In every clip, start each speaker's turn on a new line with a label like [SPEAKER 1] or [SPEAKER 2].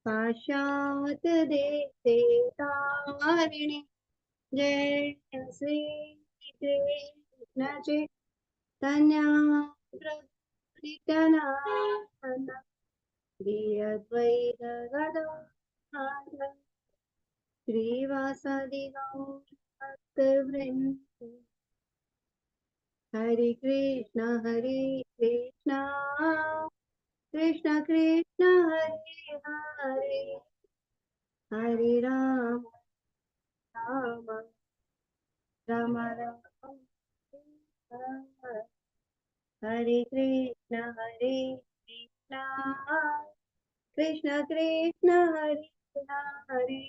[SPEAKER 1] साक्षात् देते तारिणे जय श्री कृष्ण चैतन्य प्रभु नित्यानंद श्री अद्वैत गदाधर श्रीवासादि गौर भक्तवृंद हरे कृष्ण कृष्ण कृष्ण हरे हरे हरे राम राम राम राम हरे कृष्ण कृष्ण कृष्ण हरे हरे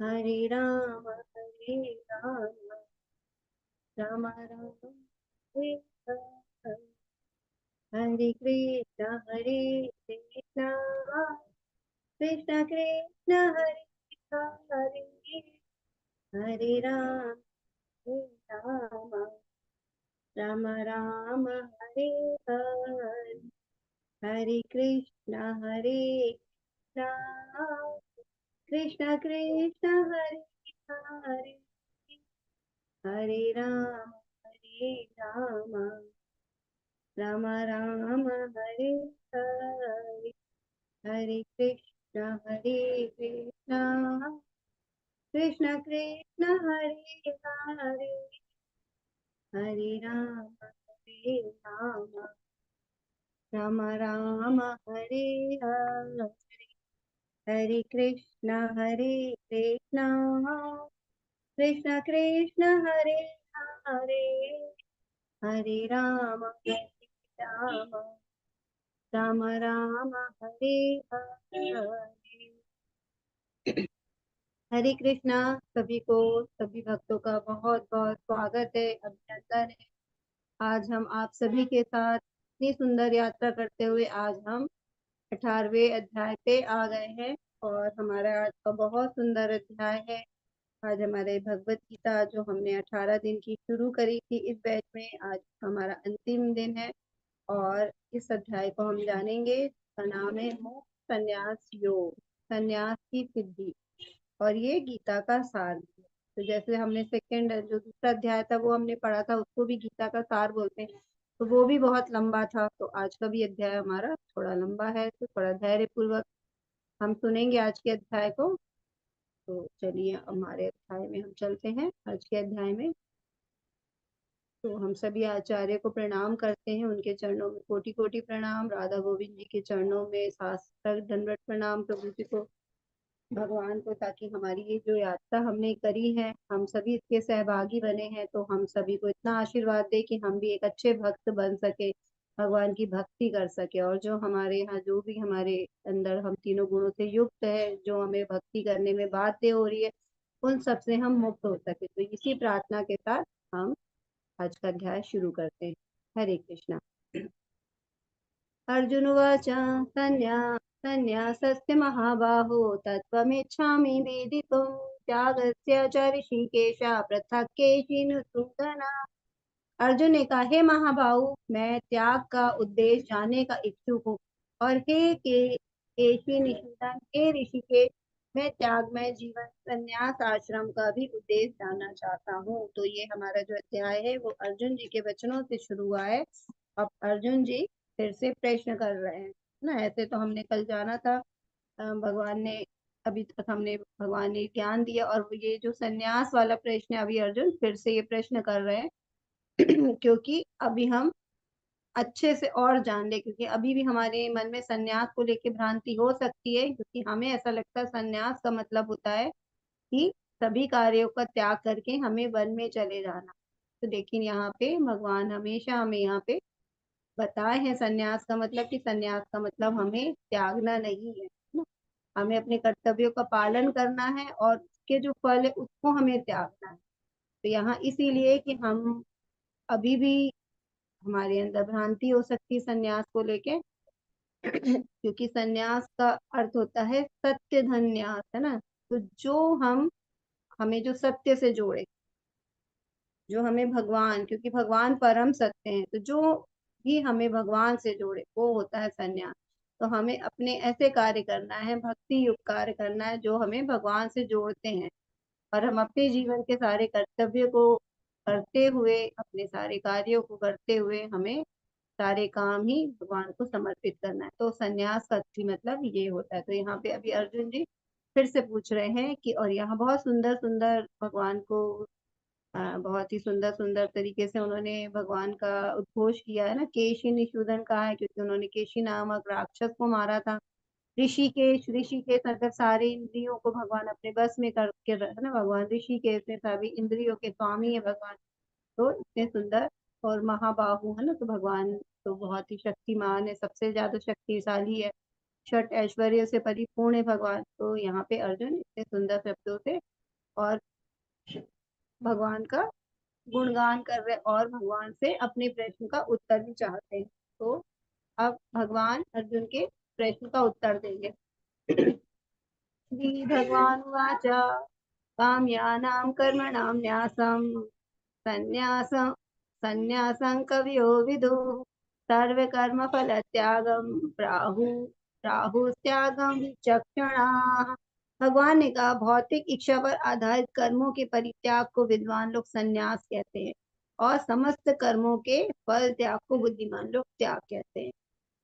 [SPEAKER 1] हरे राम राम राम हरे हरे हरे कृष्ण कृष्ण कृष्ण हरे हरे हरे राम राम राम हरे हरे हरे कृष्ण कृष्ण कृष्ण हरे हरे हरे राम राम राम हरे हरे हरे कृष्ण कृष्ण कृष्ण हरे हरे हरे राम राम राम हरे हरे हरे कृष्ण कृष्ण कृष्ण हरे हरे हरे राम राम राम हरे हरे हरे कृष्णा। सभी भक्तों का बहुत बहुत स्वागत है, अभिनंदन है। आज हम आप सभी के साथ इतनी सुंदर यात्रा करते हुए आज हम 18वें अध्याय पे आ गए हैं और हमारा आज का बहुत सुंदर अध्याय है। आज हमारे भगवत गीता जो हमने 18 दिन की शुरू करी थी इस बैच में, आज हमारा अंतिम दिन है और इस अध्याय को हम जानेंगे। इसका नाम है मोक्ष संन्यास योग, संन्यास की सिद्धि, और ये गीता का सार है। तो जैसे हमने सेकंड जो दूसरा अध्याय था वो हमने पढ़ा था, उसको भी गीता का सार बोलते हैं, तो वो भी बहुत लंबा था। तो आज का भी अध्याय हमारा थोड़ा लंबा है, तो थोड़ा धैर्य पूर्वक हम सुनेंगे आज के अध्याय को। तो चलिए हमारे अध्याय में हम चलते हैं। आज के अध्याय में तो हम सभी आचार्य को प्रणाम करते हैं, उनके चरणों में कोटि कोटि प्रणाम। राधा गोविंद जी के चरणों में साष्टांग दंडवत प्रणाम प्रभु जी को, भगवान को, ताकि हमारी ये जो यात्रा हमने करी है हम सभी इसके सहभागी बने हैं, तो हम सभी को इतना आशीर्वाद दे कि हम भी एक अच्छे भक्त बन सके, भगवान की भक्ति कर सके, और जो हमारे यहाँ जो भी हमारे अंदर हम तीनों गुणों से युक्त है, जो हमें भक्ति करने में बाध्य हो रही है, उन सब से हम मुक्त हो सके। तो इसी प्रार्थना के साथ हम आज का अध्याय शुरू करते हैं। हरे कृष्णा। अर्जुनवाच संन्यासस्य महाबाहो तत्त्वमिच्छामि वेदितुं त्यागस्य च ऋषिकेश पृथक् केशिनिसूदन। अर्जुन ने कहा, हे महाबाहु, मैं त्याग का उद्देश्य जानने का इच्छुक हूँ, और केशी निषूदन, हे ऋषिकेश, मैं त्यागमय जीवन संन्यास आश्रम का भी उद्देश्य जानना चाहता हूँ। तो ये हमारा जो अध्याय है वो अर्जुन जी के वचनों से शुरू हुआ है। अब अर्जुन जी फिर से प्रश्न कर रहे हैं ना। ऐसे तो हमने कल जाना था, भगवान ने अभी तक हमने भगवान ने ज्ञान दिया, और ये जो संन्यास वाला प्रश्न है अभी अर्जुन फिर से ये प्रश्न कर रहे हैं क्योंकि अभी हम अच्छे से और जान ले, क्योंकि अभी भी हमारे मन में संन्यास को लेके भ्रांति हो सकती है, क्योंकि हमें ऐसा लगता है संन्यास का मतलब होता है कि सभी कार्यों का त्याग करके हमें वन में चले जाना। तो लेकिन यहाँ पे भगवान हमेशा हमें यहाँ पे बताए हैं संन्यास का मतलब, कि संन्यास का मतलब हमें त्यागना नहीं है ना, हमें अपने कर्तव्यों का पालन करना है और उसके जो फल है उसको हमें त्यागना है। तो यहाँ इसीलिए कि हम अभी भी हमारे अंदर भ्रांति हो सकती है संन्यास को लेके क्योंकि संन्यास का अर्थ होता है सत्य धन्यास, है ना। तो जो हमें जो सत्य से जोड़े, जो हमें भगवान, क्योंकि भगवान परम सत्य है, तो जो भी हमें भगवान से जोड़े वो होता है संन्यास। तो हमें अपने ऐसे कार्य करना है, भक्ति युक्त कार्य करना है जो हमें भगवान से जोड़ते हैं। और हम अपने जीवन के सारे कर्तव्य को करते हुए, अपने सारे कार्यों को करते हुए हमें सारे काम ही भगवान को समर्पित करना है। तो संन्यास का असली मतलब ये होता है। तो यहाँ पे अभी अर्जुन जी फिर से पूछ रहे हैं कि, और यहाँ बहुत सुंदर सुंदर भगवान को बहुत ही सुंदर सुंदर तरीके से उन्होंने भगवान का उद्घोष किया है ना। केशी निषूदन कहा है क्योंकि उन्होंने केशी नामक राक्षस को मारा था। ऋषिकेश, ऋषिकेश मतलब सारे इंद्रियों को भगवान अपने बस में करके है ना। भगवान ऋषिकेश में सभी इंद्रियों के स्वामी है भगवान। तो इतने सुंदर। और महाबाहु है ना, तो भगवान तो बहुत ही शक्तिमान है, सबसे ज्यादा शक्तिशाली है, छठ ऐश्वर्य से परिपूर्ण है भगवान। तो यहाँ पे अर्जुन इतने सुंदर शब्दों से और भगवान का गुणगान कर रहे और भगवान से अपने प्रश्न का उत्तर भी चाहते हैं। तो अब भगवान अर्जुन के प्रश्न का उत्तर देंगे। श्री भगवान वाच, काम्यानां कर्मणां न्यासं संन्यासं संन्यासं कवयो विदुः सर्वकर्मफलत्यागं प्राहुस्त्यागं विचक्षणाः। भगवान ने कहा, भौतिक इच्छा पर आधारित कर्मों के परित्याग को विद्वान लोग संन्यास कहते हैं और समस्त कर्मों के फल त्याग को बुद्धिमान लोग त्याग कहते हैं।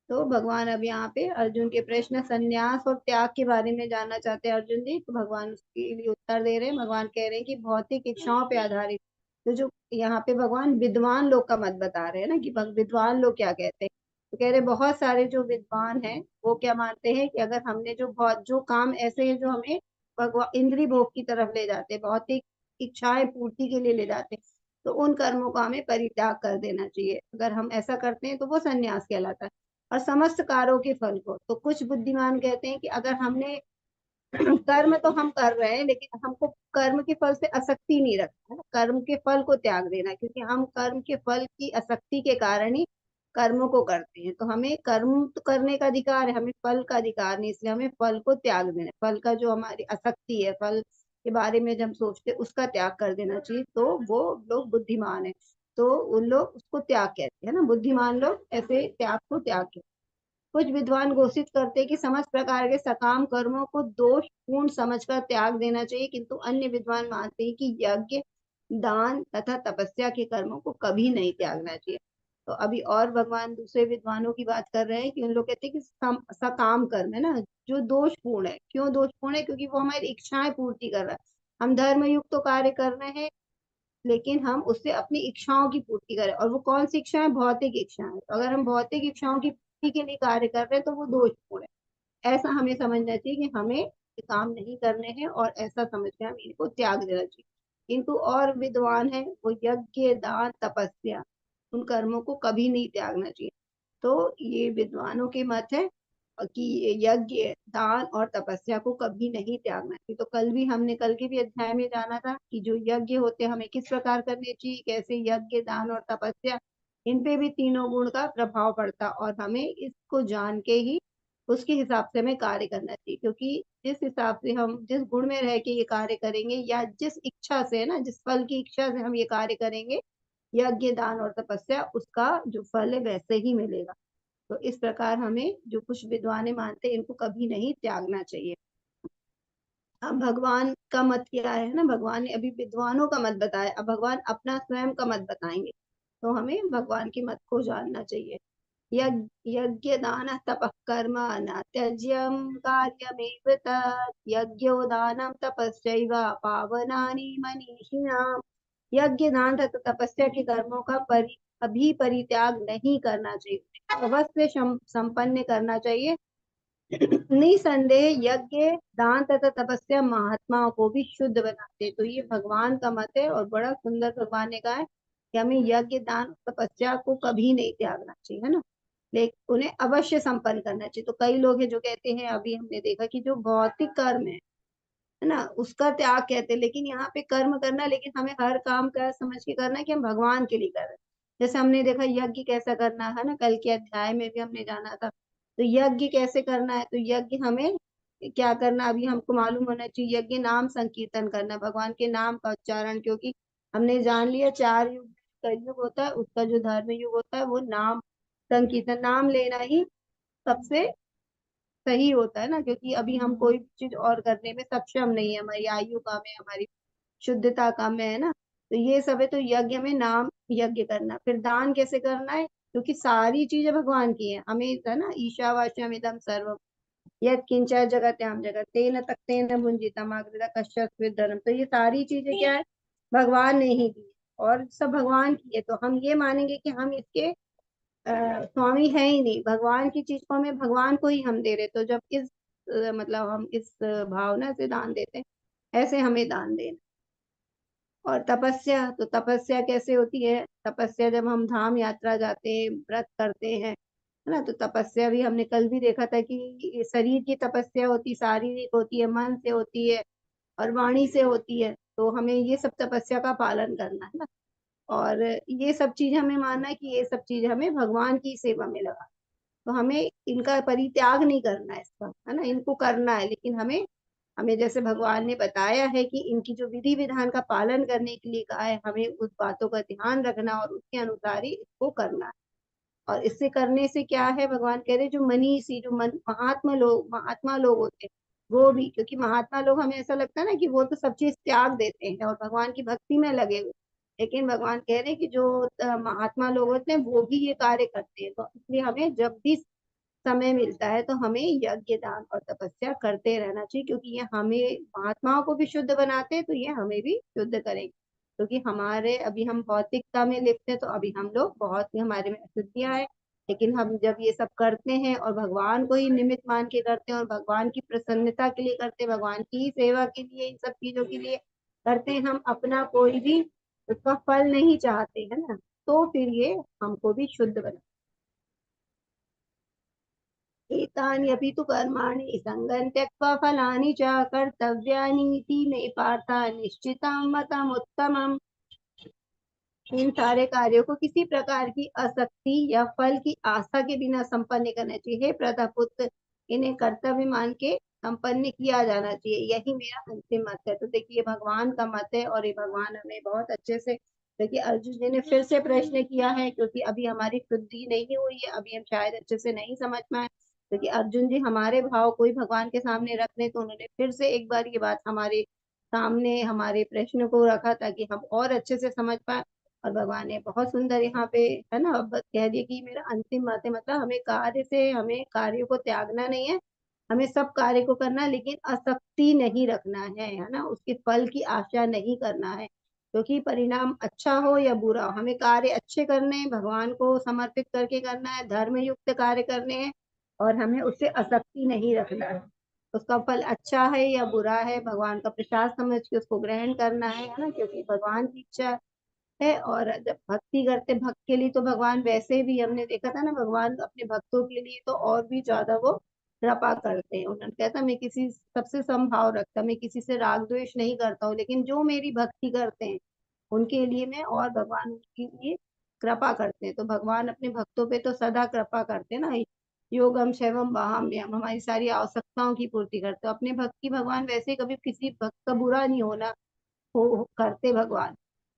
[SPEAKER 1] तो भगवान अब यहाँ पे अर्जुन के प्रश्न संन्यास और त्याग के बारे में जानना चाहते हैं अर्जुन जी। तो भगवान उसके लिए उत्तर दे रहे हैं। भगवान कह रहे हैं कि भौतिक इच्छाओं पे आधारित, तो जो यहाँ पे भगवान विद्वान लोग का मत बता रहे हैं ना कि विद्वान लोग क्या कहते हैं। तो कह रहे बहुत सारे जो विद्वान हैं वो क्या मानते हैं कि अगर हमने जो काम ऐसे है जो हमें भगवान इंद्रिय भोग की तरफ ले जाते हैं, भौतिक इच्छाएं पूर्ति के लिए ले जाते हैं, तो उन कर्मों का हमें परित्याग कर देना चाहिए। अगर हम ऐसा करते हैं तो वो संन्यास कहलाता है। और समस्त कार्यों के फल को, तो कुछ बुद्धिमान कहते हैं कि अगर हमने कर्म तो हम कर रहे हैं लेकिन हमको कर्म के फल से आसक्ति नहीं रखना है, कर्म के फल को त्याग देना, क्योंकि हम कर्म के फल की आसक्ति के कारण ही कर्मों को करते हैं। तो हमें कर्म तो करने का अधिकार है, हमें फल का अधिकार नहीं, इसलिए हमें फल को त्याग देना है। फल का जो हमारी आसक्ति है, फल के बारे में जब हम सोचते उसका त्याग कर देना चाहिए। तो वो लोग बुद्धिमान है, तो उन लोग उसको त्याग कहते हैं ना, बुद्धिमान लोग ऐसे त्याग को त्याग कहते हैं। कुछ विद्वान घोषित करते हैं कि समस्त प्रकार के सकाम कर्मों को दोषपूर्ण समझकर त्याग देना चाहिए, किंतु अन्य विद्वान मानते हैं कि यज्ञ, दान तथा तपस्या के कर्मों को कभी नहीं त्यागना चाहिए। तो अभी और भगवान दूसरे विद्वानों की बात कर रहे हैं कि उन लोग कहते हैं कि सकाम कर्म है ना जो दोषपूर्ण है। क्यों दोषपूर्ण है? क्योंकि वो हमारी इच्छाएं पूर्ति कर रहा है। हम धर्म युक्त तो कार्य कर रहे हैं लेकिन हम उससे अपनी इच्छाओं की पूर्ति करें, और वो कौन सी इच्छा है? भौतिक इच्छा है। तो अगर हम भौतिक इच्छाओं की पूर्ति के लिए कार्य कर रहे हैं तो वो दोषपूर्ण है। ऐसा हमें समझना चाहिए कि हमें ये काम नहीं करने हैं और ऐसा समझ के हम इनको त्याग देना चाहिए। किंतु और विद्वान है वो यज्ञ, दान, तपस्या, उन कर्मों को कभी नहीं त्यागना चाहिए। तो ये विद्वानों के मत है कि यज्ञ, दान और तपस्या को कभी नहीं त्यागना चाहिए। तो कल भी हमने कल के भी अध्याय में जाना था कि जो यज्ञ होते हैं हमें किस प्रकार करने चाहिए, कैसे यज्ञ, दान और तपस्या, इन पे भी तीनों गुण का प्रभाव पड़ता और हमें इसको जान के ही उसके हिसाब से हमें कार्य करना चाहिए। क्योंकि जिस हिसाब से हम जिस गुण में रह के ये कार्य करेंगे या जिस इच्छा से ना, जिस फल की इच्छा से हम ये कार्य करेंगे, यज्ञ, दान और तपस्या, उसका जो फल है वैसे ही मिलेगा। तो इस प्रकार हमें जो कुछ विद्वान मानते हैं इनको कभी नहीं त्यागना चाहिए। अब भगवान का मत क्या है ना, भगवान ने अभी विद्वानों का मत बताया, अब भगवान अपना स्वयं का मत बताएंगे। तो हमें भगवान के मत को जानना चाहिए। यज्ञ दान तपः कर्म न त्यज्यम कार्यमेव तत् यज्ञो दानम तपश्चैव पावनानि मनीषिणाम्। यज्ञ, दान तथा तपस्या के कर्मों का अभी परित्याग नहीं करना चाहिए, अवश्य संपन्न करना चाहिए। निसंदेह यज्ञ, दान तथा तपस्या महात्माओं को भी शुद्ध बनाते। तो ये भगवान का मत है और बड़ा सुंदर भगवान ने कहा है कि हमें यज्ञ, दान, तपस्या को कभी नहीं त्यागना चाहिए, है ना, लेकिन उन्हें अवश्य संपन्न करना चाहिए। तो कई लोग हैं जो कहते हैं, अभी हमने देखा कि जो भौतिक कर्म है ना उसका त्याग कहते हैं, लेकिन यहाँ पे कर्म करना, लेकिन हमें हर काम का समझ के करना है कि हम भगवान के लिए कर रहे हैं। जैसे हमने देखा यज्ञ कैसा करना है ना, कल के अध्याय में भी हमने जाना था। तो यज्ञ कैसे करना है? तो यज्ञ हमें क्या करना, अभी हमको मालूम होना चाहिए। यज्ञ नाम संकीर्तन करना, भगवान के नाम का उच्चारण, क्योंकि हमने जान लिया 4 युग, कलयुग होता है, उसका जो धर्म युग होता है वो नाम संकीर्तन, नाम लेना ही सबसे सही होता है ना, क्योंकि अभी हम कोई चीज और करने में सक्षम नहीं है, हमारी आयु कम है, हमारी शुद्धता कम है ना। तो ये सब है, तो यज्ञ में नाम यज्ञ करना। फिर दान कैसे करना है, क्योंकि सारी चीजें भगवान की है, हमें है ना, ईशावास्यम इदम सर्वम यत् किंच जगत्याम जगत तेन तत्तेन भुंजितम अग्रदा कश्चित् धर्म। तो ये सारी चीजें क्या है, भगवान ने ही दी है और सब भगवान की है। तो हम ये मानेंगे कि हम इसके स्वामी है ही नहीं, भगवान की चीज को हमें भगवान को ही हम दे रहे। तो जब इस मतलब हम इस भावना से दान देते हैं, ऐसे हमें दान देना। और तपस्या, तो तपस्या कैसे होती है, तपस्या जब हम धाम यात्रा जाते हैं, व्रत करते हैं, है ना, तो तपस्या भी हमने कल भी देखा था कि ये शरीर की तपस्या होती, शारीरिक होती है, मन से होती है और वाणी से होती है। तो हमें ये सब तपस्या का पालन करना है ना। और ये सब चीज हमें मानना है कि ये सब चीज हमें भगवान की सेवा में लगा। तो हमें इनका परित्याग नहीं करना है, इसका है ना, इनको करना है, लेकिन हमें हमें जैसे भगवान ने बताया है कि इनकी जो विधि विधान का पालन करने के लिए कहा है, हमें उस बातों का ध्यान रखना और उसके अनुसार ही इसको करना है। और इससे करने से क्या है, भगवान कह रहे जो मनीषी, जो महात्मा लोग होते हैं, वो भी, क्योंकि महात्मा लोग हमें ऐसा लगता है ना कि वो तो सब चीज त्याग देते हैं और भगवान की भक्ति में लगे हुए, लेकिन भगवान कह रहे हैं कि जो महात्मा लोग होते हैं वो भी ये कार्य करते हैं। तो इसलिए हमें जब भी समय मिलता है तो हमें यज्ञ दान और तपस्या करते रहना चाहिए, क्योंकि ये हमें महात्माओं को भी शुद्ध बनाते हैं, तो ये हमें भी शुद्ध करेंगे। क्योंकि हमारे अभी हम भौतिकता में लिप्त हैं, तो अभी हम लोग बहुत ही हमारे में अशुद्धियां है। लेकिन हम जब ये सब करते हैं और भगवान को ही निमित्त मान के करते हैं और भगवान की प्रसन्नता के लिए करते हैं, भगवान की ही सेवा के लिए, इन सब चीजों के लिए करते हैं, हम अपना कोई भी उसका फल नहीं चाहते है ना, तो फिर ये हमको भी शुद्ध बना। एतान्यपि तु कर्माणि सङ्गं त्यक्त्वा फलानि च कर्तव्यानीति मे पार्थ निश्चितं मतमुत्तमम्। इन सारे कार्यों को किसी प्रकार की आसक्ति या फल की आशा के बिना संपन्न करना चाहिए। हे प्रजापुत्र, इन्हें कर्तव्य मान के संपन्न किया जाना चाहिए, यही मेरा अंतिम मत है। तो देखिए भगवान का मत है और ये भगवान हमें बहुत अच्छे से, देखिए अर्जुन जी ने फिर से प्रश्न किया है, क्योंकि अभी हमारी शुद्धि नहीं हुई है, अभी हम शायद अच्छे से नहीं समझ पाए, क्योंकि अर्जुन जी हमारे भाव कोई भगवान के सामने रख ले, तो उन्होंने फिर से एक बार ये बात हमारे सामने हमारे प्रश्न को रखा ताकि हम और अच्छे से समझ पाए। और भगवान ने बहुत सुंदर यहाँ पे, है ना, अब कह दिया कि मेरा अंतिम बात है, मतलब हमें कार्य को त्यागना नहीं है, हमें सब कार्य को करना है, लेकिन आसक्ति नहीं रखना है ना, उसके फल की आशा नहीं करना है, क्योंकि परिणाम अच्छा हो या बुरा हो, हमें कार्य अच्छे करने हैं, भगवान को समर्पित करके करना है, धर्म युक्त कार्य करने हैं, और हमें उससे आसक्ति नहीं रखना है। उसका फल अच्छा है या बुरा है, भगवान का प्रसाद समझ के उसको ग्रहण करना है ना, क्योंकि भगवान की इच्छा है। और जब भक्ति करते भक्त के लिए, तो भगवान वैसे भी हमने देखा था ना, भगवान अपने भक्तों के लिए तो और भी ज्यादा वो कृपा करते हैं। उन्होंने कहता मैं किसी सबसे समभाव रखता, मैं किसी से राग द्वेष नहीं करता हूँ, लेकिन जो मेरी भक्ति करते हैं उनके लिए मैं, और भगवान उनके लिए कृपा करते हैं। तो भगवान अपने भक्तों पे तो सदा कृपा करते हैं ना, योगम शैवम वहाम्यम, हमारी सारी आवश्यकताओं की पूर्ति करते हो अपने भक्ति। भगवान वैसे कभी किसी भक्त का बुरा नहीं होना करते भगवान।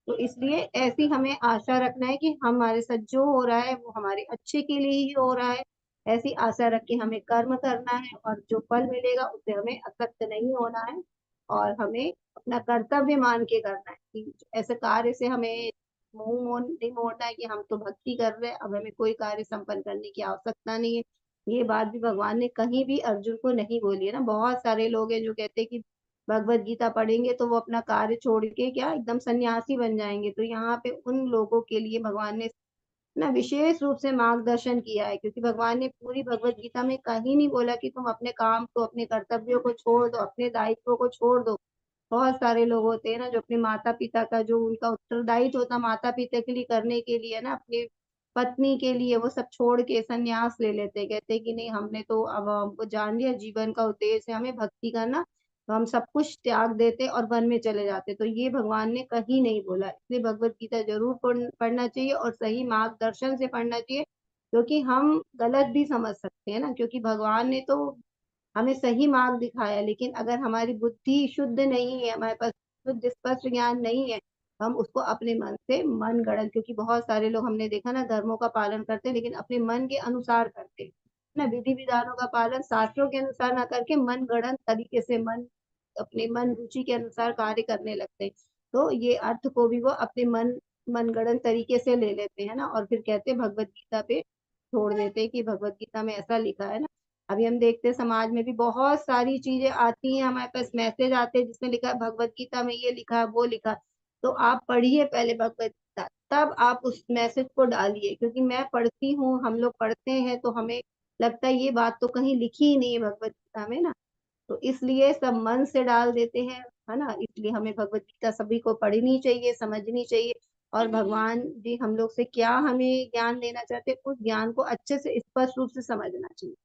[SPEAKER 1] तो इसलिए ऐसी हमें आशा रखना है कि हमारे साथ जो हो रहा है वो हमारे अच्छे के लिए ही हो रहा है, ऐसी आशा रख के हमें कर्म करना है, और जो फल मिलेगा उससे हमें आसक्त नहीं होना है, और हमें अपना कर्तव्य मान के करना है कि ऐसे कार्य से हमें मुंह मोड़ नहीं मोड़ना है कि हम तो भक्ति कर रहे हैं, अब हमें कोई कार्य संपन्न करने की आवश्यकता नहीं है। ये बात भी भगवान ने कहीं भी अर्जुन को नहीं बोली है ना। बहुत सारे लोग हैं जो कहते हैं कि भगवत गीता पढ़ेंगे तो वो अपना कार्य छोड़ के क्या एकदम सन्यासी बन जाएंगे। तो यहाँ पे उन लोगों के लिए भगवान ने ना विशेष रूप से मार्गदर्शन किया है, क्योंकि भगवान ने पूरी भगवत गीता में कहीं नहीं बोला कि तुम अपने काम को, अपने कर्तव्यों को छोड़ दो, अपने दायित्वों को छोड़ दो। बहुत सारे लोग होते हैं ना जो अपने माता पिता का, जो उनका उत्तरदायित्व होता माता पिता के लिए करने के लिए ना, अपनी पत्नी के लिए, वो सब छोड़ के संन्यास ले लेते हैं। कहते हैं कि नहीं, हमने तो अब हमको जान लिया जीवन का उद्देश्य है हमें भक्ति करना, तो हम सब कुछ त्याग देते और वन में चले जाते। तो ये भगवान ने कहीं नहीं बोला, इसलिए भगवत गीता जरूर पढ़ना चाहिए और सही मार्गदर्शन से पढ़ना चाहिए, क्योंकि हम गलत भी समझ सकते हैं ना, क्योंकि भगवान ने तो हमें सही मार्ग दिखाया, लेकिन अगर हमारी बुद्धि शुद्ध नहीं है, हमारे पास शुद्ध स्पष्ट ज्ञान नहीं है, हम उसको अपने मन से मन गढ़ंत, क्योंकि बहुत सारे लोग हमने देखा ना धर्मों का पालन करते हैं लेकिन अपने मन के अनुसार करते हैं। ना, विधि विधानों का पालन शास्त्रों के अनुसार ना करके मन गढ़ंत तरीके से अपने मन रुचि के अनुसार कार्य करने लगते हैं। तो ये अर्थ को भी वो अपने मनगढ़ंत तरीके से ले लेते हैं ना, और फिर कहते हैं भगवत गीता पे छोड़ देते हैं कि भगवत गीता में ऐसा लिखा है ना। अभी हम देखते हैं समाज में भी बहुत सारी चीजें आती हैं, हमारे पास मैसेज आते हैं जिसमें लिखा है भगवत गीता में ये लिखा है वो लिखा है। तो आप पढ़िए पहले भगवत गीता, तब आप उस मैसेज को डालिए, क्योंकि मैं पढ़ती हूँ, हम लोग पढ़ते हैं तो हमें लगता है ये बात तो कहीं लिखी ही नहीं है भगवत गीता में ना। तो इसलिए सब मन से डाल देते हैं, है ना। इसलिए हमें भगवत गीता सभी को पढ़नी चाहिए, समझनी चाहिए, और भगवान जी हम लोग से क्या हमें ज्ञान देना चाहते हैं, उस ज्ञान को अच्छे से स्पष्ट रूप से समझना चाहिए।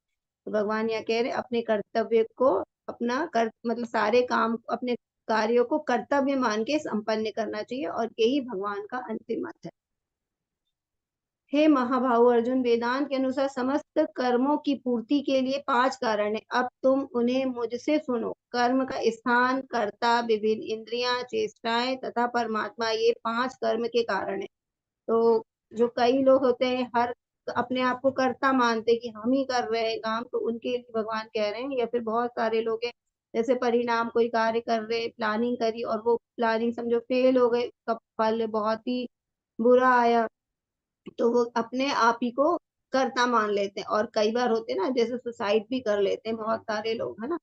[SPEAKER 1] तो भगवान यहाँ कह रहे अपने कर्तव्य को अपना कर मतलब सारे काम अपने कार्यों को कर्तव्य मान के संपन्न करना चाहिए, और यही भगवान का अंतिम मत है। हे महाभाव अर्जुन, वेदांत के अनुसार समस्त कर्मों की पूर्ति के लिए 5 कारण है, अब तुम उन्हें मुझसे सुनो। कर्म का स्थान, कर्ता, विभिन्न इंद्रियां, चेष्टाएं तथा परमात्मा, ये 5 कर्म के कारण है। तो जो कई लोग होते हैं हर अपने आप को कर्ता मानते कि हम ही कर रहे हैं काम, तो उनके लिए भगवान कह रहे हैं। या फिर बहुत सारे लोग हैं जैसे परिणाम कोई कार्य कर रहे, प्लानिंग करी और वो प्लानिंग समझो फेल हो गए, उसका फल बहुत ही बुरा आया, तो वो अपने आप ही को कर्ता मान लेते हैं। और कई बार होते हैं ना जैसे सुसाइड भी कर लेते हैं बहुत सारे लोग, है ना,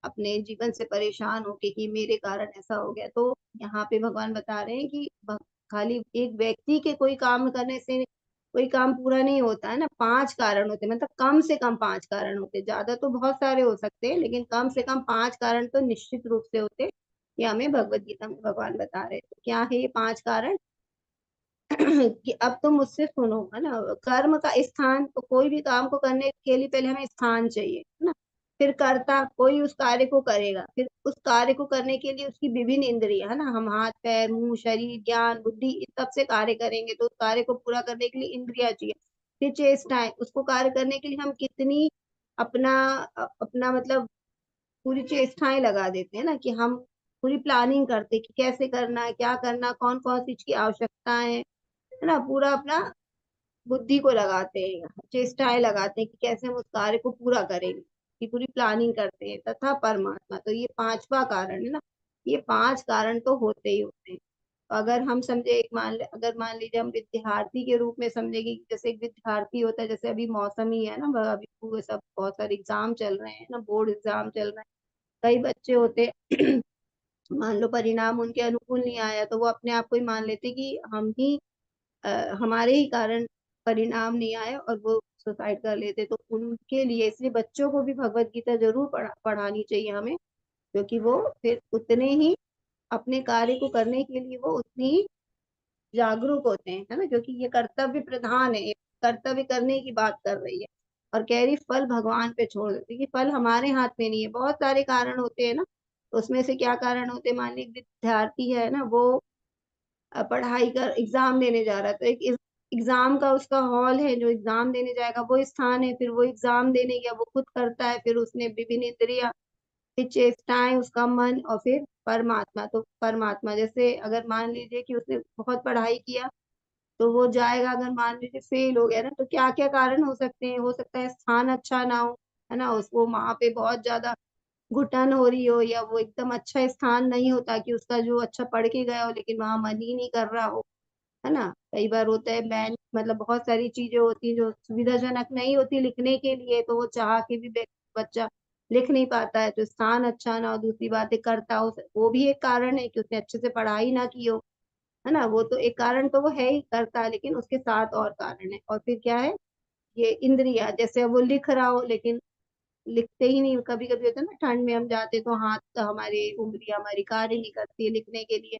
[SPEAKER 1] अपने जीवन से परेशान होके कि मेरे कारण ऐसा हो गया। तो यहाँ पे भगवान बता रहे हैं कि खाली एक व्यक्ति के कोई काम करने से कोई काम पूरा नहीं होता है ना, 5 कारण होते हैं, मतलब कम से कम 5 कारण होते हैं, ज्यादा तो बहुत सारे हो सकते हैं लेकिन कम से कम 5 कारण तो निश्चित रूप से होते हैं। ये हमें भगवत गीता में भगवान बता रहे हैं। तो क्या है ये 5 कारण? कि अब तुम मुझसे सुनो, है ना। कर्म का स्थान, तो कोई भी काम को करने के लिए पहले हमें स्थान चाहिए, है ना। फिर कर्ता, कोई उस कार्य को करेगा, फिर उस कार्य को करने के लिए उसकी विभिन्न इंद्रियां, है ना, हम हाथ पैर मुंह शरीर ज्ञान बुद्धि इन सब से कार्य करेंगे, तो उस कार्य को पूरा करने के लिए इंद्रियां चाहिए। फिर चेष्टाएं, उसको कार्य करने के लिए हम कितनी अपना अपना मतलब पूरी चेष्टाएं लगा देते हैं ना, कि हम पूरी प्लानिंग करते हैं कि कैसे करना है, क्या करना, कौन कौन सी चीज की आवश्यकता है ना, पूरा अपना बुद्धि को लगाते हैं, चेष्टाएं लगाते हैं कि कैसे हम उस कार्य को पूरा करेंगे, कि पूरी प्लानिंग करते हैं। तथा परमात्मा, तो ये 5वां कारण है ना। ये 5 कारण तो होते ही होते हैं। तो अगर हम समझे एक अगर मान लीजिए हम विद्यार्थी के रूप में समझेंगे कि जैसे एक विद्यार्थी होता है, जैसे अभी मौसम ही है ना, अभी पूरे सब बहुत सारे एग्जाम चल रहे हैं ना, बोर्ड एग्जाम चल रहे हैं। कई बच्चे होते हैं मान लो परिणाम उनके अनुकूल नहीं आया, तो वो अपने आप को ही मान लेते कि हम ही अ, हमारे ही कारण परिणाम नहीं आए, और वो सुसाइड कर लेते। तो उनके लिए इसलिए बच्चों को भी भगवत गीता जरूर पढ़ानी चाहिए हमें, क्योंकि वो फिर उतने ही अपने कार्य को करने के लिए वो उतनी ही जागरूक होते हैं, है ना, क्योंकि ये कर्तव्य प्रधान है, ये कर्तव्य करने की बात कर रही है। और कह रही फल भगवान पे छोड़ देती कि फल हमारे हाथ में नहीं है। बहुत सारे कारण होते हैं ना, तो उसमें से क्या कारण होते हैं, मान लीजिए विद्यार्थी है ना, वो पढ़ाई कर एग्जाम देने जा रहा है, तो एक एग्जाम का उसका हॉल है, जो एग्जाम देने जाएगा वो स्थान है, फिर वो एग्जाम देने गया वो खुद करता है, फिर उसने विभिन्न इंद्रिया, फिर चेष्टाएं, उसका मन, और फिर परमात्मा। तो परमात्मा जैसे अगर मान लीजिए कि उसने बहुत पढ़ाई किया, तो वो जाएगा, अगर मान लीजिए फेल हो गया ना, तो क्या क्या कारण हो सकते हैं, हो सकता है स्थान अच्छा ना हो, है ना, उसको वहां पे बहुत ज्यादा घुटन हो रही हो, या वो एकदम अच्छा स्थान नहीं होता कि उसका जो अच्छा पढ़ के गया हो लेकिन वहां मन ही नहीं कर रहा हो, है ना। कई बार होता है बैंक मतलब बहुत सारी चीजें होती है जो सुविधाजनक नहीं होती लिखने के लिए, तो वो चाह के भी बच्चा लिख नहीं पाता है, तो स्थान अच्छा ना हो, दूसरी बात है करता हो, वो भी एक कारण है कि उसने अच्छे से पढ़ाई ना की हो, है ना। वो तो एक कारण तो वो है ही करता, लेकिन उसके साथ और कारण है। और फिर क्या है, ये इंद्रिया, जैसे वो लिख रहा हो लेकिन लिखते ही नहीं, कभी कभी होता है ना ठंड में हम जाते तो हाथ हमारी उंगलियां हमारी कार्य नहीं करती है लिखने के लिए,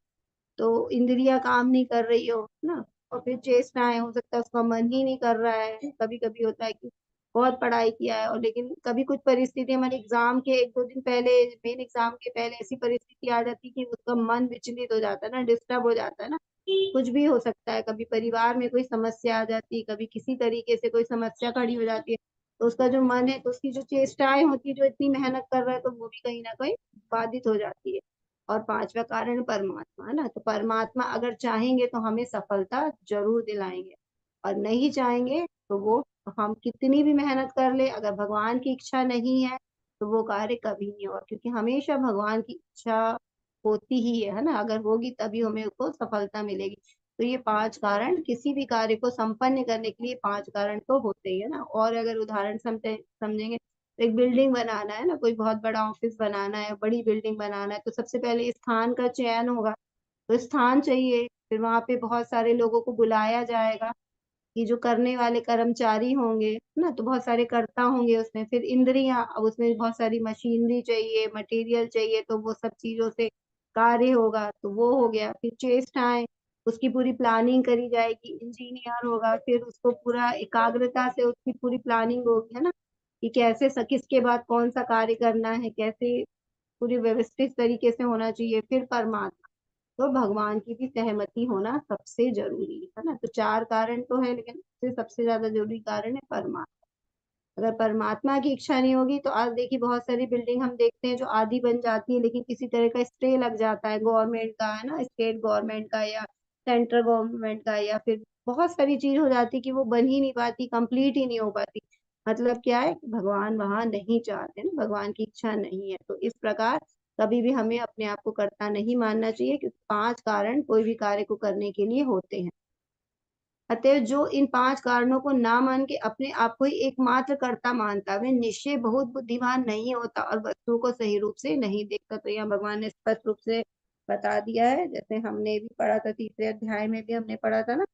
[SPEAKER 1] तो इंद्रियां काम नहीं कर रही हो ना। और फिर चेष्टाएं, हो सकता है उसका मन ही नहीं कर रहा है, कभी कभी होता है कि बहुत पढ़ाई किया है और लेकिन कभी कुछ परिस्थिति हमारे एग्जाम के 1-2 दिन पहले, मेन एग्जाम के पहले ऐसी परिस्थिति आ जाती है कि उसका मन विचलित हो जाता है ना, डिस्टर्ब हो जाता है ना। कुछ भी हो सकता है, कभी परिवार में कोई समस्या आ जाती है, कभी किसी तरीके से कोई समस्या खड़ी हो जाती है, तो उसका जो मन है, तो उसकी जो चेष्टाएं होती है, जो इतनी मेहनत कर रहा है, तो वो भी कहीं ना कहीं बाधित हो जाती है। और 5वां कारण परमात्मा, है ना। तो परमात्मा अगर चाहेंगे तो हमें सफलता जरूर दिलाएंगे, और नहीं चाहेंगे तो वो हम कितनी भी मेहनत कर ले, अगर भगवान की इच्छा नहीं है तो वो कार्य कभी नहीं होगा, क्योंकि हमेशा भगवान की इच्छा होती ही है ना, अगर होगी तभी हमें को सफलता मिलेगी। तो ये 5 कारण, किसी भी कार्य को संपन्न करने के लिए 5 कारण तो होते ही है ना। और अगर उदाहरण समझेंगे, तो एक बिल्डिंग बनाना है ना, कोई बहुत बड़ा ऑफिस बनाना है, बड़ी बिल्डिंग बनाना है, तो सबसे पहले स्थान का चयन होगा। तो स्थान चाहिए, फिर वहां पे बहुत सारे लोगों को बुलाया जाएगा, कि जो करने वाले कर्मचारी होंगे ना, तो बहुत सारे कर्ता होंगे उसमें, फिर इंद्रियां, अब उसमें बहुत सारी मशीनरी चाहिए, मटेरियल चाहिए, तो वो सब चीजों से कार्य होगा, तो वो हो गया। फिर चेष्टाएं, उसकी पूरी प्लानिंग करी जाएगी, इंजीनियर होगा, फिर उसको पूरा एकाग्रता से उसकी पूरी प्लानिंग होगी, है ना, कि कैसे किसके बाद कौन सा कार्य करना है, कैसे पूरी व्यवस्थित तरीके से होना चाहिए। फिर परमात्मा, तो भगवान की भी सहमति होना सबसे जरूरी है ना। तो 4 कारण तो है, लेकिन उससे सबसे ज्यादा जरूरी कारण है परमात्मा। अगर परमात्मा की इच्छा नहीं होगी तो आज देखिए बहुत सारी बिल्डिंग हम देखते हैं जो आधी बन जाती है, लेकिन किसी तरह का स्टे लग जाता है गवर्नमेंट का, है ना, स्टेट गवर्नमेंट का या सेंट्रल गवर्नमेंट का, या फिर बहुत सारी चीज हो जाती है कि वो बन ही नहीं पाती, कंप्लीट ही नहीं हो पाती। मतलब क्या है कि भगवान वहां नहीं चाहते ना, भगवान की इच्छा नहीं है। तो इस प्रकार कभी भी हमें अपने आप को कर्ता नहीं मानना चाहिए, क्योंकि 5 कारण कोई भी कार्य को करने के लिए होते हैं। अतः जो इन 5 कारणों को ना मान के अपने आप को ही एकमात्र कर्ता मानता है, वह निश्चय बहुत बुद्धिमान नहीं होता और वस्तु को सही रूप से नहीं देखता। तो यहाँ भगवान ने स्पष्ट रूप से बता दिया है, जैसे हमने भी पढ़ा था, तीसरे अध्याय में भी हमने पढ़ा था ना,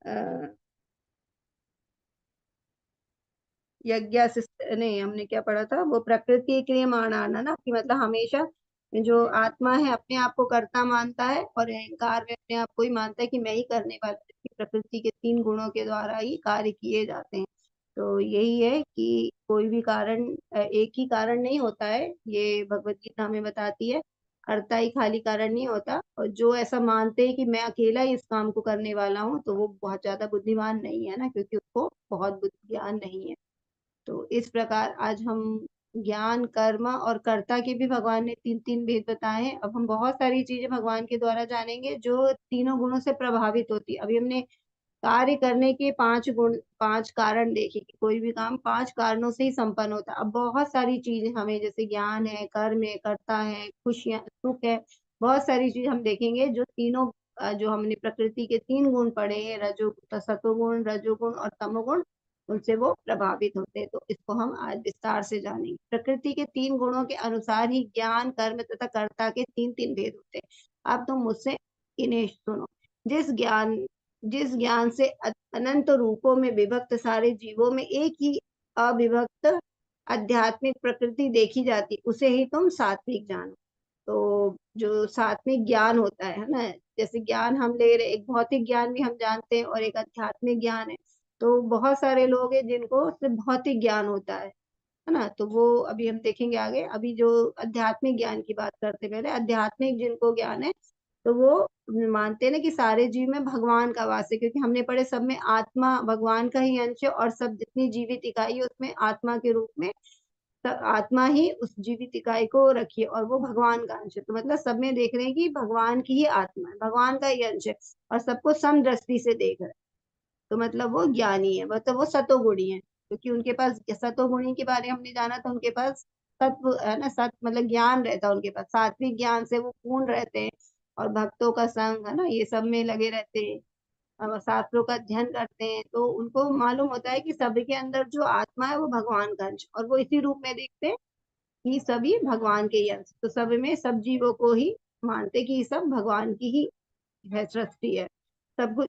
[SPEAKER 1] अः यज्ञ नहीं, हमने क्या पढ़ा था, वो प्रकृति के लिए मानाना ना, कि मतलब हमेशा जो आत्मा है अपने आप को कर्ता मानता है, और अहंकार में अपने आप को ही मानता है कि मैं ही करने वाला हूं, जबकि प्रकृति के 3 गुणों के द्वारा ही कार्य किए जाते हैं। तो यही है कि कोई भी कारण एक ही कारण नहीं होता है, ये भगवत गीता हमें बताती है। कर्ता ही खाली कारण नहीं होता, और जो ऐसा मानते हैं कि मैं अकेला ही इस काम को करने वाला हूँ, तो वो बहुत ज्यादा बुद्धिमान नहीं है ना, क्योंकि उसको बहुत बुद्धि ज्ञान नहीं है। तो इस प्रकार आज हम ज्ञान, कर्म और कर्ता के भी भगवान ने 3 3 भेद बताए हैं। अब हम बहुत सारी चीजें भगवान के द्वारा जानेंगे जो तीनों गुणों से प्रभावित होती है। अभी हमने कार्य करने के 5 गुण, 5 कारण देखे कि कोई भी काम 5 कारणों से ही संपन्न होता है। अब बहुत सारी चीजें हमें, जैसे ज्ञान है, कर्म है, कर्ता है, खुशियां, सुख है, बहुत सारी चीज हम देखेंगे जो तीनों जो हमने प्रकृति के 3 गुण पढ़े हैं, सतोगुण, रजोगुण और तमोगुण, उनसे वो प्रभावित होते हैं। तो इसको हम आज विस्तार से जानेंगे। प्रकृति के 3 गुणों के अनुसार ही ज्ञान, कर्म तथा कर्ता के 3 3 भेद होते हैं। अब तुम मुझसे इन्हें सुनो। जिस ज्ञान जिस ज्ञान से अनंत रूपों में विभक्त सारे जीवों में एक ही अविभक्त आध्यात्मिक प्रकृति देखी जाती, उसे ही तुम सात्विक जानो। तो जो सात्विक ज्ञान होता है ना, जैसे ज्ञान हम ले रहे, एक भौतिक ज्ञान भी हम जानते हैं और एक आध्यात्मिक ज्ञान है। तो बहुत सारे लोग हैं जिनको सिर्फ भौतिक ज्ञान होता है ना, तो वो अभी हम देखेंगे आगे। अभी जो आध्यात्मिक ज्ञान की बात करते हैं, पहले आध्यात्मिक जिनको ज्ञान है, तो वो मानते हैं ना कि सारे जीव में भगवान का वास है, क्योंकि हमने पढ़े सब में आत्मा भगवान का ही अंश है, और सब जितनी जीवित इकाई है उसमें आत्मा के रूप में आत्मा ही उस जीवित इकाई को रखी है, और वो भगवान का अंश है। तो मतलब सब में देख रहे हैं कि भगवान की ही आत्मा है, भगवान का ही अंश है, और सबको समदृष्टि से देख रहे हैं। तो मतलब वो ज्ञानी है, मतलब वो सतोगुणी है, क्योंकि उनके पास सतोगुणी के बारे में हमने जाना था, उनके पास सत्व है ना, सत मतलब ज्ञान रहता है उनके पास, सात्विक ज्ञान से वो पूर्ण रहते हैं, और भक्तों का संग है ना, ये सब में लगे रहते हैं, शास्त्रों का अध्ययन करते हैं। तो उनको मालूम होता है कि सभी के अंदर जो आत्मा है वो भगवान का अंश, और वो इसी रूप में देखते हैं कि सभी भगवान के ही अंश। तो सब में सब जीवों को ही मानते कि ये सब भगवान की ही है, सृष्टि है, सब कुछ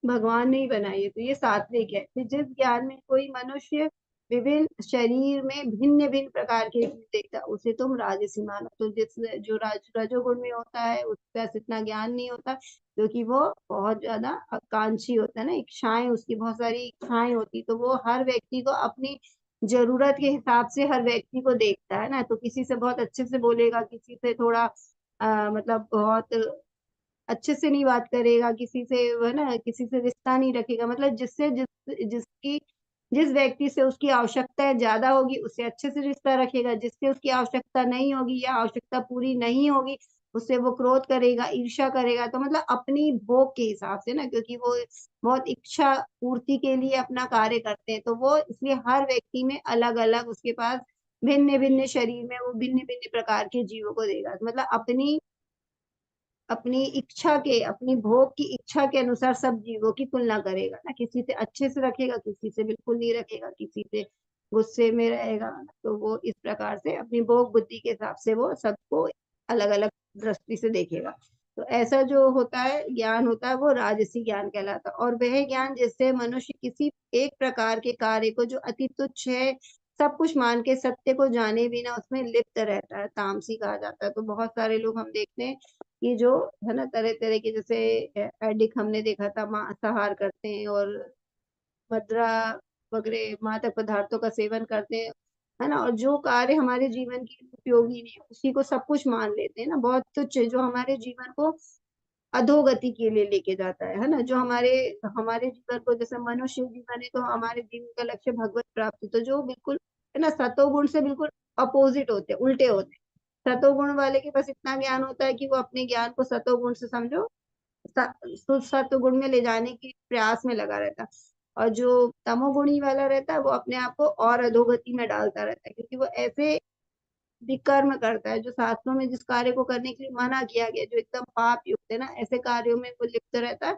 [SPEAKER 1] भगवान ने ही बनाई है। तो ये सात्विक है। फिर जिस ज्ञान में कोई मनुष्य विभिन्न शरीर में भिन्न भिन्न प्रकार के रूप देखता, उसे तुम राजसी मानो। तो जिस जो रजोगुण में होता है उसके पास इतना ज्ञान नहीं होता, क्योंकि वो बहुत ज्यादा आकांक्षी होता है ना, इच्छाएं, उसकी बहुत सारी इच्छाएं होती, तो वो हर व्यक्ति को अपनी जरूरत के हिसाब से हर व्यक्ति को देखता है ना। तो किसी से बहुत अच्छे से बोलेगा, किसी से थोड़ा मतलब बहुत अच्छे से नहीं बात करेगा, किसी से वो है ना, किसी से रिश्ता नहीं रखेगा, मतलब जिससे जिस व्यक्ति से उसकी आवश्यकता ज्यादा होगी उससे अच्छे से रिश्ता रखेगा, जिससे उसकी आवश्यकता नहीं होगी या आवश्यकता पूरी नहीं होगी उससे वो क्रोध करेगा, ईर्ष्या करेगा, तो मतलब अपनी भोग के हिसाब से ना, क्योंकि वो बहुत इच्छा पूर्ति के लिए अपना कार्य करते हैं, तो वो इसलिए हर व्यक्ति में अलग अलग उसके पास भिन्न भिन्न शरीर में वो भिन्न भिन्न प्रकार के जीवों को देगा, मतलब अपनी अपनी इच्छा के, अपनी भोग की इच्छा के अनुसार सब जीवों की तुलना करेगा ना, किसी से अच्छे से रखेगा, किसी से बिल्कुल नहीं रखेगा, किसी से गुस्से में रहेगा, तो वो इस प्रकार से अपनी भोग बुद्धि के हिसाब से वो सबको अलग अलग दृष्टि से देखेगा। तो ऐसा जो होता है ज्ञान होता है वो राजसी ज्ञान कहलाता है, और वह ज्ञान जिससे मनुष्य किसी एक प्रकार के कार्य को जो अति तुच्छ है सब कुछ मान के सत्य को जाने बिना उसमें लिप्त रहता है, तामसी कहा जाता है। तो बहुत सारे लोग हम देखते हैं कि जो है ना तरह तरह के, जैसे एडिक हमने देखा था, मांसाहार करते हैं और मदिरा वगैरह मादक पदार्थों का सेवन करते हैं, है ना, और जो कार्य हमारे जीवन के लिए उपयोगी नहीं है उसी को सब कुछ मान लेते हैं ना, बहुत तुच्छ जो हमारे जीवन को अधोगति के लिए लेके जाता है ना, जो हमारे हमारे जीवन को, जैसे मनुष्य जीवन है तो हमारे जीवन का लक्ष्य भगवत प्राप्ति, तो जो बिल्कुल है ना सतोगुण से बिल्कुल अपोजिट होते हैं, उल्टे होते हैं। सतोगुण वाले के पास इतना ज्ञान होता है कि वो अपने ज्ञान को सतोगुण से समझो सत्वगुण में ले जाने के प्रयास में लगा रहता है, और जो तमोगुणी वाला रहता है वो अपने आप को और अधोगति में डालता रहता है, क्योंकि वो ऐसे विकर्म करता है जो शास्त्रों में जिस कार्य को करने के लिए मना किया गया, जो एकदम पाप युक्त है ना, ऐसे कार्यों में वो लिप्त रहता है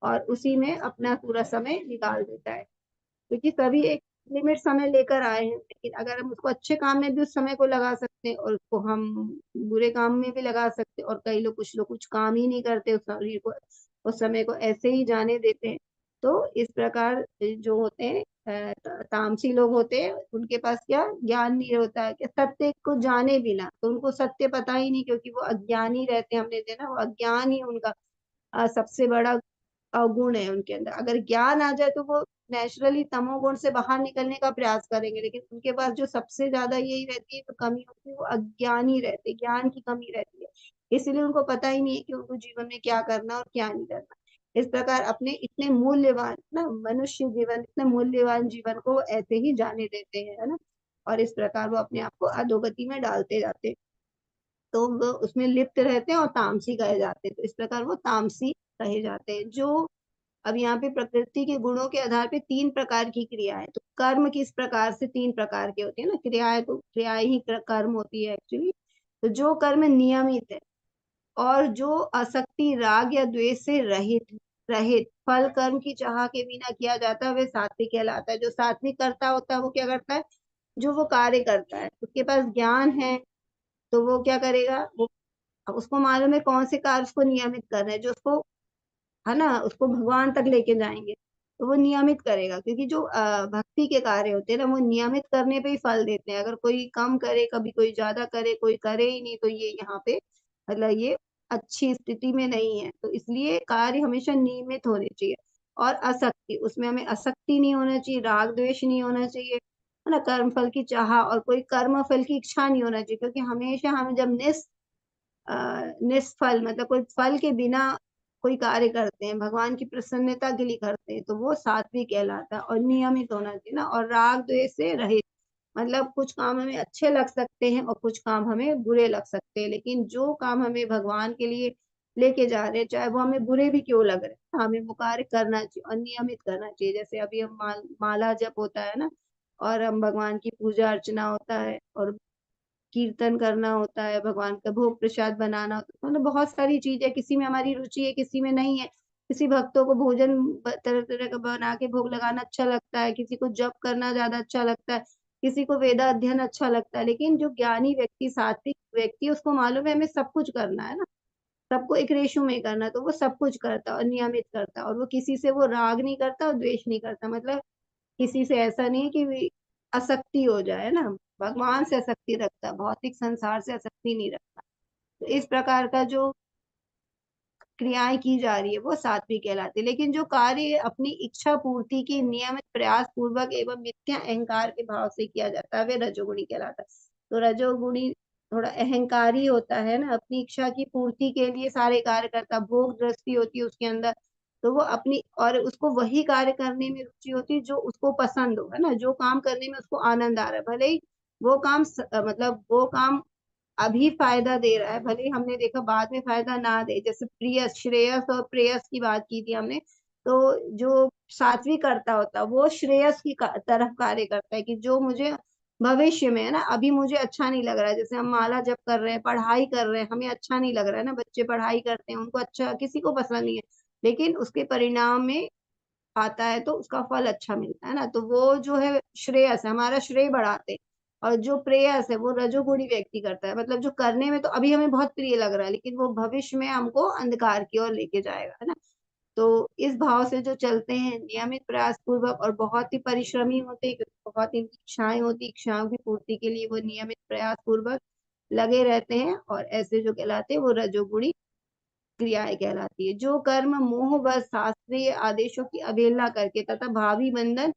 [SPEAKER 1] और उसी में अपना पूरा समय निकाल देता है, क्योंकि सभी एक लिमिट समय लेकर आए हैं, लेकिन अगर हम उसको अच्छे काम में भी उस समय को लगा सकते हैं और उसको हम बुरे काम में भी लगा सकते हैं, और कई लोग कुछ काम ही नहीं करते, उस शरीर को उस समय को ऐसे ही जाने देते हैं। तो इस प्रकार जो होते हैं तामसी लोग होते हैं, उनके पास क्या ज्ञान नहीं होता है कि सत्य को जाने बिना, तो उनको सत्य पता ही नहीं, क्योंकि वो अज्ञानी रहते हैं, हमने देखा वो अज्ञान ही उनका सबसे बड़ा गुण है उनके अंदर। अगर ज्ञान आ जाए तो वो नेचुरली तमोगुण से बाहर निकलने का प्रयास करेंगे, लेकिन उनके पास जो सबसे ज्यादा यही रहती है, तो कमी होती है, वो अज्ञानी रहते, ज्ञान की कमी रहती है, इसलिए उनको पता ही नहीं है कि उनको जीवन में क्या करना और क्या नहीं करना। इस प्रकार अपने इतने मूल्यवान ना मनुष्य जीवन, इतने मूल्यवान जीवन को वो ऐसे ही जाने देते हैं, है ना, और इस प्रकार वो अपने आप को अधोगति में डालते जाते हैं, तो वो उसमें लिप्त रहते हैं और तामसी कहे जाते हैं, तो इस प्रकार वो तामसी कहे जाते हैं। जो अब यहाँ पे प्रकृति के गुणों के आधार पे तीन प्रकार की क्रिया है, तो कर्म किस प्रकार से तीन प्रकार के होते हैं ना, क्रियाएं तो क्रियाएं ही कर्म होती है एक्चुअली। तो जो कर्म नियमित है और जो आसक्ति राग या द्वेष से रहित रहित फल कर्म की चाह के बिना किया जाता है वह सात्विक कहलाता है। जो सात्विक करता होता है वो क्या करता है, जो वो कार्य करता है उसके पास ज्ञान है, तो वो क्या करेगा, वो उसको मालूम है कौन से कार्य उसको नियमित करना है, जो उसको है ना उसको भगवान तक लेके जाएंगे, तो वो नियमित करेगा, क्योंकि जो भक्ति के कार्य होते हैं ना वो नियमित करने पे ही फल देते हैं। अगर कोई कम करे, कभी कोई ज्यादा करे, कोई करे ही नहीं, तो ये यहाँ पे मतलब ये अच्छी स्थिति में नहीं है। तो इसलिए कार्य हमेशा नियमित होने चाहिए, और आसक्ति, उसमें हमें आसक्ति नहीं होना चाहिए, राग द्वेष नहीं होना चाहिए, है ना, कर्म फल की चाह और कोई कर्म फल की इच्छा नहीं होना चाहिए, क्योंकि हमेशा हम जब निष्फल मतलब कोई फल के बिना कोई कार्य करते हैं, भगवान की प्रसन्नता के लिए करते हैं, तो वो सात्विक कहलाता है, और नियमित होना चाहिए ना, और राग द्वेष से रहित, मतलब कुछ काम हमें अच्छे लग सकते हैं और कुछ काम हमें बुरे लग सकते हैं, लेकिन जो काम हमें भगवान के लिए लेके जा रहे हैं, चाहे वो हमें बुरे भी क्यों लग रहे हैं, हमें वो कार्य करना चाहिए और नियमित करना चाहिए। जैसे अभी हम माला जप होता है ना, और हम भगवान की पूजा अर्चना होता है, और कीर्तन करना होता है, भगवान का भोग प्रसाद बनाना होता है, मतलब बहुत सारी चीजें, किसी में हमारी रुचि है किसी में नहीं है। किसी भक्तों को भोजन तरह तरह का बना के भोग लगाना अच्छा लगता है, किसी को जप करना ज्यादा अच्छा लगता है, किसी को वेदा अध्ययन अच्छा लगता है, लेकिन जो ज्ञानी व्यक्ति सात्विक व्यक्ति उसको मालूम है हमें सब कुछ करना है ना, सबको एक रेशो में करना है, तो वो सब कुछ करता है और नियमित करता है, और वो किसी से वो राग नहीं करता और द्वेष नहीं करता, मतलब किसी से ऐसा नहीं है कि आसक्ति हो जाए ना, भगवान से आसक्ति रखता, भौतिक संसार से आसक्ति नहीं रखता। तो इस प्रकार का जो क्रियाएं की जा रही है वो सात्विक कहलाती है, लेकिन जो कार्य अपनी इच्छा पूर्ति की नियमित प्रयास पूर्वक एवं मिथ्या अहंकार के भाव से किया जाता है वे रजोगुणी कहलाता है। तो रजोगुणी थोड़ा अहंकारी होता है ना, अपनी इच्छा की पूर्ति के लिए सारे कार्य करता, भोग दृष्टि होती है उसके अंदर, तो वो अपनी और उसको वही कार्य करने में रुचि होती है जो उसको पसंद हो, है ना, जो काम करने में उसको आनंद आ रहा है, भले ही वो काम मतलब वो काम अभी फायदा दे रहा है, भले ही हमने देखा बाद में फायदा ना दे, जैसे प्रियस, श्रेयस और प्रेयस की बात की थी हमने। तो जो सात्विक कर्ता होता है वो श्रेयस की तरफ कार्य करता है, कि जो मुझे भविष्य में, है ना, अभी मुझे अच्छा नहीं लग रहा है, जैसे हम माला जप कर रहे हैं, पढ़ाई कर रहे हैं, हमें अच्छा नहीं लग रहा है ना, बच्चे पढ़ाई करते हैं, उनको अच्छा, किसी को पसंद नहीं है, लेकिन उसके परिणाम में आता है तो उसका फल अच्छा मिलता है ना, तो वो जो है श्रेयस है, हमारा श्रेय बढ़ाते हैं। और जो प्रेयस है वो रजोगुणी व्यक्ति करता है, मतलब जो करने में तो अभी हमें बहुत प्रिय लग रहा है, लेकिन वो भविष्य में हमको अंधकार की ओर लेके जाएगा, है ना। तो इस भाव से जो चलते हैं नियमित प्रयास पूर्वक, और बहुत ही परिश्रमी होते हैं, क्योंकि बहुत ही इच्छाएं होती, इच्छाओं की पूर्ति के लिए वो नियमित प्रयास पूर्वक लगे रहते हैं, और ऐसे जो कहलाते हैं वो रजोगुणी क्रियाएं कहलाती है। जो कर्म मोह व शास्त्रीय आदेशों की अवहेलना करके तथा भावी बंधन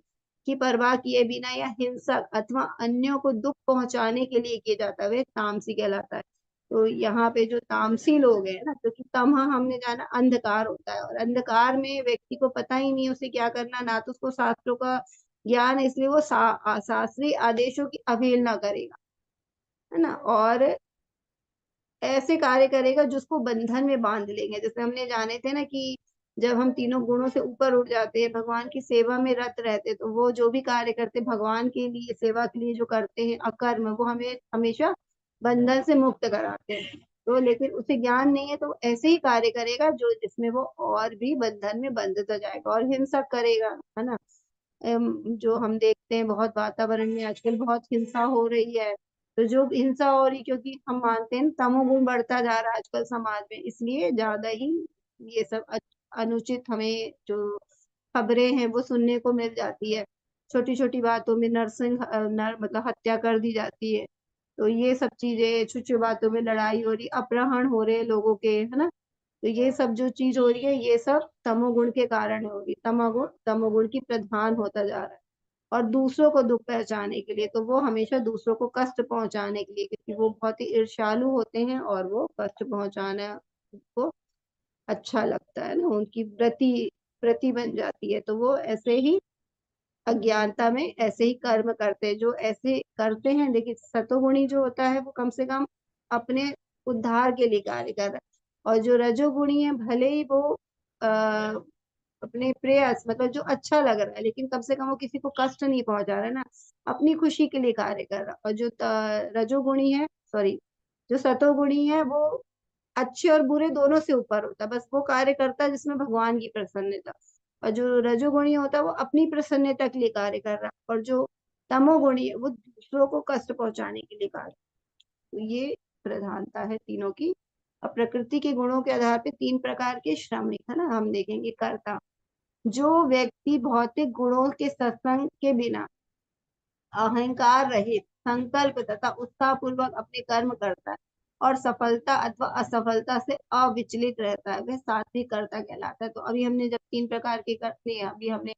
[SPEAKER 1] की परवाह किए बिना या हिंसक अथवा अन्यों को दुख पहुंचाने के लिए किया जाता है वह तामसी कहलाता है। तो यहाँ पे जो तामसी लोग हैं ना, क्योंकि तमह हमने जाना अंधकार होता है, और अंधकार में व्यक्ति को पता ही नहीं उसे क्या करना, ना तो उसको शास्त्रों का ज्ञान है, इसलिए वो शास्त्रीय आदेशों की अवहेलना करेगा, है ना, और ऐसे कार्य करेगा जिसको बंधन में बांध लेंगे। जैसे हमने जाने थे ना कि जब हम तीनों गुणों से ऊपर उठ जाते हैं, भगवान की सेवा में रत रहते, तो वो जो भी कार्य करते भगवान के लिए, सेवा के लिए जो करते हैं अकर्म, वो हमें हमेशा बंधन से मुक्त कराते हैं। तो लेकिन उसे ज्ञान नहीं है, तो ऐसे ही कार्य करेगा जो जिसमें वो और भी बंधन में बंधता जाएगा और हिंसा करेगा, है ना। जो हम देखते हैं बहुत वातावरण में आजकल बहुत हिंसा हो रही है, तो जो हिंसा हो रही, क्योंकि हम मानते हैं तमोगुण बढ़ता जा रहा है आजकल समाज में, इसलिए ज्यादा ही ये सब अनुचित हमें जो खबरें हैं वो सुनने को मिल जाती है। छोटी छोटी बातों में मतलब हत्या कर दी जाती है। तो ये सब चीजें, छोटी छोटी बातों में लड़ाई हो रही, अपहरण हो रहे हैं लोगों के, है ना। तो ये सब जो चीज हो रही है, ये सब तमोगुण के कारण हो रही है। तमोगुण की प्रधान होता जा रहा है। और दूसरों को दुख पहुंचाने के लिए, तो वो हमेशा दूसरों को कष्ट पहुंचाने के लिए, क्योंकि वो बहुत ही ईर्ष्यालु होते हैं, और वो कष्ट पहुंचाना उनको अच्छा लगता है ना, उनकी व्रति व्रति बन जाती है। तो वो ऐसे ही अज्ञानता में ऐसे ही कर्म करते हैं, जो ऐसे करते हैं। देखिए सतोगुणी जो होता है वो कम से कम अपने उद्धार के लिए कार्य कर रहा है, और जो रजोगुणी है भले ही वो आ, अपने प्रयास, मतलब जो अच्छा लग रहा है, लेकिन कम से कम वो किसी को कष्ट नहीं पहुंचा रहा है ना, अपनी खुशी के लिए कार्य कर रहा है। और जो रजोगुणी है, सॉरी, जो सतोगुणी है वो अच्छे और बुरे दोनों से ऊपर होता है, बस वो कार्य करता है जिसमें भगवान की प्रसन्नता। और जो रजोगुणी होता है वो अपनी प्रसन्नता के लिए कार्य कर रहा है, और जो तमोगुणी है वो दूसरों को कष्ट पहुंचाने के लिए कार्य। तो ये प्रधानता है तीनों की। और प्रकृति के गुणों के आधार पे तीन प्रकार के श्रमिक, है ना, हम देखेंगे। कर्ता, जो व्यक्ति भौतिक गुणों के सत्संग के बिना अहंकार रहित संकल्प तथा उत्साह पूर्वक अपने कर्म करता है और सफलता अथवा असफलता से अविचलित रहता है, वह सात्विक कर्ता कहलाता है। तो अभी हमने जब तीन प्रकार के करते हैं, अभी हमने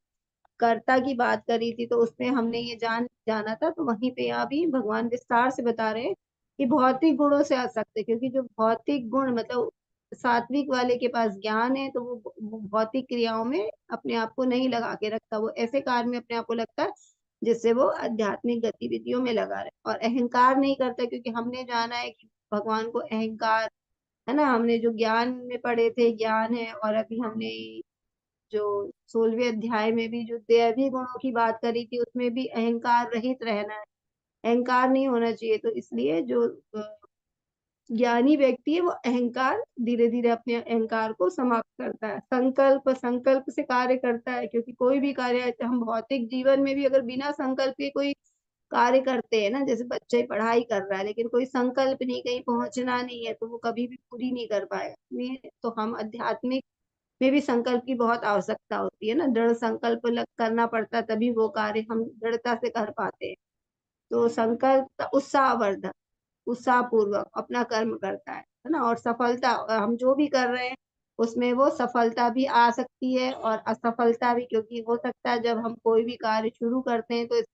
[SPEAKER 1] कर्ता की बात करी थी, तो उसमें हमने ये जाना था, तो वहीं पे यहाँ भी भगवान विस्तार से बता रहे हैं कि भौतिक गुणों से आसक्त है, क्योंकि जो भौतिक गुण, मतलब सात्विक वाले के पास ज्ञान है, तो वो भौतिक क्रियाओं में अपने आप को नहीं लगा के रखता, वो ऐसे कार्य में अपने आप को लगता है जिससे वो आध्यात्मिक गतिविधियों में लगा रहे। और अहंकार नहीं करता, क्योंकि हमने जाना है कि भगवान को अहंकार, है ना, हमने जो ज्ञान में पढ़े थे, ज्ञान है। और अभी हमने जो 16वें अध्याय में भी जो दैवी गुणों की बात करी थी, उसमें भी अहंकार रहित रहना है, अहंकार नहीं होना चाहिए। तो इसलिए जो ज्ञानी व्यक्ति है वो अहंकार, धीरे धीरे अपने अहंकार को समाप्त करता है, संकल्प संकल्प से कार्य करता है, क्योंकि कोई भी कार्य हम भौतिक जीवन में भी अगर बिना संकल्प के कोई कार्य करते हैं ना, जैसे बच्चे पढ़ाई कर रहा है लेकिन कोई संकल्प नहीं, कहीं पहुंचना नहीं है, तो वो कभी भी पूरी नहीं कर पाएगा। तो हम आध्यात्मिक में भी संकल्प की बहुत आवश्यकता होती है ना, दृढ़ संकल्प करना पड़ता है, तभी वो कार्य हम दृढ़ता से कर पाते हैं। तो संकल्प उत्साहवर्धक, उत्साह पूर्वक अपना कर्म करता है ना। और सफलता, हम जो भी कर रहे हैं उसमें वो सफलता भी आ सकती है और असफलता भी, क्योंकि हो सकता है जब हम कोई भी कार्य शुरू करते हैं तो इस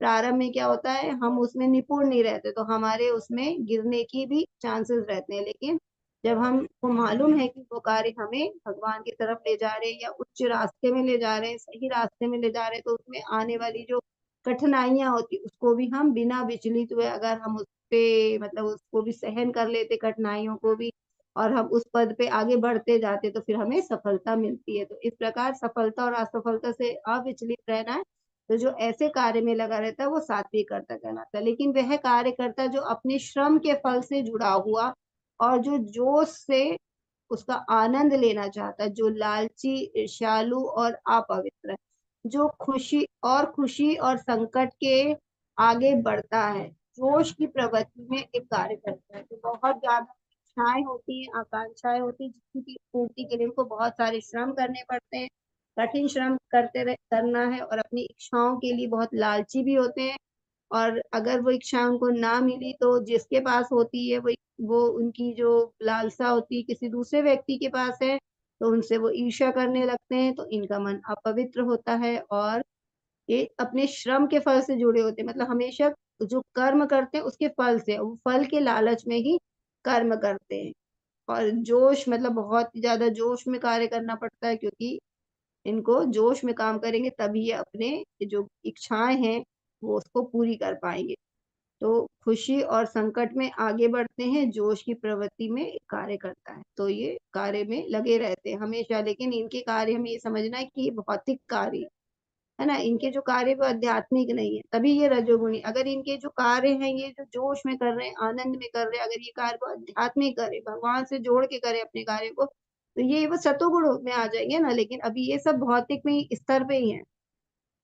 [SPEAKER 1] प्रारंभ में क्या होता है, हम उसमें निपुण नहीं रहते, तो हमारे उसमें गिरने की भी चांसेस रहते हैं। लेकिन जब हमको मालूम है कि वो कार्य हमें भगवान की तरफ ले जा रहे हैं, या उच्च रास्ते में ले जा रहे हैं, सही रास्ते में ले जा रहे हैं, तो उसमें आने वाली जो कठिनाइयां होती उसको भी हम बिना विचलित हुए अगर हम उस पे मतलब उसको भी सहन कर लेते, कठिनाइयों को भी, और हम उस पद पे आगे बढ़ते जाते, तो फिर हमें सफलता मिलती है। तो इस प्रकार सफलता और असफलता से अविचलित रहना है। तो जो ऐसे कार्य में लगा रहता है वो सात्विक कर्ता कहलाता है। लेकिन वह कार्यकर्ता जो अपने श्रम के फल से जुड़ा हुआ और जो जोश से उसका आनंद लेना चाहता है, जो लालची, ईर्ष्यालु और अपवित्र है, जो खुशी और संकट के आगे बढ़ता है, जोश की प्रवृत्ति में एक कार्य करता है। तो बहुत ज्यादा इच्छाएं होती हैं, आकांक्षाएं होती हैं, जिसकी पूर्ति के लिए उनको बहुत सारे श्रम करने पड़ते हैं, कठिन श्रम करना है, और अपनी इच्छाओं के लिए बहुत लालची भी होते हैं। और अगर वो इच्छा उनको ना मिली तो जिसके पास होती है वो उनकी जो लालसा होती है किसी दूसरे व्यक्ति के पास है, तो उनसे वो ईर्ष्या करने लगते हैं। तो इनका मन अपवित्र होता है और ये अपने श्रम के फल से जुड़े होते हैं। मतलब हमेशा जो कर्म करते हैं उसके फल से, वो फल के लालच में ही कर्म करते हैं। और जोश मतलब बहुत ज्यादा जोश में कार्य करना पड़ता है, क्योंकि इनको जोश में काम करेंगे तभी ये अपने जो इच्छाएं हैं वो उसको पूरी कर पाएंगे। तो खुशी और संकट में आगे बढ़ते हैं, जोश की प्रवृत्ति में कार्य करता है, तो ये कार्य में लगे रहते हैं हमेशा। लेकिन इनके कार्य हमें ये समझना है कि ये भौतिक कार्य है ना, इनके जो कार्य वो आध्यात्मिक नहीं है, तभी ये रजोगुणी। अगर इनके जो कार्य हैं ये जो जोश में कर रहे हैं, आनंद में कर रहे हैं, अगर ये कार्य को आध्यात्मिक करे, भगवान से जोड़ के करे अपने कार्य को, तो ये वो सतोगुण में आ जाएंगे ना। लेकिन अभी ये सब भौतिक में स्तर पे ही है,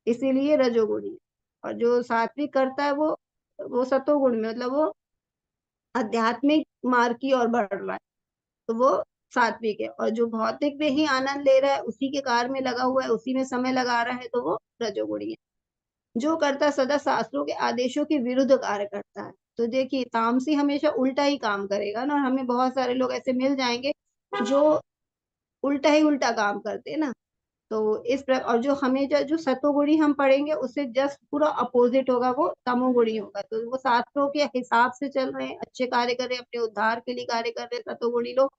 [SPEAKER 1] इसीलिए रजोगुणी है। और जो सात्विक करता है वो सतोगुण में, मतलब वो आध्यात्मिक मार्ग की ओर बढ़ रहा है, तो वो सात्विक है। और जो भौतिक में ही आनंद ले रहा है, उसी के कार्य में लगा हुआ है, उसी में समय लगा रहा है, तो वो रजोगुणी है। जो करता सदा शास्त्रों के आदेशों के विरुद्ध कार्य करता है। तो देखिए तामसी हमेशा उल्टा ही काम करेगा ना, और हमें बहुत सारे लोग ऐसे मिल जाएंगे जो उल्टा ही उल्टा काम करते हैं ना। तो इस प्रकार, और जो हमें जो सतोगुणी हम पढ़ेंगे उससे जस्ट पूरा अपोजिट होगा, वो तमोगुणी होगा। तो वो शास्त्रों के हिसाब से चल रहे हैं, अच्छे कार्य कर रहे हैं, अपने उद्धार के लिए कार्य कर रहे हैं सतोगुणी लोग।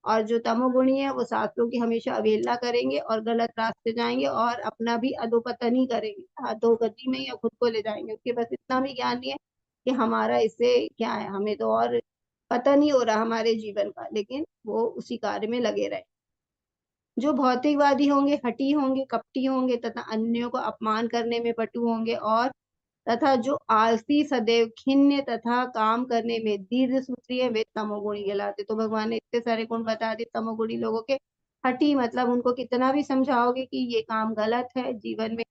[SPEAKER 1] और जो तमोगुणी है वो शास्त्रों की हमेशा अवहेलना करेंगे और गलत रास्ते जाएंगे और अपना भी अधोपतन ही करेंगे, अधोगति में या खुद को ले जाएंगे। उसके बस इतना भी ज्ञान नहीं है कि हमारा इससे क्या है, हमें तो और पता नहीं हो रहा हमारे जीवन का, लेकिन वो उसी कार्य में लगे रहे। जो भौतिकवादी होंगे, हठी होंगे, कपटी होंगे तथा अन्यों को अपमान करने में पटु होंगे, और तथा जो आलसी, सदैव खिन्न तथा काम करने में दीर्घ सूत्री है, वे तमोगुणी कहलाते। तो भगवान ने इतने सारे गुण बता दिए तमोगुणी लोगों के। हठी मतलब उनको कितना भी समझाओगे कि ये काम गलत है जीवन में,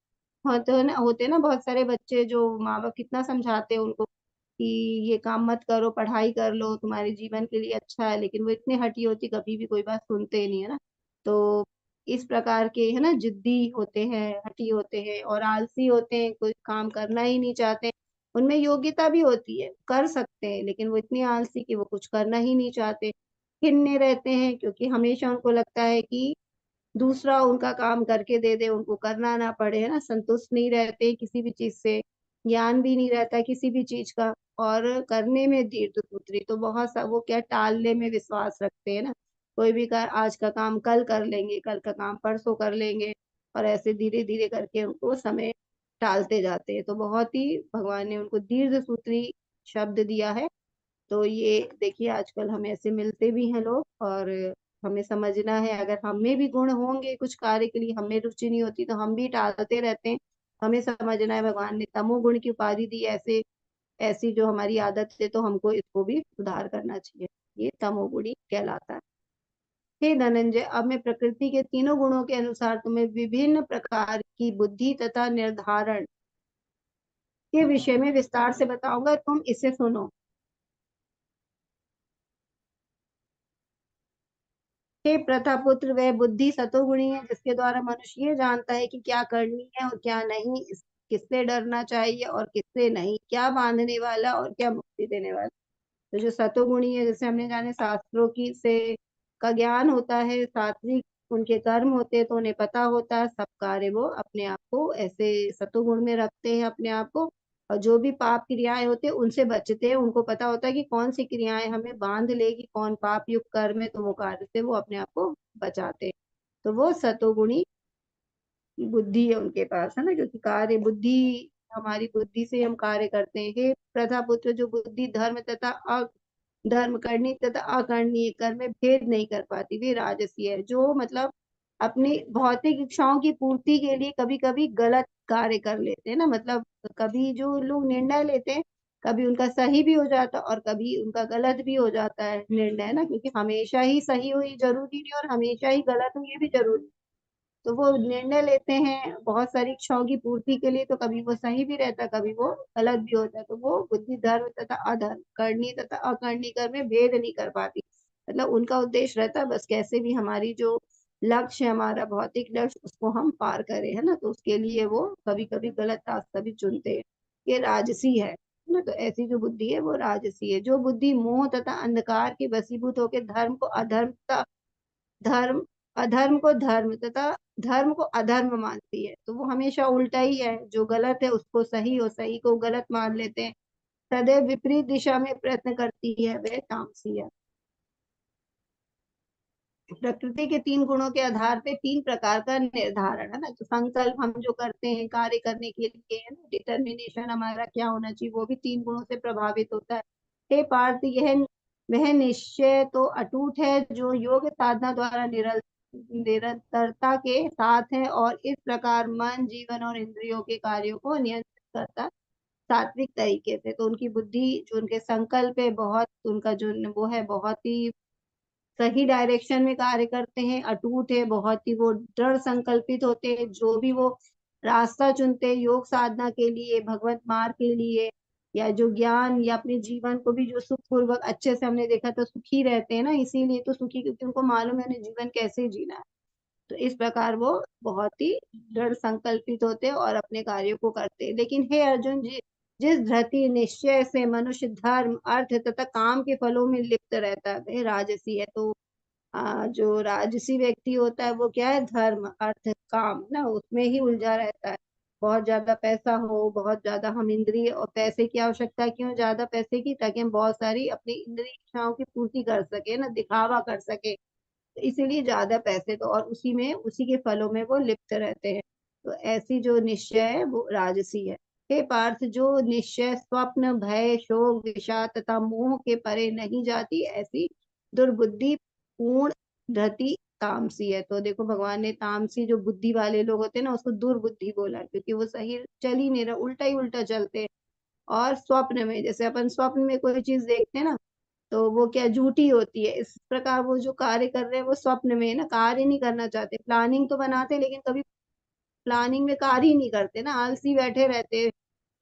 [SPEAKER 1] होते ना बहुत सारे बच्चे जो माँ बाप कितना समझाते हैं उनको कि ये काम मत करो, पढ़ाई कर लो, तुम्हारे जीवन के लिए अच्छा है, लेकिन वो इतने हठी होती, कभी भी कोई बात सुनते ही नहीं है ना। तो इस प्रकार के है ना, जिद्दी होते हैं, हठी होते हैं और आलसी होते हैं, कोई काम करना ही नहीं चाहते। उनमें योग्यता भी होती है, कर सकते हैं, लेकिन वो इतनी आलसी कि वो कुछ करना ही नहीं चाहते। खिन्ने रहते हैं क्योंकि हमेशा उनको लगता है कि दूसरा उनका काम करके दे दे, उनको करना ना पड़े, है ना। संतुष्ट नहीं रहते किसी भी चीज से, ज्ञान भी नहीं रहता किसी भी चीज का, और करने में दीर्घसूत्री। तो बहुत सा वो क्या, टालने में विश्वास रखते हैं ना। कोई भी कर, आज का काम कल कर लेंगे, कल का काम परसों कर लेंगे, और ऐसे धीरे धीरे करके उनको समय टालते जाते हैं। तो बहुत ही भगवान ने उनको दीर्घसूत्री शब्द दिया है। तो ये देखिए आजकल हमें ऐसे मिलते भी हैं लोग, और हमें समझना है, अगर हमें भी गुण होंगे कुछ कार्य के लिए हमें रुचि नहीं होती तो हम भी टालते रहते हैं। हमें समझना है भगवान ने तमोगुण की उपाधि दी, ऐसे ऐसी जो हमारी आदत है, तो हमको इसको भी सुधार करना चाहिए। ये तमोगुणी कहलाता है। हे धनंजय, अब मैं प्रकृति के तीनों गुणों के अनुसार तुम्हें विभिन्न प्रकार की बुद्धि तथा निर्धारण के विषय में विस्तार से बताऊंगा, तुम इसे सुनो। हे प्रथापुत्र, वह बुद्धि सतोगुणी है जिसके द्वारा मनुष्य ये जानता है कि क्या करनी है और क्या नहीं, किससे डरना चाहिए और किससे नहीं, क्या बांधने वाला और क्या मुक्ति देने वाला। तो जो सतोगुणी है, जैसे हमने जाने शास्त्रों की से का ज्ञान होता है, सात्विक उनके कर्म होते हैं, तो उन्हें पता होता है सब कार्य वो अपने आप को ऐसे सतोगुण में रखते हैं अपने आप को। और जो भी पाप क्रियाएं होते हैं उनसे बचते हैं, उनको पता होता है कि कौन सी क्रियाएं हमें बांध लेगी, कौन पाप युक्त कर्म है, तो वो कार्य से वो अपने आप को बचाते हैं। तो वो सतोगुणी बुद्धि है उनके पास, है ना, क्योंकि कार्य बुद्धि हमारी बुद्धि से हम कार्य करते हैं। हे प्रथा पुत्र, जो बुद्धि धर्म तथा अधर्म, करनी तथा अकरणीय कर्म में भेद नहीं कर पाती, वे राजसी है। जो मतलब अपनी भौतिक इच्छाओं की पूर्ति के लिए कभी कभी गलत कार्य कर लेते हैं ना, मतलब कभी जो लोग निर्णय लेते हैं, कभी उनका सही भी हो जाता है और कभी उनका गलत भी हो जाता है निर्णय ना, क्योंकि हमेशा ही सही हो ये जरूरी नहीं और हमेशा ही गलत हो ये भी जरूरी। तो वो निर्णय लेते हैं बहुत सारी इच्छाओं की पूर्ति के लिए, तो कभी वो सही भी रहता है, कभी वो गलत भी होता है। तो वो बुद्धि धर्म तथा अधर्म, करनी तथा अकरणी कर्म में भेद नहीं कर पाती। मतलब उनका उद्देश्य रहता है बस कैसे भी हमारी जो लक्ष्य है, हमारा भौतिक लक्ष्य, उसको हम पार करें, है ना। तो उसके लिए वो कभी कभी गलत रास्ता भी चुनते हैं। ये राजसी है ना। तो ऐसी जो बुद्धि है वो राजसी है। जो बुद्धि मोह तथा अंधकार के वशीभूत होकर धर्म को अधर्म तथा धर्म अधर्म को धर्म तथा धर्म को अधर्म मानती है, तो वो हमेशा उल्टा ही है। जो गलत है उसको सही और सही को गलत मान लेते हैं। सदैव विपरीत दिशा में प्रयत्न करती है, वह तामसी है। प्रकृति के तीन गुणों के आधार पे तीन प्रकार का निर्धारण है ना। तो संकल्प हम जो करते हैं कार्य करने के लिए, है ना, डिटर्मिनेशन हमारा क्या होना चाहिए, वो भी तीन गुणों से प्रभावित होता है। हे पार्थ, यह वह निश्चय तो अटूट है जो योग साधना द्वारा निरंतरता के साथ है और इस प्रकार मन, जीवन और इंद्रियों के कार्यों को नियंत्रित करता सात्विक तरीके से। तो उनकी बुद्धि, जो उनके संकल्प है, बहुत उनका जो वो है बहुत ही सही डायरेक्शन में कार्य करते हैं, अटूट है, बहुत ही वो दृढ़ संकल्पित होते हैं। जो भी वो रास्ता चुनते हैं योग साधना के लिए, भगवत मार्ग के लिए, या जो ज्ञान या अपने जीवन को भी जो सुख पूर्वक अच्छे से, हमने देखा तो सुखी रहते हैं ना, इसीलिए तो सुखी, क्योंकि उनको मालूम है उन्हें जीवन कैसे जीना है। तो इस प्रकार वो बहुत ही दृढ़ संकल्पित होते हैं और अपने कार्यों को करते हैं। लेकिन हे अर्जुन जी, जिस धृति निश्चय से मनुष्य धर्म, अर्थ तथा काम के फलों में लिप्त रहता है, वह राजसी है। तो जो राजसी व्यक्ति होता है वो क्या है, धर्म अर्थ काम ना, उसमें ही उलझा रहता है। बहुत ज्यादा पैसा हो, बहुत ज्यादा हम इंद्रिय, और पैसे की आवश्यकता क्यों ज्यादा पैसे की, ताकि हम बहुत सारी अपनी इंद्रिय इच्छाओं की पूर्ति कर सके ना, दिखावा कर सके। तो इसीलिए ज्यादा पैसे, तो और उसी में उसी के फलों में वो लिप्त रहते हैं। तो ऐसी जो निश्चय है वो राजसी है। हे पार्थ, जो निश्चय स्वप्न, भय, शोक, विषाद तथा मोह के परे नहीं जाती, ऐसी दुर्बुद्धि पूर्ण धृति तामसी है। तो देखो भगवान ने तामसी जो बुद्धि वाले लोग होते हैं ना, उसको दुर्बुद्धि बोला, क्योंकि वो सही चल ही नहीं रहा, उल्टा ही उल्टा चलते हैं। और स्वप्न में, जैसे अपन स्वप्न में कोई चीज देखते हैं ना, तो वो क्या झूठी होती है। इस प्रकार वो जो कार्य कर रहे हैं वो स्वप्न में है ना, कार्य नहीं करना चाहते, प्लानिंग तो बनाते हैं लेकिन कभी प्लानिंग में कार्य ही नहीं करते ना, आलसी बैठे रहते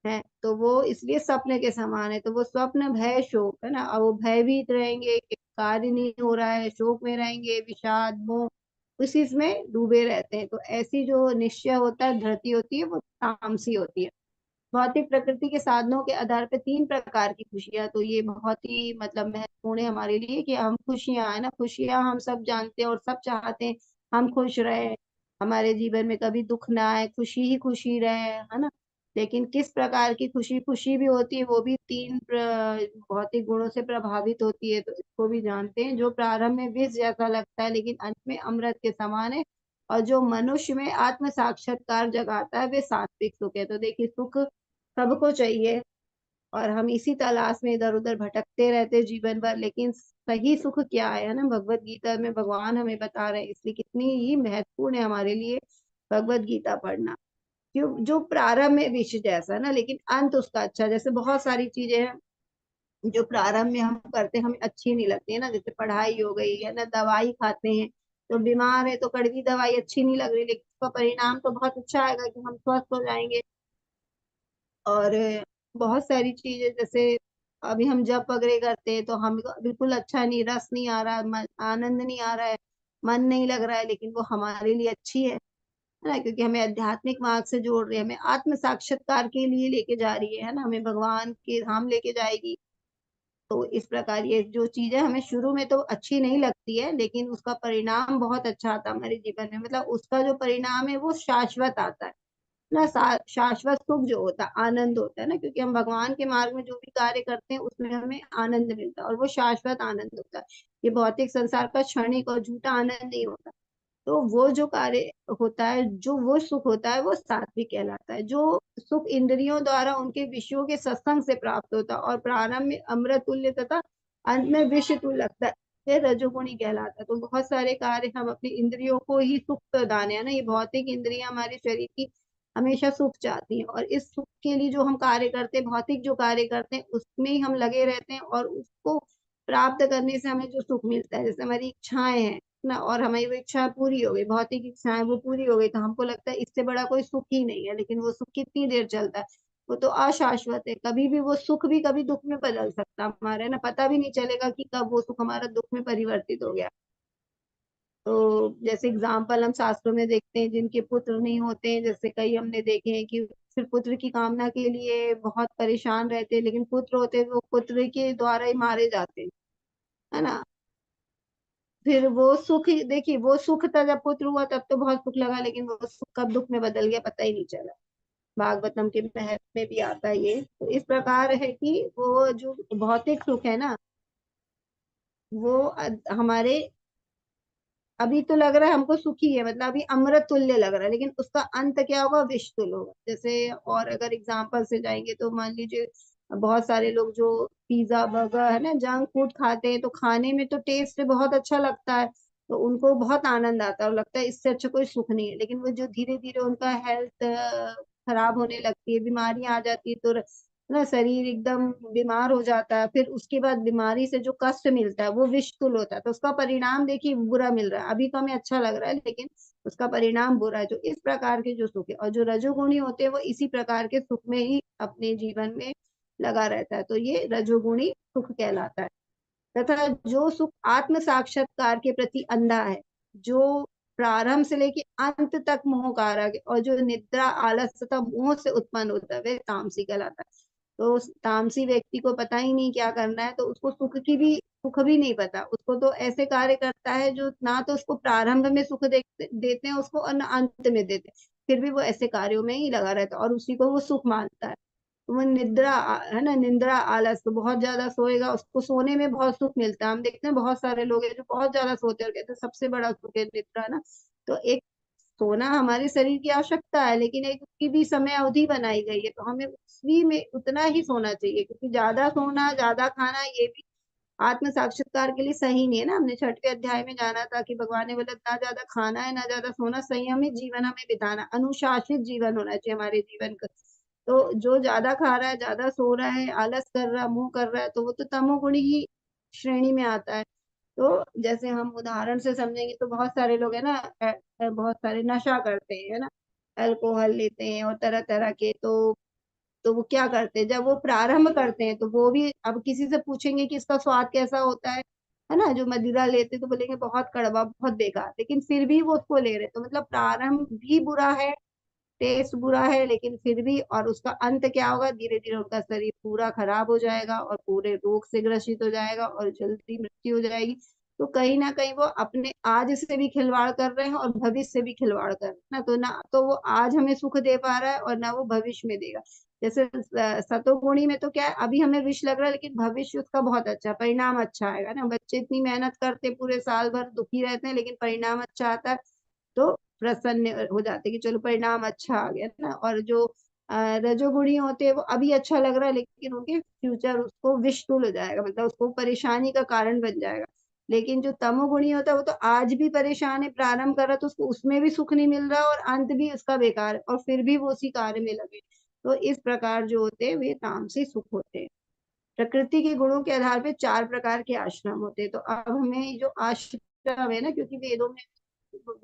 [SPEAKER 1] हैं। तो वो इसलिए सपने के समान है। तो वो स्वप्न, भय, शोक है ना, और वो भयभीत रहेंगे कि कार्य नहीं हो रहा है, शोक में रहेंगे, विषाद, मोह, उसी में डूबे रहते हैं। तो ऐसी जो निश्चय होता है, धृति होती है, वो तामसी होती है। भौतिक प्रकृति के साधनों के आधार पे तीन प्रकार की खुशियां, तो ये बहुत ही मतलब महत्वपूर्ण है हमारे लिए कि हम खुशियां, है ना, खुशियां हम सब जानते हैं और सब चाहते हैं हम खुश रहे, हमारे जीवन में कभी दुख ना आए, खुशी ही खुशी रहे, है ना। लेकिन किस प्रकार की खुशी खुशी भी होती है, वो भी भौतिक गुणों से प्रभावित होती है। तो इसको भी जानते हैं, जो प्रारंभ में विष जैसा लगता है लेकिन अंत में अमृत के समान है, और जो मनुष्य में आत्म साक्षात्कार जगाता है, वे सात्विक सुख है। तो देखिए, सुख सबको चाहिए और हम इसी तलाश में इधर उधर भटकते रहते जीवन भर, लेकिन सही सुख क्या है ना, भगवत गीता में भगवान हमें बता रहे हैं। इसलिए कितनी ही महत्वपूर्ण है हमारे लिए भगवत गीता पढ़ना। क्यों, जो प्रारंभ में विष जैसा ना, लेकिन अंत उसका अच्छा। जैसे बहुत सारी चीजें हैं जो प्रारंभ में हम करते हैं हमें अच्छी नहीं लगती है ना, जैसे पढ़ाई हो गई है ना, दवाई खाते हैं, तो बीमार है तो कड़वी दवाई अच्छी नहीं लग रही, लेकिन उसका परिणाम तो बहुत अच्छा आएगा कि हम स्वस्थ हो जाएंगे। और बहुत सारी चीजें, जैसे अभी हम जप वगैरह करते हैं तो हम बिल्कुल अच्छा नहीं, रस नहीं आ रहा, आनंद नहीं आ रहा है, मन नहीं लग रहा है, लेकिन वो हमारे लिए अच्छी है ना, क्योंकि हमें आध्यात्मिक मार्ग से जोड़ रही है, हमें आत्म साक्षात्कार के लिए लेके जा रही है ना, हमें भगवान के धाम लेके जाएगी। तो इस प्रकार ये जो चीजें हमें शुरू में तो अच्छी नहीं लगती है, लेकिन उसका परिणाम बहुत अच्छा आता है हमारे जीवन में। मतलब उसका जो परिणाम है वो शाश्वत आता है ना, शाश्वत सुख जो होता है, आनंद होता है ना, क्योंकि हम भगवान के मार्ग में जो भी कार्य करते हैं उसमें हमें आनंद मिलता है और वो शाश्वत आनंद होता है। ये भौतिक संसार का क्षणिक और झूठा आनंद नहीं होता। तो वो जो कार्य होता है, जो वो सुख होता है, वो सात्विक कहलाता है। जो सुख इंद्रियों द्वारा उनके विषयों के सत्संग से प्राप्त होता है और प्रारंभ में अमृत तुल्य तथा अंत में विष तुल्य लगता है, ये रजोगुणी कहलाता है। तो बहुत सारे कार्य हम अपनी इंद्रियों को ही सुख प्रदान है ना, ये भौतिक इंद्रियां हमारे शरीर की हमेशा सुख चाहती हैं, और इस सुख के लिए जो हम कार्य करते हैं, भौतिक जो कार्य करते हैं, उसमें ही हम लगे रहते हैं, और उसको प्राप्त करने से हमें जो सुख मिलता है, जैसे हमारी इच्छाएं हैं ना, और हमारी वो इच्छा पूरी हो गई, भौतिक इच्छाएं वो पूरी हो गई, तो हमको लगता है इससे बड़ा कोई सुख ही नहीं है। लेकिन वो सुख कितनी देर चलता है, वो तो अशाश्वत है। कभी भी वो सुख भी कभी दुख में बदल सकता है हमारे, ना पता भी नहीं चलेगा कि कब वो सुख हमारा दुख में परिवर्तित हो गया। तो जैसे एग्जाम्पल हम शास्त्रों में देखते हैं, जिनके पुत्र नहीं होते हैं, जैसे कई हमने देखे हैं कि फिर पुत्र की कामना के लिए बहुत परेशान रहते हैं, लेकिन पुत्र होते हैं वो पुत्र के द्वारा ही मारे जाते हैं, है ना। फिर वो सुख देखिए, वो सुख था जब पुत्र हुआ तब तो बहुत सुख लगा, लेकिन वो सुख कब दुख में बदल गया पता ही नहीं चला। भागवतम के महत्व में भी आता है ये। तो इस प्रकार है कि वो जो भौतिक सुख है ना, वो हमारे अभी तो लग रहा है हमको सुखी है, मतलब अभी अमृत तुल्य लग रहा है, लेकिन उसका अंत क्या होगा, विष तुल्य होगा। जैसे और अगर एग्जाम्पल से जाएंगे तो मान लीजिए बहुत सारे लोग जो पिज्जा बर्गर है ना, जंक फूड खाते हैं, तो खाने में तो टेस्ट बहुत अच्छा लगता है, तो उनको बहुत आनंद आता है और लगता है इससे अच्छा कोई सुख नहीं है। लेकिन वो जो धीरे धीरे उनका हेल्थ खराब होने लगती है, बीमारियां आ जाती है, तो ना शरीर एकदम बीमार हो जाता है, फिर उसके बाद बीमारी से जो कष्ट मिलता है वो विषतुल होता है, तो उसका परिणाम देखिए बुरा मिल रहा है। अभी तो हमें अच्छा लग रहा है, लेकिन उसका परिणाम बुरा है। जो इस प्रकार के जो सुख है, और जो रजोगुणी होते हैं वो इसी प्रकार के सुख में ही अपने जीवन में लगा रहता है, तो ये रजोगुणी सुख कहलाता है। तथा जो सुख आत्म साक्षात्कार के प्रति अंधा है, जो प्रारंभ से लेके अंत तक मोह कारक है, और जो निद्रा आलस तथा मोह से उत्पन्न होता है, वह तामसी कहलाता है। तो उस तामसी व्यक्ति को पता ही नहीं क्या करना है, तो उसको सुख भी नहीं पता, उसको तो ऐसे कार्य करता है जो ना तो उसको प्रारंभ में सुख देते हैं उसको, और न अंत में देते हैं, फिर भी वो ऐसे कार्यों में ही लगा रहता है और उसी को वो सुख मानता है। वो निद्रा है ना, निंद्रा आलस, तो बहुत ज्यादा सोएगा, उसको सोने में बहुत सुख मिलता है। हम देखते हैं बहुत सारे लोग हैं जो बहुत ज्यादा सोते हैं और कहते हैं सबसे बड़ा सुख है निद्रा ना। तो एक सोना हमारे शरीर की आवश्यकता है, लेकिन एक उसकी भी समय अवधि बनाई गई है, तो हमें उसी में उतना ही सोना चाहिए, क्योंकि ज्यादा सोना ज्यादा खाना ये भी आत्म साक्षात्कार के लिए सही नहीं है ना। हमने 6वें अध्याय में जाना था कि भगवान ने बोला ना ज्यादा खाना है ना ज्यादा सोना, संयमित जीवन हमें बिताना, अनुशासित जीवन होना चाहिए हमारे जीवन का। तो जो ज्यादा खा रहा है, ज्यादा सो रहा है, आलस कर रहा है, मुंह कर रहा है, तो वो तो तमोगुणी ही श्रेणी में आता है। तो जैसे हम उदाहरण से समझेंगे तो बहुत सारे लोग है ना, बहुत सारे नशा करते हैं, है ना, अल्कोहल लेते हैं और तरह तरह के। तो वो क्या करते हैं, जब वो प्रारंभ करते हैं तो वो भी, अब किसी से पूछेंगे कि इसका स्वाद कैसा होता है ना, जो मदिरा लेते तो बोलेंगे बहुत कड़वा बहुत बेकार, लेकिन फिर भी वो उसको ले रहे, तो मतलब प्रारंभ भी बुरा है, टेस्ट बुरा है, लेकिन फिर भी, और उसका अंत क्या होगा, धीरे धीरे उनका शरीर पूरा खराब हो जाएगा और पूरे रोग से ग्रसित हो जाएगा और जल्दी मृत्यु हो जाएगी। तो कहीं ना कहीं वो अपने आज से भी खिलवाड़ कर रहे हैं और भविष्य से भी खिलवाड़ कर रहे हैं ना, तो ना तो वो आज हमें सुख दे पा रहा है और ना वो भविष्य में देगा। जैसे सतोगुणी में तो क्या है, अभी हमें विष लग रहा है, लेकिन भविष्य उसका बहुत अच्छा, परिणाम अच्छा आएगा ना। बच्चे इतनी मेहनत करते पूरे साल भर दुखी रहते हैं, लेकिन परिणाम अच्छा आता है तो प्रसन्न हो जाते कि चलो परिणाम अच्छा आ गया ना। और जो रजोगुणी होते हैं वो अभी अच्छा लग रहा है, लेकिन उनके फ्यूचर उसको विषतुल हो जाएगा, मतलब उसको परेशानी का कारण बन जाएगा। लेकिन जो तमोगुणी होता है वो तो आज भी परेशान है, प्रारंभ कर रहा तो उसको उसमें भी सुख नहीं मिल रहा और अंत भी उसका बेकार है, और फिर भी वो उसी कार्य में लगे। तो इस प्रकार जो होते हैं वे तामसी सुख होते हैं। प्रकृति के गुणों के आधार पे 4 प्रकार के आश्रम होते हैं। तो अब हमें जो आश्रम है ना, क्योंकि वेदों में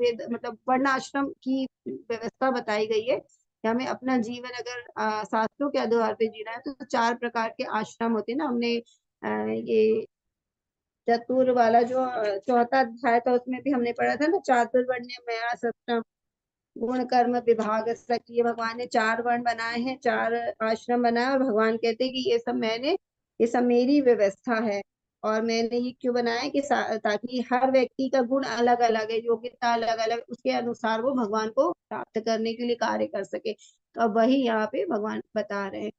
[SPEAKER 1] वेद मतलब वर्ण आश्रम की व्यवस्था बताई गई है कि हमें अपना जीवन अगर शास्त्रों के आधार पे जीना है तो 4 प्रकार के आश्रम होते हैं ना। हमने ये चतुर वाला जो चौथा अध्याय था उसमें भी हमने पढ़ा था ना, चातुर्वर्ण्य न्यासाश्रम गुण कर्म विभाग ये भगवान ने 4 वर्ण बनाए हैं, 4 आश्रम बनाए, और भगवान कहते हैं कि ये सब मेरी व्यवस्था है। और मैंने ये क्यों बनाया है कि ताकि हर व्यक्ति का गुण अलग अलग है, योग्यता अलग अलग, उसके अनुसार वो भगवान को प्राप्त करने के लिए कार्य कर सके। तो अब वही यहाँ पे भगवान बता रहे हैं।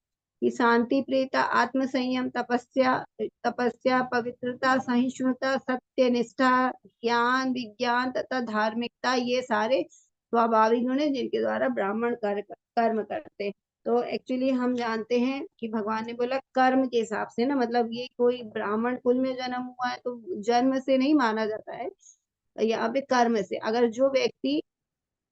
[SPEAKER 1] कि शांति प्रियता, आत्म संयम, तपस्या तपस्या पवित्रता, सहिष्णुता, सत्य, निष्ठा, ज्ञान, विज्ञान तथा धार्मिकता, ये सारे स्वाभाविक गुण है जिनके द्वारा ब्राह्मण कर्म करते हैं। तो एक्चुअली हम जानते हैं कि भगवान ने बोला कर्म के हिसाब से ना, मतलब ये कोई ब्राह्मण कुल में जन्म हुआ है तो जन्म से नहीं माना जाता है, यहाँ पे कर्म से। अगर जो व्यक्ति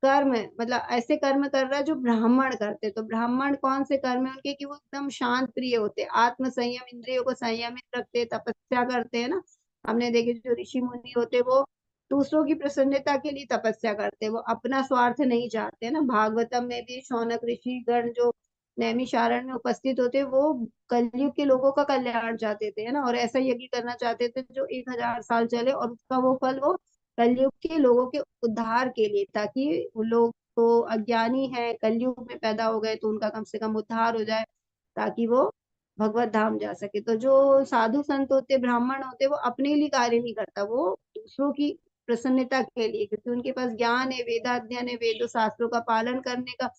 [SPEAKER 1] कर्म है मतलब ऐसे कर्म कर रहा है जो ब्राह्मण करते, तो ब्राह्मण कौन से कर्म है उनके कि वो एकदम शांत प्रिय होते, आत्म संयम, इंद्रियों को संयमित रखते, तपस्या करते हैं ना। हमने देखे जो ऋषि मुनि होते वो दूसरों की प्रसन्नता के लिए तपस्या करते, वो अपना स्वार्थ नहीं चाहते ना। भागवतम में भी शौनक ऋषि गण जो नैमिषारण्य में उपस्थित होते वो कलयुग के लोगों का कल्याण चाहते थे, है ना, और ऐसा यज्ञ करना चाहते थे जो 1000 साल चले, और उसका वो फल वो कलयुग के लोगों के उद्धार के लिए, ताकि वो लोग तो अज्ञानी है कलयुग में पैदा हो गए तो उनका कम से कम उद्धार हो जाए, ताकि वो भगवत धाम जा सके। तो जो साधु संत होते, ब्राह्मण होते, वो अपने लिए कार्य नहीं करता, वो दूसरों की प्रसन्नता के लिए, क्योंकि उनके पास ज्ञान है, वेदाध्ययन है, वेदों शास्त्रों का पालन करने का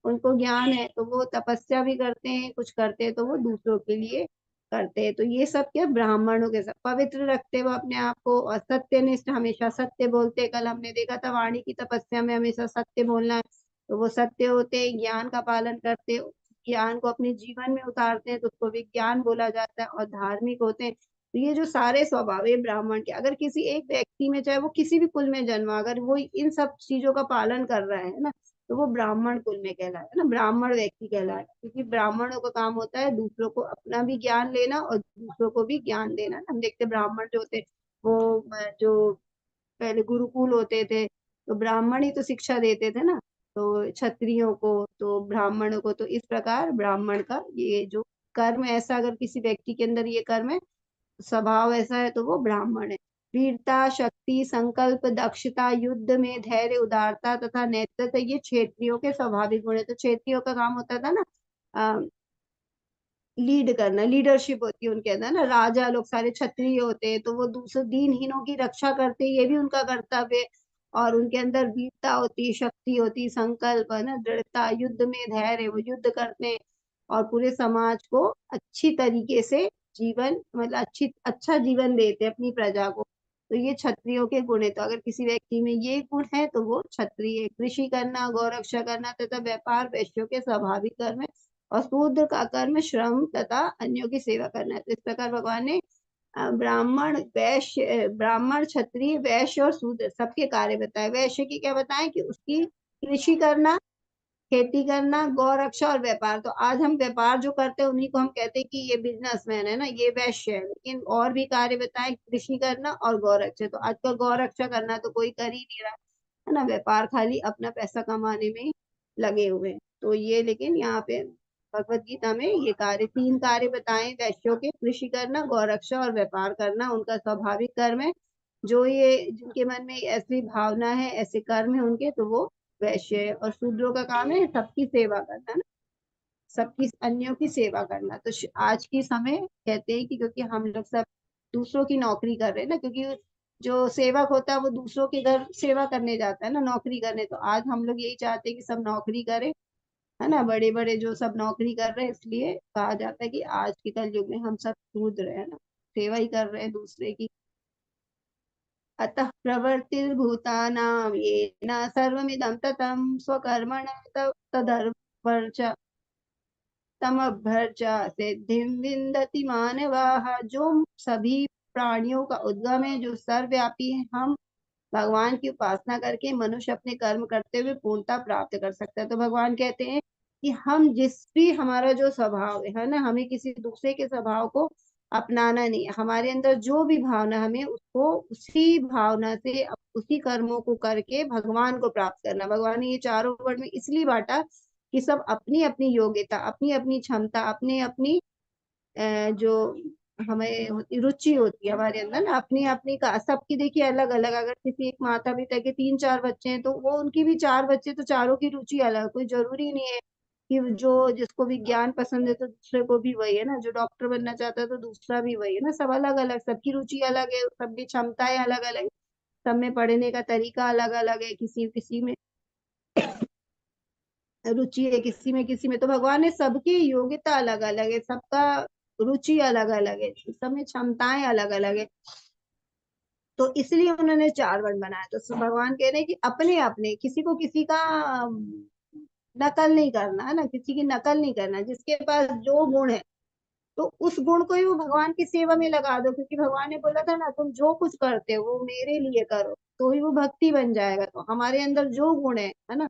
[SPEAKER 1] उनको ज्ञान है, तो वो तपस्या भी करते हैं, कुछ करते हैं तो वो दूसरों के लिए करते हैं। तो ये सब क्या ब्राह्मणों के सब पवित्र रखते वो अपने आप को, और सत्यनिष्ठ, हमेशा सत्य बोलते। कल हमने देखा था वाणी की तपस्या में हमेशा सत्य बोलना है, तो वो सत्य होते, ज्ञान का पालन करते, ज्ञान को अपने जीवन में उतारते हैं तो उसको विज्ञान बोला जाता है, और धार्मिक होते हैं। तो ये जो सारे स्वभाव है ब्राह्मण के, अगर किसी एक व्यक्ति में, चाहे वो किसी भी कुल में जन्म, अगर वो इन सब चीजों का पालन कर रहा है ना, तो वो ब्राह्मण कुल में कहलाएगा ना, ब्राह्मण व्यक्ति कहलाएगा। क्योंकि ब्राह्मणों का काम होता है दूसरों को अपना भी ज्ञान लेना और दूसरों को भी ज्ञान देना। हम देखते ब्राह्मण जो होते वो जो पहले गुरुकुल होते थे तो ब्राह्मण ही तो शिक्षा देते थे ना, तो क्षत्रियों को तो ब्राह्मणों को, तो इस प्रकार ब्राह्मण का ये जो कर्म ऐसा, अगर किसी व्यक्ति के अंदर ये कर्म है, स्वभाव ऐसा है, तो वो ब्राह्मण है। वीरता, शक्ति, संकल्प, दक्षता, युद्ध में धैर्य, उदारता तथा नेतृत्व, ये क्षेत्रियों के स्वाभाविक गुण है। तो क्षेत्रियों का काम होता था ना लीड करना, लीडरशिप होती है उनके अंदर ना। राजा लोग सारे क्षत्रिय होते हैं तो वो दूसरे दीनहीनों की रक्षा करते, ये भी उनका कर्तव्य है। और उनके अंदर वीरता होती, शक्ति होती, संकल्प है ना, दृढ़ता, युद्ध में धैर्य, वो युद्ध करते हैं और पूरे समाज को अच्छी तरीके से जीवन, मतलब अच्छा जीवन देते हैं अपनी प्रजा को। तो ये क्षत्रियों के गुण है। तो अगर किसी व्यक्ति में ये गुण है तो वो क्षत्रिय है। कृषि करना, गौरक्षा करना तथा व्यापार वैश्यों के स्वाभाविक कर्म है। और शूद्र का कर्म श्रम तथा अन्यों की सेवा करना है। तो इस प्रकार भगवान ने ब्राह्मण, वैश्य, ब्राह्मण, क्षत्रिय, वैश्य और शूद्र सबके कार्य बताए। वैश्य की क्या बताएं कि उसकी कृषि करना, खेती करना, गौ रक्षा और व्यापार। तो आज हम व्यापार जो करते हैं उन्हीं को हम कहते हैं कि ये बिजनेसमैन है ना, ये वैश्य है। लेकिन और भी कार्य बताएं, कृषि करना और गौ रक्षा। तो आजकल गौ रक्षा करना तो कोई कर ही नहीं रहा है ना, व्यापार खाली अपना पैसा कमाने में लगे हुए हैं। तो ये लेकिन यहाँ पे भगवत गीता में ये कार्य, 3 कार्य बताए वैश्यों के, कृषि करना, गौरक्षा और व्यापार करना उनका स्वाभाविक कर्म है। जो ये जिनके मन में ऐसी भावना है, ऐसे कर्म है उनके, तो वो वैश्य है। और शूद्रों का काम है सबकी सेवा करना ना, सबकी अन्यों की सेवा करना। तो आज की समय कहते हैं कि क्योंकि हम लोग सब दूसरों की नौकरी कर रहे हैं ना, क्योंकि जो सेवक होता है वो दूसरों के घर सेवा करने जाता है ना, नौकरी करने। तो आज हम लोग यही चाहते हैं कि सब नौकरी करें, है ना, बड़े बड़े जो सब नौकरी कर रहे हैं, इसलिए कहा जाता है कि आज के कल युग में हम सब शूद्र हैं ना, सेवा ही कर रहे हैं दूसरे की। अतः प्रवर्तिर्भूतानां येन सर्वमिदं ततं स्वकर्मण तदर्वर्च तमभ्यर्च सिद्धिं विन्दति मानवाः। जो सभी प्राणियों का उद्गम है, जो सर्वव्यापी है, हम भगवान की उपासना करके मनुष्य अपने कर्म करते हुए पूर्णता प्राप्त कर सकता है। तो भगवान कहते हैं कि हम जिस भी हमारा जो स्वभाव है ना, हमें किसी दूसरे के स्वभाव को अपनाना नहीं है। हमारे अंदर जो भी भावना, हमें उसको उसी भावना से उसी कर्मों को करके भगवान को प्राप्त करना। भगवान ने ये चारों वर्ड में इसलिए बांटा कि सब अपनी अपनी योग्यता, अपनी अपनी क्षमता, अपनी अपनी जो हमें रुचि होती है हमारे अंदर ना, अपनी अपनी का सबकी देखिए अलग अलग। अगर किसी एक माता पिता के 3-4 बच्चे हैं तो वो उनकी भी 4 बच्चे, तो चारों की रुचि अलग। कोई जरूरी नहीं है कि जो जिसको भी ज्ञान पसंद है तो दूसरे को भी वही है ना, जो डॉक्टर बनना चाहता है तो दूसरा भी वही है ना। सब अलग अलग, सबकी रुचि अलग है, सबकी क्षमताएं अलग अलग है, सब में पढ़ने का तरीका अलग अलग है, किसी किसी में रुचि है किसी में, तो भगवान ने सबकी योग्यता अलग अलग है, सबका रुचि अलग अलग है, सब में क्षमताएं अलग अलग है। तो इसलिए उन्होंने चार वर्ण बनाया। तो भगवान कह रहे हैं कि अपने अपने, किसी को किसी का नकल नहीं करना है ना, किसी की नकल नहीं करना, जिसके पास जो गुण है तो उस गुण को ही वो भगवान की सेवा में लगा दो, क्योंकि भगवान ने बोला था ना, तुम जो कुछ करते हो वो मेरे लिए करो, तो ही वो भक्ति बन जाएगा। तो हमारे अंदर जो गुण है ना,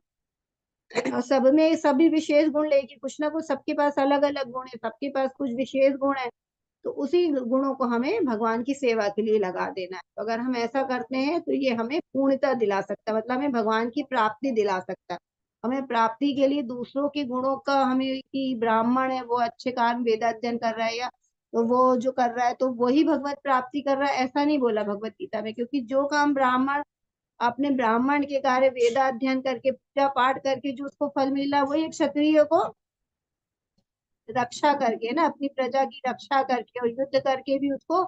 [SPEAKER 1] और सब में सभी विशेष गुण लेके, कुछ ना कुछ सबके पास अलग अलग गुण है, सबके पास कुछ विशेष गुण है, तो उसी गुणों को हमें भगवान की सेवा के लिए लगा देना है। तो अगर हम ऐसा करते हैं तो ये हमें पूर्णता दिला सकता है, मतलब हमें भगवान की प्राप्ति दिला सकता है। हमें प्राप्ति के लिए दूसरों के गुणों का, हमें कि ब्राह्मण है वो अच्छे कारण वेद अध्ययन कर रहा है, या तो वो जो कर रहा है तो वही भगवत प्राप्ति कर रहा है, ऐसा नहीं बोला भगवत गीता में। क्योंकि जो काम ब्राह्मण अपने ब्राह्मण के कार्य वेदाध्ययन करके पूजा पाठ करके जो उसको फल मिला, वही एक क्षत्रिय को रक्षा करके ना, अपनी प्रजा की रक्षा करके और युद्ध करके भी उसको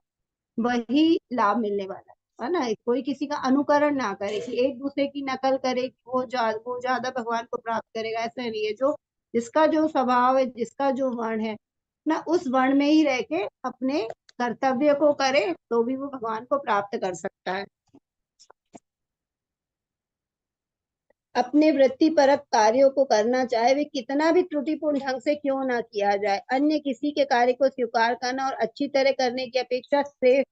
[SPEAKER 1] वही लाभ मिलने वाला है ना। कोई किसी का अनुकरण ना करे कि एक दूसरे की नकल करे कि वो ज्यादा भगवान को प्राप्त करेगा, ऐसा नहीं है। जो जिसका जो स्वभाव है, जिसका जो वर्ण है ना, उस वर्ण में ही रह के अपने कर्तव्य को करे तो भी वो भगवान को प्राप्त कर सकता है। अपने वृत्तिपरक कार्यों को करना, चाहे वे कितना भी त्रुटिपूर्ण ढंग से क्यों ना किया जाए, अन्य किसी के कार्य को स्वीकार करना और अच्छी तरह करने की अपेक्षा श्रेष्ठ,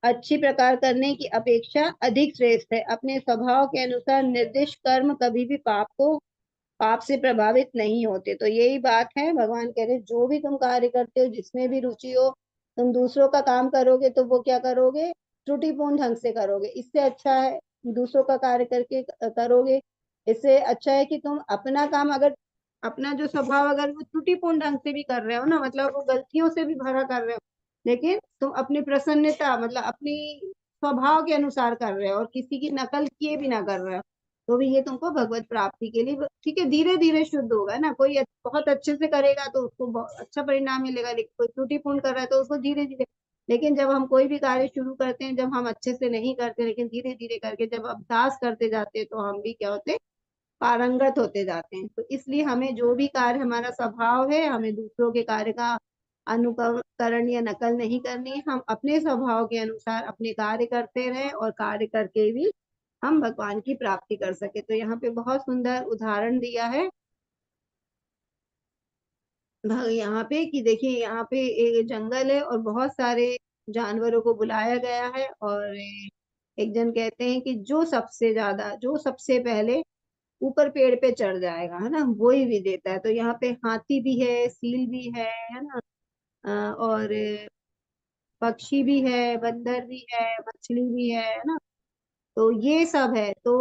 [SPEAKER 1] अच्छी प्रकार करने की अपेक्षा अधिक श्रेष्ठ है। अपने स्वभाव के अनुसार निर्दिष्ट कर्म कभी भी पाप से प्रभावित नहीं होते। तो यही बात है, भगवान कह रहे जो भी तुम कार्य करते हो, जिसमें भी रुचि हो, तुम दूसरों का काम करोगे तो वो क्या करोगे, त्रुटिपूर्ण ढंग से करोगे। इससे अच्छा है दूसरों का कार्य करके करोगे, इससे अच्छा है कि तुम अपना काम, अगर अपना जो स्वभाव अगर वो त्रुटिपूर्ण ढंग से भी कर रहे हो ना, मतलब वो गलतियों से भी भरा कर रहे हो, लेकिन तुम अपनी प्रसन्नता, मतलब अपनी स्वभाव के अनुसार कर रहे हो और किसी की नकल किए भी ना कर रहे हो, तो भी ये तुमको भगवत प्राप्ति के लिए ठीक है, धीरे धीरे शुद्ध होगा ना। कोई बहुत अच्छे से करेगा तो उसको बहुत अच्छा परिणाम मिलेगा, लेकिन कोई त्रुटिपूर्ण कर रहा है तो उसको धीरे धीरे। लेकिन जब हम कोई भी कार्य शुरू करते हैं, जब हम अच्छे से नहीं करते लेकिन धीरे धीरे करके जब अभ्यास करते जाते हैं, तो हम भी क्या होते, पारंगत होते जाते हैं। तो इसलिए हमें जो भी कार्य, हमारा स्वभाव है, हमें दूसरों के कार्य का अनुकरण या नकल नहीं करनी है। हम अपने स्वभाव के अनुसार अपने कार्य करते रहे और कार्य करके भी हम भगवान की प्राप्ति कर सके। तो यहाँ पे बहुत सुंदर उदाहरण दिया है यहाँ पे कि देखिए, यहाँ पे एक जंगल है और बहुत सारे जानवरों को बुलाया गया है, और एक जन कहते हैं कि जो सबसे ज्यादा, जो सबसे पहले ऊपर पेड़ पे चढ़ जाएगा है ना, वही विजेता है। तो यहाँ पे हाथी भी है, सील भी है ना, और पक्षी भी है, बंदर भी है, मछली भी है ना। तो ये सब है। तो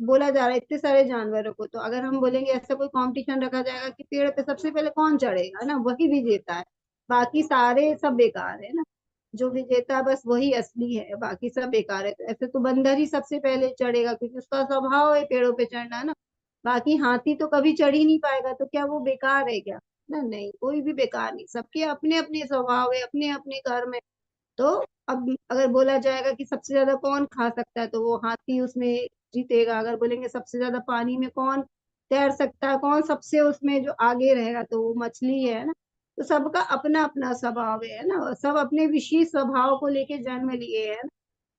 [SPEAKER 1] बोला जा रहा है इतने सारे जानवरों को, तो अगर हम बोलेंगे ऐसा कोई कंपटीशन रखा जाएगा कि पेड़ पे सबसे पहले कौन चढ़ेगा ना, वही विजेता है, बाकी सारे सब बेकार है ना। जो विजेता बस वही असली है, बाकी सब बेकार है। तो ऐसे तो बंदर ही सबसे पहले चढ़ेगा क्योंकि उसका स्वभाव है पेड़ों पे चढ़ना ना। बाकी हाथी तो कभी चढ़ ही नहीं पाएगा, तो क्या वो बेकार है क्या? ना, नहीं, कोई भी बेकार नहीं, सबके अपने अपने स्वभाव है, अपने अपने कर्म है। तो अब अगर बोला जाएगा कि सबसे ज्यादा कौन खा सकता है, तो वो हाथी उसमें जीतेगा। अगर बोलेंगे सबसे ज्यादा पानी में कौन तैर सकता है, कौन सबसे उसमें जो आगे रहेगा, तो वो मछली है ना। तो सबका अपना अपना स्वभाव है ना, और सब अपने विशेष स्वभाव को लेके जन्म लिए है ना।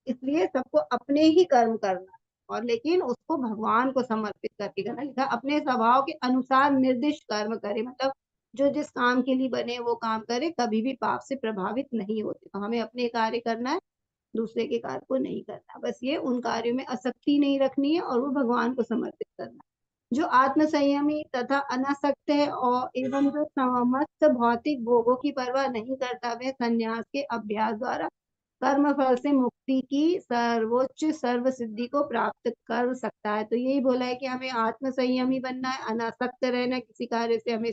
[SPEAKER 1] इसलिए सबको अपने ही कर्म करना, और लेकिन उसको भगवान को समर्पित करके करना। लिखा अपने स्वभाव के अनुसार निर्दिष्ट कर्म करे, मतलब जो जिस काम के लिए बने वो काम करे, कभी भी पाप से प्रभावित नहीं होते। तो हमें अपने कार्य करना है, दूसरे के कार्य को नहीं करना। बस ये उन कार्यों में आसक्ति नहीं रखनी है और वो भगवान को समर्पित करना है। जो आत्म संयमी तथा अनासक्त है और एवं जो समस्त भौतिक भोगों की परवाह नहीं करता, वह संन्यास के अभ्यास द्वारा कर्म फल से मुक्ति की सर्वोच्च सर्व सिद्धि को प्राप्त कर सकता है। तो यही बोला है कि हमें आत्म संयमी बनना है, अनासक्त रहना है, किसी कार्य से हमें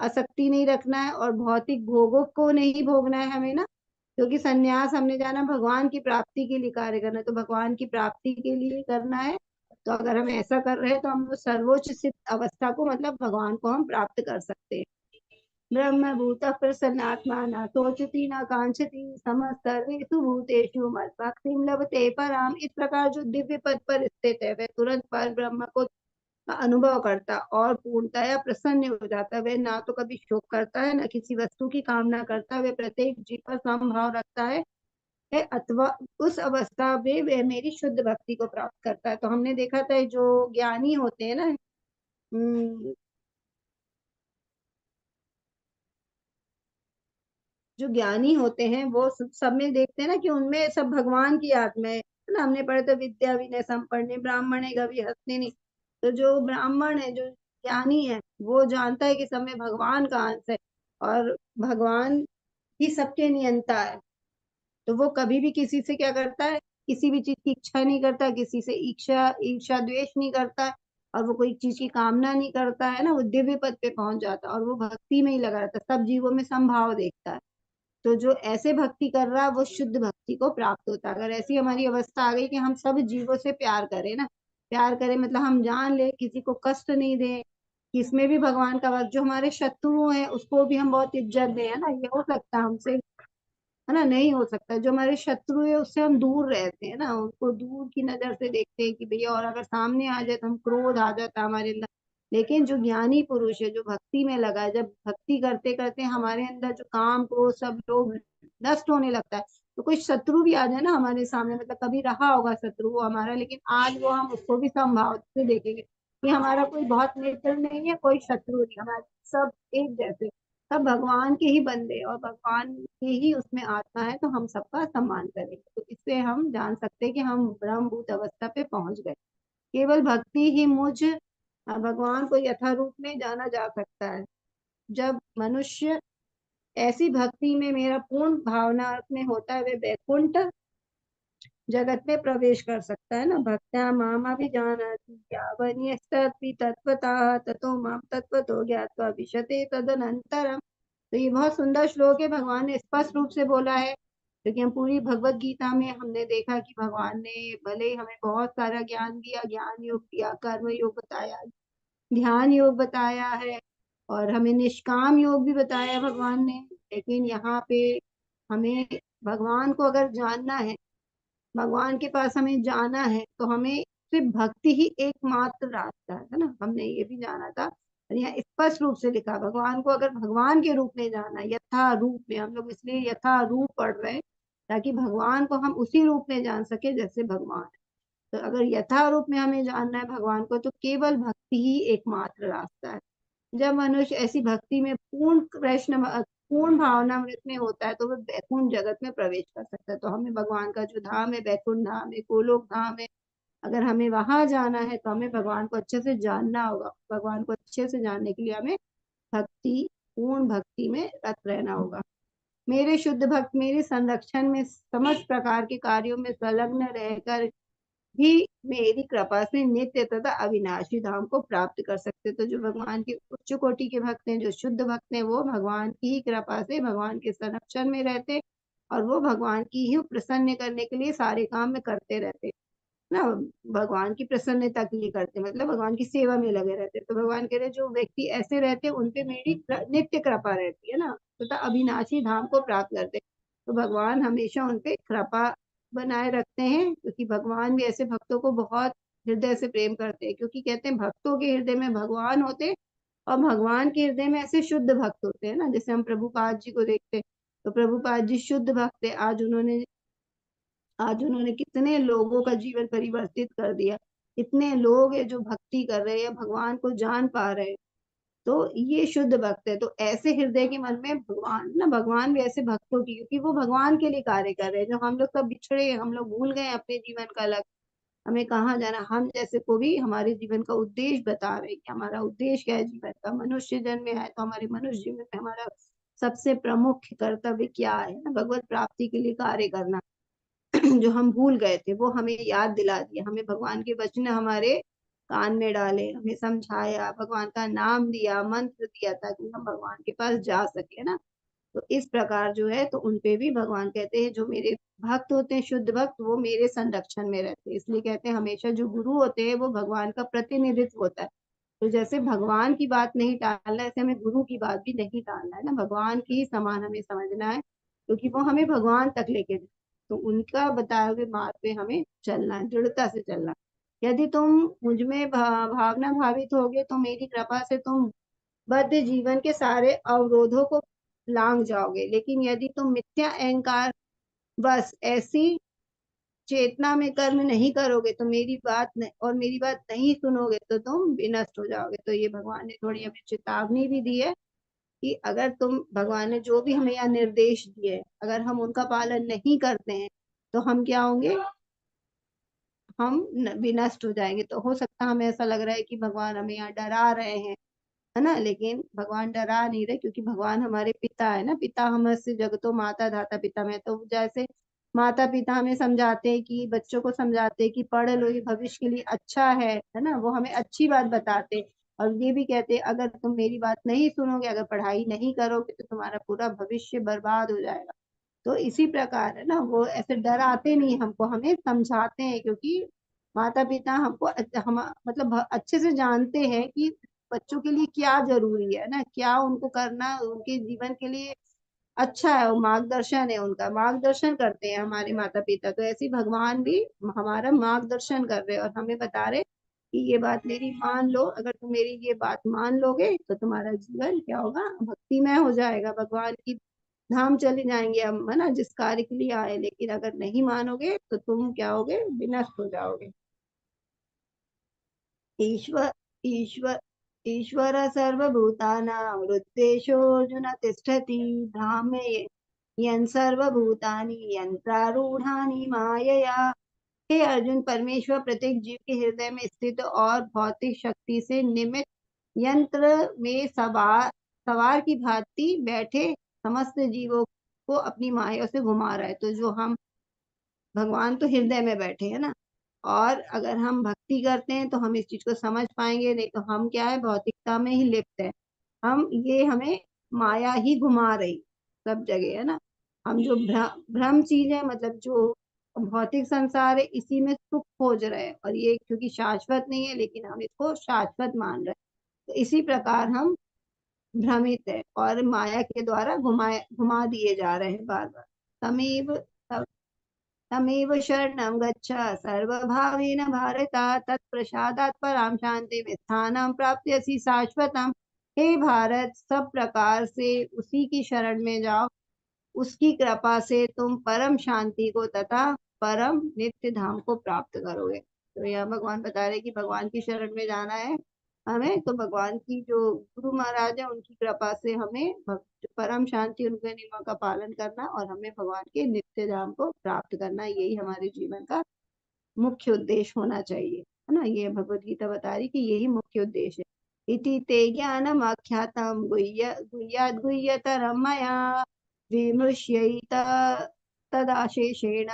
[SPEAKER 1] आसक्ति नहीं रखना है, और भौतिक भोगों को नहीं भोगना है हमें ना। क्योंकि संन्यास हमने जाना भगवान की प्राप्ति के लिए कार्य करना है, तो भगवान की प्राप्ति के लिए करना है। तो अगर हम ऐसा कर रहे हैं तो हम वो सर्वोच्च सिद्ध अवस्था को, मतलब भगवान को हम प्राप्त कर सकते हैं। ब्रह्म भूत प्रसन्नात्मा न शोचति न कांक्षति समः सर्वेषु भूतेषु मद्भक्तिं लभते पराम। इस प्रकार जो दिव्य पद पर स्थित है, वह तुरंत पर ब्रह्म को का अनुभव करता और पूर्णतया प्रसन्न हो जाता है। वह ना तो कभी शोक करता है, ना किसी वस्तु की कामना करता है। वह प्रत्येक जीव पर समभाव रखता है अथवा उस अवस्था में वह मेरी शुद्ध भक्ति को प्राप्त करता है। तो हमने देखा था जो ज्ञानी होते हैं ना, जो ज्ञानी होते हैं वो सब में देखते हैं ना कि उनमें सब भगवान की आत्मा है ना। हमने पढ़ा था विद्या विनय संपन्न ब्राह्मण है गवि हस्तिनी। नहीं, तो जो ब्राह्मण है, जो ज्ञानी है, वो जानता है कि सब में भगवान का अंश है और भगवान ही सबके नियंता है। तो वो कभी भी किसी से क्या करता है, किसी भी चीज की इच्छा नहीं करता, किसी से ईर्षा ईर्षा द्वेष नहीं करता है, और वो कोई चीज की कामना नहीं करता है ना। वो दिव्य पद पे पहुंच जाता है और वो भक्ति में ही लगा रहता है, सब जीवों में समभाव देखता है। तो जो ऐसे भक्ति कर रहा है वो शुद्ध भक्ति को प्राप्त होता है। अगर ऐसी हमारी अवस्था आ गई कि हम सब जीवों से प्यार करें ना, प्यार करें मतलब हम जान ले, किसी को कष्ट नहीं दे, कि इसमें भी भगवान का वक्त, जो हमारे शत्रु हैं उसको भी हम बहुत इज्जत दें, है ना। ये हो सकता है हमसे, है ना, नहीं हो सकता। जो हमारे शत्रु है उससे हम दूर रहते हैं ना, उनको दूर की नजर से देखते हैं कि भैया, और अगर सामने आ जाए तो हम, क्रोध आ जाता है हमारे अंदर। लेकिन जो ज्ञानी पुरुष है, जो भक्ति में लगा है, जब भक्ति करते करते हमारे अंदर जो काम क्रोध सब लोग नष्ट होने लगता है, तो कोई शत्रु भी आ जाए ना हमारे सामने, मतलब कभी रहा होगा शत्रु वो हमारा, लेकिन आज वो हम उसको भी समभाव से देखेंगे कि हमारा कोई बहुत मित्र नहीं है, कोई शत्रु नहीं, हमारे सब एक जैसे, सब भगवान के ही बंदे और भगवान की ही उसमें आत्मा है। तो हम सबका सम्मान करेंगे। तो इससे हम जान सकते हैं कि हम ब्रह्मभूत अवस्था पे पहुंच गए। केवल भक्ति ही मुझ भगवान को यथारूप में जाना जा सकता है। जब मनुष्य ऐसी भक्ति में मेरा पूर्ण भावना में होता है, वे वैकुंठ जगत में प्रवेश कर सकता है ना। भक्त्या माम भी जानाति यावन्यस्तपि तत्वतः ततो माम तत्वतो ज्ञात्वा विशते तदनंतरम। तो ये बहुत सुंदर श्लोक है, भगवान ने स्पष्ट रूप से बोला है। क्योंकि हम पूरी भगवत गीता में हमने देखा कि भगवान ने भले ही हमें बहुत सारा ज्ञान दिया, ज्ञान योग दिया, कर्म योग बताया, ध्यान योग बताया है, और हमें निष्काम योग भी बताया भगवान ने। लेकिन यहाँ पे हमें भगवान को अगर जानना है, भगवान के पास हमें जाना है, तो हमें सिर्फ भक्ति ही एकमात्र रास्ता है ना। हमने ये भी जाना था, और यहाँ स्पष्ट रूप से लिखा, भगवान को अगर भगवान के रूप में जाना है, यथा रूप में, हम लोग इसलिए यथा रूप पढ़ रहे हैं ताकि भगवान को हम उसी रूप में जान सके जैसे भगवान है। तो अगर यथा रूप में हमें जानना है भगवान को, तो केवल भक्ति ही एकमात्र रास्ता है। जब मनुष्य ऐसी भक्ति में पूर्ण कृष्ण पूर्ण भावनामृत में होता है, तो वह बैकुंठ जगत में प्रवेश कर सकता है। तो हमें भगवान का जो धाम है, बैकुंठ धाम है, गोलोक धाम है, अगर हमें वहां जाना है तो हमें भगवान को अच्छे से जानना होगा। भगवान को अच्छे से जानने के लिए हमें भक्ति, पूर्ण भक्ति में रत रहना होगा। मेरे शुद्ध भक्त मेरे संरक्षण में समस्त प्रकार के कार्यों में संलग्न रहकर भी मेरी कृपा से नित्य तथा अविनाशी धाम को प्राप्त कर सकते। तो जो भगवान के उच्च कोटि के भक्त हैं, जो शुद्ध भक्त हैं, वो भगवान की ही कृपा से भगवान के संरक्षण में रहते, और वो भगवान की ही प्रसन्न करने के लिए सारे काम में करते रहते ना। भगवान की प्रसन्नता के लिए करते, मतलब भगवान की सेवा में लगे रहते। तो भगवान कह रहे जो व्यक्ति ऐसे रहते उनपे मेरी नित्य कृपा रहती है ना, तथा अविनाशी धाम को प्राप्त करते। तो भगवान हमेशा उनपे कृपा बनाए रखते हैं, क्योंकि भगवान भी ऐसे भक्तों को बहुत हृदय से प्रेम करते हैं। क्योंकि कहते हैं भक्तों के हृदय में भगवान होते हैं, और भगवान के हृदय में ऐसे शुद्ध भक्त होते हैं ना। जैसे हम प्रभुपाद जी को देखते हैं, तो प्रभुपाद जी शुद्ध भक्त है। आज उन्होंने कितने लोगों का जीवन परिवर्तित कर दिया। इतने लोग हैं जो भक्ति कर रहे हैं, भगवान को जान पा रहे हैं। तो ये शुद्ध भक्त है। तो ऐसे हृदय के मन में भगवान ना, भगवान भी ऐसे भक्तों की, क्योंकि वो भगवान के लिए कार्य कर रहे हैं। जो हम लोग सब बिछड़े, हम लोग भूल गए अपने जीवन का लक्ष्य, हमें कहाँ जाना। हम जैसे को भी हमारे जीवन का उद्देश्य बता रहे हैं कि हमारा उद्देश्य क्या है जीवन का। मनुष्य जन्म में आए तो हमारे मनुष्य जीवन में हमारा सबसे प्रमुख कर्तव्य क्या है ना, भगवत प्राप्ति के लिए कार्य करना। जो हम भूल गए थे वो हमें याद दिला दिया, हमें भगवान के वचन हमारे कान में डाले, हमें समझाया, भगवान का नाम दिया, मंत्र दिया, ताकि हम भगवान के पास जा सके ना। तो इस प्रकार जो है, तो उनपे भी भगवान कहते हैं जो मेरे भक्त होते हैं, शुद्ध भक्त, वो मेरे संरक्षण में रहते हैं। इसलिए कहते हैं हमेशा जो गुरु होते हैं वो भगवान का प्रतिनिधित्व होता है। तो जैसे भगवान की बात नहीं टालना, ऐसे हमें गुरु की बात भी नहीं टालना है ना। भगवान की ही समान हमें समझना है, क्योंकि वो हमें भगवान तक लेके जाए। तो उनका बताए हुए मार्ग पे हमें चलना है, दृढ़ता से चलना है। यदि तुम मुझ में भावना भावित होगे तो मेरी कृपा से तुम बद्ध जीवन के सारे अवरोधों को लांग जाओगे। लेकिन यदि तुम मिथ्या अहंकार बस ऐसी चेतना में कर्म नहीं करोगे तो मेरी बात नहीं सुनोगे तो तुम विनष्ट हो जाओगे। तो ये भगवान ने थोड़ी हमें चेतावनी भी दी है कि अगर तुम, भगवान ने जो भी हमें यहाँ निर्देश दिए हैं, अगर हम उनका पालन नहीं करते हैं तो हम क्या होंगे, हम विनष्ट हो जाएंगे। तो हो सकता है हमें ऐसा लग रहा है कि भगवान हमें यहाँ डरा रहे हैं, है ना, लेकिन भगवान डरा नहीं रहे, क्योंकि भगवान हमारे पिता है ना। पिता हमस्य जगतो माता धाता पिता में, तो जैसे माता पिता हमें समझाते हैं कि बच्चों को समझाते हैं कि पढ़ लो, ये भविष्य के लिए अच्छा है ना, वो हमें अच्छी बात बताते हैं। और ये भी कहते हैं अगर तुम मेरी बात नहीं सुनोगे, अगर पढ़ाई नहीं करोगे तो तुम्हारा पूरा भविष्य बर्बाद हो जाएगा। तो इसी प्रकार है ना, वो ऐसे डराते नहीं हमको, हमें समझाते हैं, क्योंकि माता पिता हमको हम मतलब अच्छे से जानते हैं कि बच्चों के लिए क्या जरूरी है ना, क्या उनको करना उनके जीवन के लिए अच्छा है। वो मार्गदर्शन है, उनका मार्गदर्शन करते हैं हमारे माता पिता। तो ऐसे ही भगवान भी हमारा मार्गदर्शन कर रहे हैं और हमें बता रहे कि ये बात मेरी मान लो, अगर तुम मेरी ये बात मान लोगे तो तुम्हारा जीवन क्या होगा, भक्तिमय हो जाएगा, भगवान की धाम चले जाएंगे हम, है ना, जिस कार्य के लिए आए। लेकिन अगर नहीं मानोगे तो तुम क्या होगे, विनष्ट हो जाओगे। ईश्वर ईश्वर ईश्वर सर्वभूतानां हृद्देशोऽर्जुन तिष्ठति धामे यन् सर्वभूतानि यन्त्रारूढ़ानि मायया। हे अर्जुन, परमेश्वर प्रत्येक जीव के हृदय में स्थित और भौतिक शक्ति से निमित्त यंत्र में सवार सवार की भांति बैठे समस्त जीवों को अपनी माया से घुमा रहा है। तो जो हम, भगवान तो हृदय में बैठे हैं ना, और अगर हम भक्ति करते हैं तो हम इस चीज को समझ पाएंगे, नहीं तो हम क्या है, भौतिकता में ही लिप्त है। हम ये हमें माया ही घुमा रही सब जगह, है ना। हम जो भ्रम चीज है, मतलब जो भौतिक संसार है, इसी में सुख खोज रहे हैं, और ये क्योंकि शाश्वत नहीं है लेकिन हम इसको शाश्वत मान रहे हैं। तो इसी प्रकार हम भ्रमित है और माया के द्वारा घुमा दिए जा रहे हैं बार बार। तमेव तमेव शरणं गच्छ सर्वभावेन भारत, तत्प्रसादात् परां शान्तिं स्थानं प्राप्स्यसि शाश्वतम्। हे भारत, सब प्रकार से उसी की शरण में जाओ, उसकी कृपा से तुम परम शांति को तथा परम नित्य धाम को प्राप्त करोगे। तो यह भगवान बता रहे कि भगवान की शरण में जाना है हमें, तो भगवान की जो गुरु महाराज है उनकी कृपा से हमें परम शांति, उनके नियमों का पालन करना और हमें भगवान के नित्य धाम को प्राप्त करना, यही हमारे जीवन का मुख्य उद्देश्य होना चाहिए, है ना। ये भगवत गीता बता रही कि यही मुख्य उद्देश्य है। इति ते ज्ञानम आख्यातम गुह्याद् गुह्यतरम मया विमृश्यैत तदाशेषेण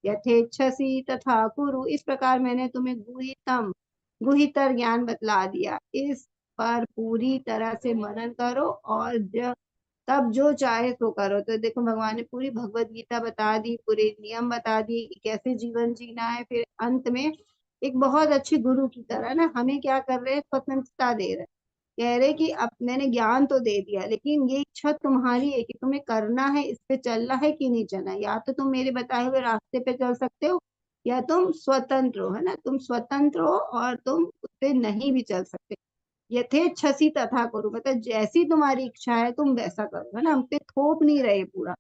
[SPEAKER 1] यथेच्छसि तथा कुरु। इस प्रकार मैंने तुम्हें गुहितर ज्ञान बतला दिया, इस पर पूरी तरह से मनन करो और तब जो चाहे सो करो। तो देखो भगवान ने पूरी भगवत गीता बता दी, पूरे नियम बता दिए कि कैसे जीवन जीना है। फिर अंत में एक बहुत अच्छे गुरु की तरह ना हमें क्या कर रहे हैं, स्वतंत्रता दे रहे हैं। कह रहे कि अब मैंने ज्ञान तो दे दिया, लेकिन ये इच्छा तुम्हारी है कि तुम्हें करना है, इस पे चलना है कि नहीं चलना। या तो तुम मेरे बताए हुए रास्ते पे चल सकते हो, या तुम स्वतंत्र हो, है ना, तुम स्वतंत्र हो और तुम उस पे नहीं भी चल सकते। यथेच्छसि तथा करो, मतलब जैसी तुम्हारी इच्छा है तुम वैसा करो, है ना। हम पे थोप नहीं रहे पूरा,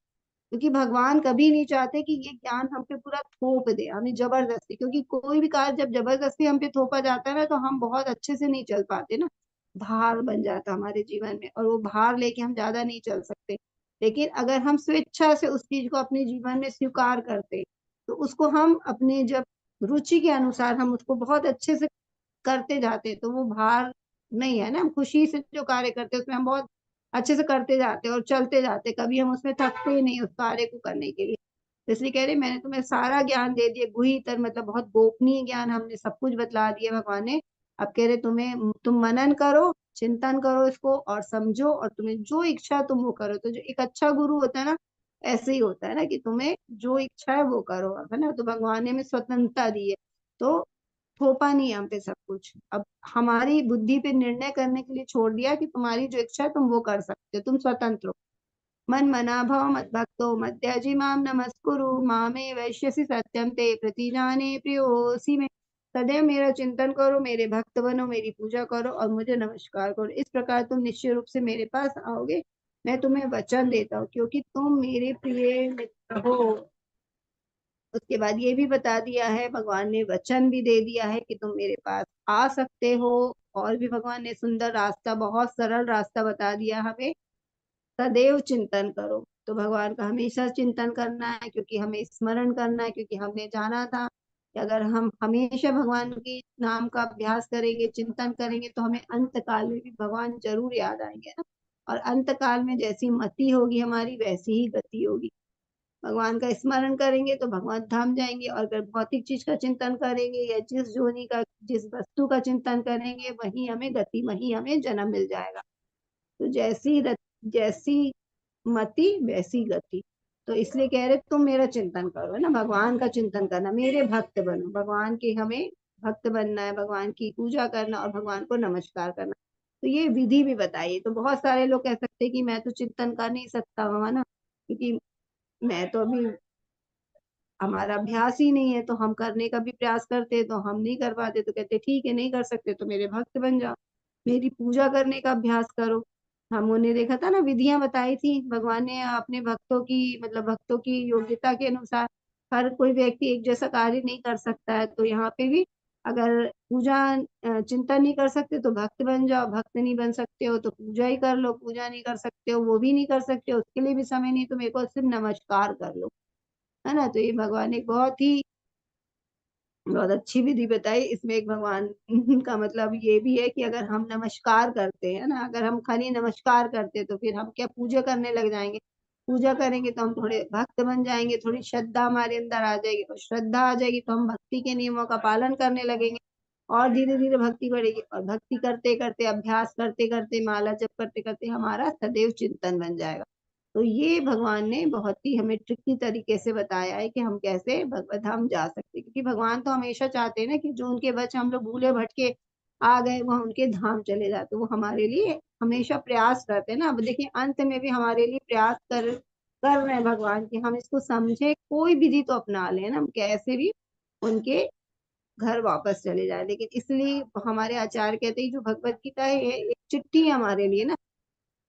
[SPEAKER 1] क्योंकि भगवान कभी नहीं चाहते कि ये ज्ञान हम पे पूरा थोप दे हमें जबरदस्ती, क्योंकि कोई भी कार्य जब जबरदस्ती हम पे थोपा जाता है ना, तो हम बहुत अच्छे से नहीं चल पाते ना, भार बन जाता हमारे जीवन में, और वो भार लेके हम ज्यादा नहीं चल सकते। लेकिन अगर हम स्वेच्छा से उस चीज को अपने जीवन में स्वीकार करते, तो उसको हम अपने जब रुचि के अनुसार हम उसको बहुत अच्छे से करते जाते, तो वो भार नहीं है ना। हम खुशी से जो कार्य करते हैं उसमें हम बहुत अच्छे से करते जाते हैं और चलते जाते, कभी हम उसमें थकते ही नहीं उस कार्य को करने के लिए। तो इसलिए कह रहे मैंने तुम्हें सारा ज्ञान दे दिया, गुहीतर मतलब बहुत गोपनीय ज्ञान, हमने सब कुछ बतला दिया भगवान ने। अब कह रहे तुम मनन करो, चिंतन करो इसको और समझो, और तुम्हें जो इच्छा तुम वो करो। तो जो एक अच्छा गुरु होता है ना, ऐसे ही होता है ना कि तुम्हें जो इच्छा है वो करो, है ना। तो भगवान ने हमें स्वतंत्रता दी है, तो थोपा नहीं हम पे सब कुछ। अब हमारी बुद्धि पे निर्णय करने के लिए छोड़ दिया कि तुम्हारी जो इच्छा है तुम वो कर सकते हो, तुम स्वतंत्र हो। मन मना भव मद्भक्तो मद्याजी माम नमस्कुरु मामे वैश्यसि सत्यम ते प्रतिजाने प्रियोसी में। सदैव मेरा चिंतन करो, मेरे भक्त बनो, मेरी पूजा करो और मुझे नमस्कार करो। इस प्रकार तुम निश्चय रूप से मेरे पास आओगे। मैं तुम्हें वचन देता हूँ क्योंकि तुम मेरे प्रिय मित्र हो। उसके बाद ये भी बता दिया है, भगवान ने वचन भी दे दिया है कि तुम मेरे पास आ सकते हो। और भी भगवान ने सुंदर रास्ता, बहुत सरल रास्ता बता दिया हमें। सदैव चिंतन करो, तो भगवान का हमेशा चिंतन करना है क्योंकि हमें स्मरण करना है, क्योंकि हमने जाना था कि अगर हम हमेशा भगवान की नाम का अभ्यास करेंगे, चिंतन करेंगे, तो हमें अंत काल में भी भगवान जरूर याद आएंगे ना। और अंत काल में जैसी मति होगी हमारी, वैसी ही गति होगी। भगवान का स्मरण करेंगे तो भगवान धाम जाएंगे, और अगर भौतिक चीज का चिंतन करेंगे या जिस जोनि का, जिस वस्तु का चिंतन करेंगे, वही हमें गति, वही हमें जन्म मिल जाएगा। तो जैसी मति वैसी गति। तो इसलिए कह रहे तुम मेरा चिंतन करो, है ना, भगवान का चिंतन करना, मेरे भक्त बनो। भगवान के हमें भक्त बनना है, भगवान की पूजा करना और भगवान को नमस्कार करना। तो ये विधि भी बताइए। तो बहुत सारे लोग कह सकते हैं कि मैं तो चिंतन कर नहीं सकता हूँ, है ना, क्योंकि मैं तो अभी, हमारा अभ्यास ही नहीं है। तो हम करने का भी प्रयास करते तो हम नहीं कर पाते। तो कहते ठीक है, नहीं कर सकते तो मेरे भक्त बन जाओ, मेरी पूजा करने का अभ्यास करो। हमों ने देखा था ना, विधियां बताई थी भगवान ने अपने भक्तों की, मतलब भक्तों की योग्यता के अनुसार। हर कोई व्यक्ति एक जैसा कार्य नहीं कर सकता है। तो यहाँ पे भी अगर पूजा चिंतन नहीं कर सकते तो भक्त बन जाओ, भक्त नहीं बन सकते हो तो पूजा ही कर लो, पूजा नहीं कर सकते हो, वो भी नहीं कर सकते हो, उसके लिए भी समय नहीं, तो मेरे को सिर्फ नमस्कार कर लो, है ना। तो ये भगवान ने बहुत अच्छी विधि बताई। इसमें एक भगवान का मतलब ये भी है कि अगर हम नमस्कार करते हैं ना, अगर हम खाली नमस्कार करते तो फिर हम क्या पूजा करने लग जाएंगे। पूजा करेंगे तो हम थोड़े भक्त बन जाएंगे, थोड़ी श्रद्धा हमारे अंदर आ जाएगी, और श्रद्धा आ जाएगी तो हम भक्ति के नियमों का पालन करने लगेंगे। और धीरे धीरे भक्ति बढ़ेगी, और भक्ति करते करते, अभ्यास करते करते, माला जप करते करते हमारा सदैव चिंतन बन जाएगा। तो ये भगवान ने बहुत ही हमें ट्रिकी तरीके से बताया है कि हम कैसे भगवत धाम जा सकते हैं। क्योंकि भगवान तो हमेशा चाहते हैं ना कि जो उनके बच्चे हम लोग भूले भटके आ गए, वो उनके धाम चले जाते, वो हमारे लिए हमेशा प्रयास करते हैं ना। अब देखिए अंत में भी हमारे लिए प्रयास कर रहे हैं भगवान की, हम इसको समझे, कोई विधि तो अपना ले ना, हम कैसे भी उनके घर वापस चले जाए। लेकिन इसलिए हमारे आचार्य कहते हैं जो भगवत गीता है, ये एक चिट्ठी है हमारे लिए ना,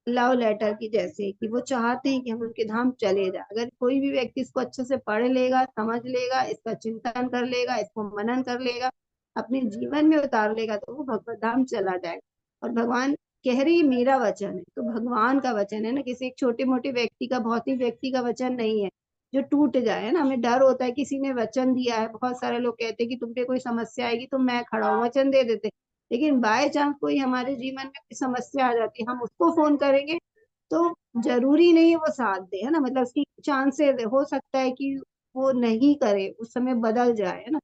[SPEAKER 1] लव लेटर की जैसे, कि वो चाहते हैं कि हम उनके धाम चले जाए। अगर कोई भी व्यक्ति इसको अच्छे से पढ़ लेगा, समझ लेगा, इसका चिंतन कर लेगा, इसको मनन कर लेगा, अपने जीवन में उतार लेगा, तो वो भगवत धाम चला जाएगा। और भगवान कह रही मेरा वचन है, तो भगवान का वचन है ना, किसी एक छोटे मोटे व्यक्ति का, भौतिक व्यक्ति का वचन नहीं है जो टूट जाए, है ना। हमें डर होता है, किसी ने वचन दिया है, बहुत सारे लोग कहते हैं कि तुम पे कोई समस्या आएगी तो मैं खड़ा हूँ, वचन दे देते। लेकिन बाय चांस कोई हमारे जीवन में कोई समस्या आ जाती है, हम उसको फोन करेंगे तो जरूरी नहीं है वो साथ दे, है ना, मतलब उसकी चांसेस हो सकता है कि वो नहीं करे, उस समय बदल जाए, है ना।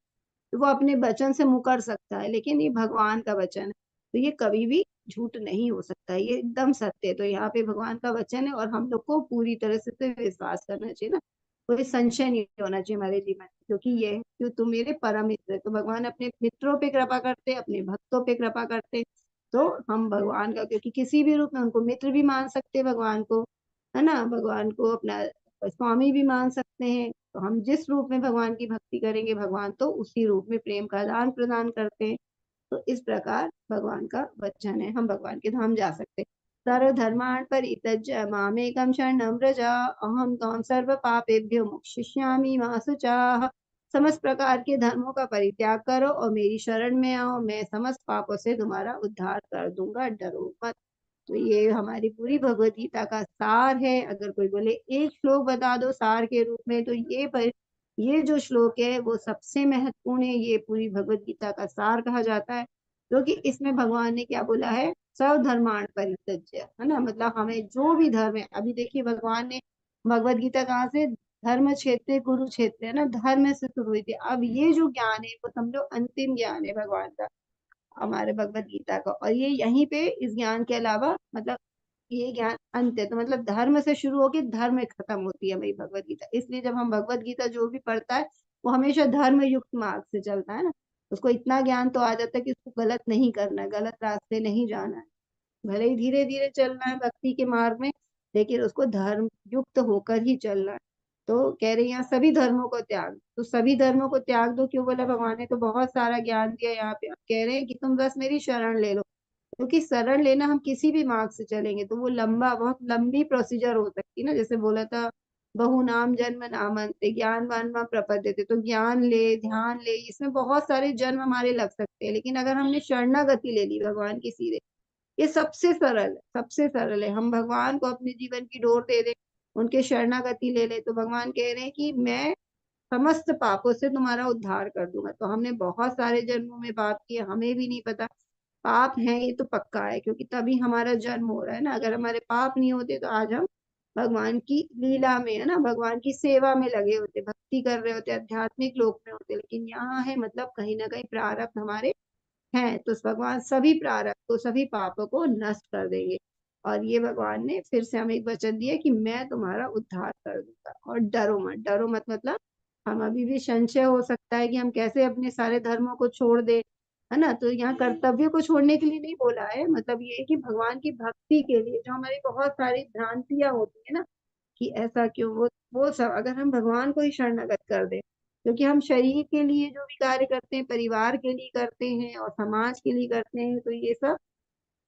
[SPEAKER 1] तो वो अपने वचन से मुकर सकता है, लेकिन ये भगवान का वचन है, तो ये कभी भी झूठ नहीं हो सकता है, ये एकदम सत्य है। तो यहाँ पे भगवान का वचन है और हम लोग को पूरी तरह से इस पे विश्वास करना चाहिए ना, कोई संशय नहीं होना चाहिए हमारे जीवन में, क्योंकि ये है कि तुम मेरे परम मित्र है। तो भगवान अपने मित्रों पे कृपा करते, अपने भक्तों पे कृपा करते। तो हम भगवान का, क्योंकि किसी भी रूप में उनको मित्र भी मान सकते हैं भगवान को, है ना, भगवान को अपना स्वामी भी मान सकते हैं। तो हम जिस रूप में भगवान की भक्ति करेंगे, भगवान तो उसी रूप में प्रेम का आदान प्रदान करते हैं। तो इस प्रकार भगवान का वचन है, हम भगवान के धाम जा सकते हैं। सर्वधर्मान् परित्यज्य मामेकं शरणं व्रज अहं त्वां सर्व पापेभ्यो मोक्षयिष्यामि मा शुचः। समस्त प्रकार के धर्मों का परित्याग करो और मेरी शरण में आओ, मैं समस्त पापों से तुम्हारा उद्धार कर दूंगा, डरो मत। तो ये हमारी पूरी भगवत गीता का सार है। अगर कोई बोले एक श्लोक बता दो सार के रूप में, तो ये जो श्लोक है वो सबसे महत्वपूर्ण है। ये पूरी भगवत गीता का सार कहा जाता है, क्योंकि इसमें भगवान ने क्या बोला है, सर्व धर्माण परित्यज्य, है ना, मतलब हमें जो भी धर्म है। अभी देखिए भगवान ने भगवत गीता कहाँ से, धर्म क्षेत्र कुरुक्षेत्र, है ना, धर्म से शुरू हुई थी। अब ये जो ज्ञान है वो समझो अंतिम ज्ञान है भगवान का, हमारे भगवत गीता का। और ये यहीं पे इस ज्ञान के अलावा, मतलब ये ज्ञान अंत है, तो मतलब धर्म से शुरू होकर धर्म में खत्म होती है मेरी भगवत गीता। इसलिए जब हम भगवत गीता जो भी पढ़ता है वो हमेशा धर्म युक्त मार्ग से चलता है ना, उसको इतना ज्ञान तो आ जाता है कि उसको गलत नहीं करना है, गलत रास्ते नहीं जाना है, भले ही धीरे धीरे चलना है भक्ति के मार्ग में, लेकिन उसको धर्म युक्त होकर ही चलना है। तो कह रहे हैं यहाँ सभी धर्मों को त्याग, तो सभी धर्मों को त्याग दो क्यों बोला? भगवान ने तो बहुत सारा ज्ञान दिया। यहाँ पे कह रहे हैं कि तुम बस मेरी शरण ले लो, क्योंकि शरण लेना हम किसी भी मार्ग से चलेंगे तो वो लंबा, बहुत लंबी प्रोसीजर हो सकती है ना। जैसे बोला था बहु नाम जन्म नामन्ते ज्ञानवान मां प्रपद्यते, तो ज्ञान ले, ध्यान ले, इसमें बहुत सारे जन्म हमारे लग सकते हैं। लेकिन अगर हमने शरणागति ले ली भगवान की सीधे, ये सबसे सरल है, सबसे सरल है। हम भगवान को अपने जीवन की डोर दे दें, उनके शरणागति ले ले, तो भगवान कह रहे हैं कि मैं समस्त पापों से तुम्हारा उद्धार कर दूंगा। तो हमने बहुत सारे जन्मों में पाप किए, हमें भी नहीं पता पाप है, ये तो पक्का है, क्योंकि तभी हमारा जन्म हो रहा है ना। अगर हमारे पाप नहीं होते तो आज हम भगवान की लीला में, है ना, भगवान की सेवा में लगे होते, भक्ति कर रहे होते, आध्यात्मिक लोक में होते। लेकिन यहाँ है मतलब कहीं ना कहीं प्रारब्ध हमारे हैं, तो भगवान सभी प्रारब्ध को, सभी पापों को नष्ट कर देंगे। और ये भगवान ने फिर से हमें एक वचन दिया कि मैं तुम्हारा उद्धार कर दूंगा और डरो मत। डरो मत मतलब हम अभी भी संशय हो सकता है कि हम कैसे अपने सारे धर्मों को छोड़ दे, है ना। तो यहाँ कर्तव्य को छोड़ने के लिए नहीं बोला है, मतलब ये है कि भगवान की भक्ति के लिए जो हमारी बहुत सारी भ्रांतियां होती है ना, कि ऐसा क्यों, वो सब अगर हम भगवान को ही शरणागत कर दें, क्योंकि हम शरीर के लिए जो भी कार्य करते हैं, परिवार के लिए करते हैं और समाज के लिए करते हैं, तो ये सब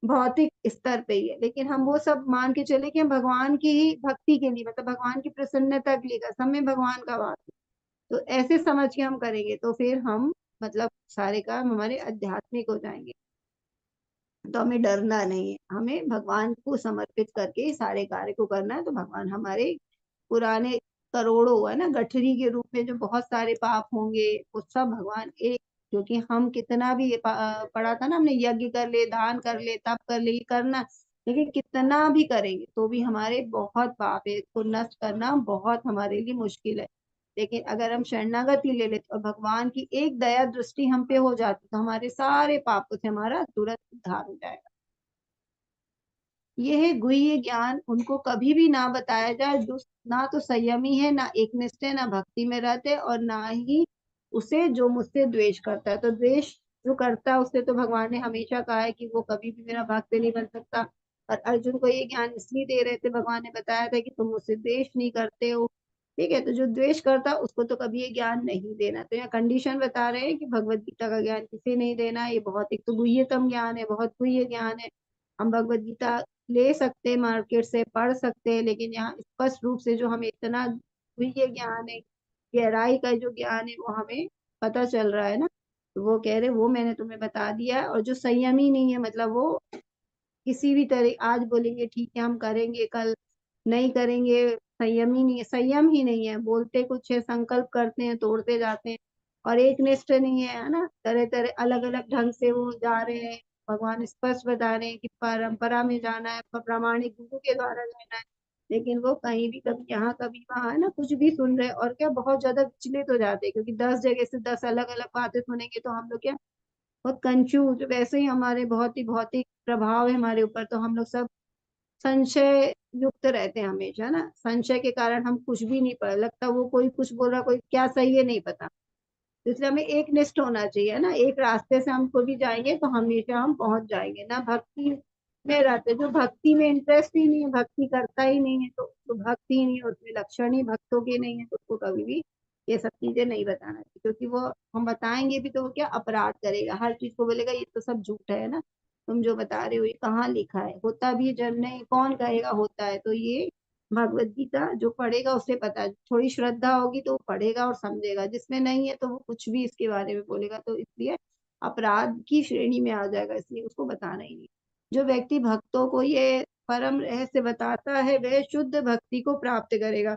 [SPEAKER 1] भौतिक स्तर पे ही है। लेकिन हम वो सब मान के चले कि हम भगवान की ही भक्ति के लिए, मतलब भगवान की प्रसन्नता के लिए, सब में भगवान का वास है। तो ऐसे समझ के हम करेंगे तो फिर हम मतलब सारे काम हमारे आध्यात्मिक हो जाएंगे। तो हमें डरना नहीं है, हमें भगवान को समर्पित करके ही सारे कार्य को करना है। तो भगवान हमारे पुराने करोड़ों, है ना, गठरी के रूप में जो बहुत सारे पाप होंगे वो सब भगवान एक, क्योंकि हम कितना भी पढ़ा था ना हमने, यज्ञ कर ले, दान कर ले, तप कर ले, ये करना, लेकिन कितना भी करेंगे तो भी हमारे बहुत पाप है, इसको नष्ट करना बहुत हमारे लिए मुश्किल है। लेकिन अगर हम शरणागति ले लेते और भगवान की एक दया दृष्टि हम पे हो जाती, तो हमारे सारे पापों से हमारा तुरंत उद्धार हो जाएगा। ये है गुह्य ज्ञान, उनको कभी भी ना बताया जाए जो ना तो संयमी है, ना एकनिष्ठ है, ना भक्ति में रहते, और ना ही उसे जो मुझसे द्वेष करता है। तो द्वेष जो करता है उससे तो भगवान ने हमेशा कहा है कि वो कभी भी मेरा भक्त नहीं बन सकता। और अर्जुन को ये ज्ञान इसलिए दे रहे थे, भगवान ने बताया था कि तुम मुझसे द्वेष नहीं करते हो, ठीक है। तो जो द्वेष करता उसको तो कभी ये ज्ञान नहीं देना। तो यहाँ कंडीशन बता रहे हैं कि भगवत गीता का ज्ञान किसे नहीं देना। ये बहुत, एक तो गुह्यतम ज्ञान है, बहुत गुह्य ज्ञान है। हम भगवत गीता ले सकते हैं, मार्केट से पढ़ सकते हैं, लेकिन यहाँ स्पष्ट रूप से जो हमें इतना गुह्य ज्ञान है, गहराई का जो ज्ञान है वो हमें पता चल रहा है ना। तो वो कह रहे वो मैंने तुम्हें बता दिया है। और जो संयमी नहीं है, मतलब वो किसी भी तरह आज बोलेंगे ठीक है हम करेंगे, कल नहीं करेंगे, संयम ही नहीं है, संयम ही नहीं है, बोलते कुछ है, संकल्प करते हैं, तोड़ते जाते हैं। और एक निष्ठ नहीं है ना, तरह तरह अलग अलग ढंग से वो जा रहे हैं। भगवान स्पष्ट बता रहे हैं कि परंपरा में जाना है, प्रामाणिक गुरु के द्वारा जाना है, लेकिन वो कहीं भी कभी यहाँ कभी वहां, है ना, कुछ भी सुन रहे हैं। और क्या बहुत ज्यादा विचलित हो जाते हैं, क्योंकि 10 जगह से 10 अलग अलग बातें सुनेंगे तो हम लोग क्या बहुत कंफ्यूज। वैसे ही हमारे बहुत ही भौतिक प्रभाव है हमारे ऊपर, तो हम लोग सब संशय युक्त रहते हैं हमेशा ना। संशय के कारण हम कुछ भी नहीं पता लगता, वो कोई कुछ बोल रहा, कोई क्या सही है नहीं पता। तो इसलिए हमें एक निष्ठ होना चाहिए ना, एक रास्ते से हम कभी जाएंगे तो हमेशा हम पहुंच जाएंगे ना। भक्ति में रहते जो भक्ति में इंटरेस्ट ही नहीं है, भक्ति करता ही नहीं है, तो भक्ति ही नहीं है, उसमें लक्षण ही भक्तों के नहीं है, तो उसको कभी भी ये सब चीजें नहीं बताना चाहिए। क्योंकि वो हम बताएंगे भी तो वो क्या अपराध करेगा, हर चीज को बोलेगा ये तो सब झूठ है ना, तुम जो बता रहे हो ये कहाँ लिखा है, होता भी है जब नहीं, कौन कहेगा होता है। तो ये भगवत गीता जो पढ़ेगा उसे पता है, थोड़ी श्रद्धा होगी तो वो पढ़ेगा और समझेगा, जिसमें नहीं है तो वो कुछ भी इसके बारे में बोलेगा, तो इसलिए अपराध की श्रेणी में आ जाएगा, इसलिए उसको बताना ही नहीं। जो व्यक्ति भक्तों को ये परम रहस्य बताता है वह शुद्ध भक्ति को प्राप्त करेगा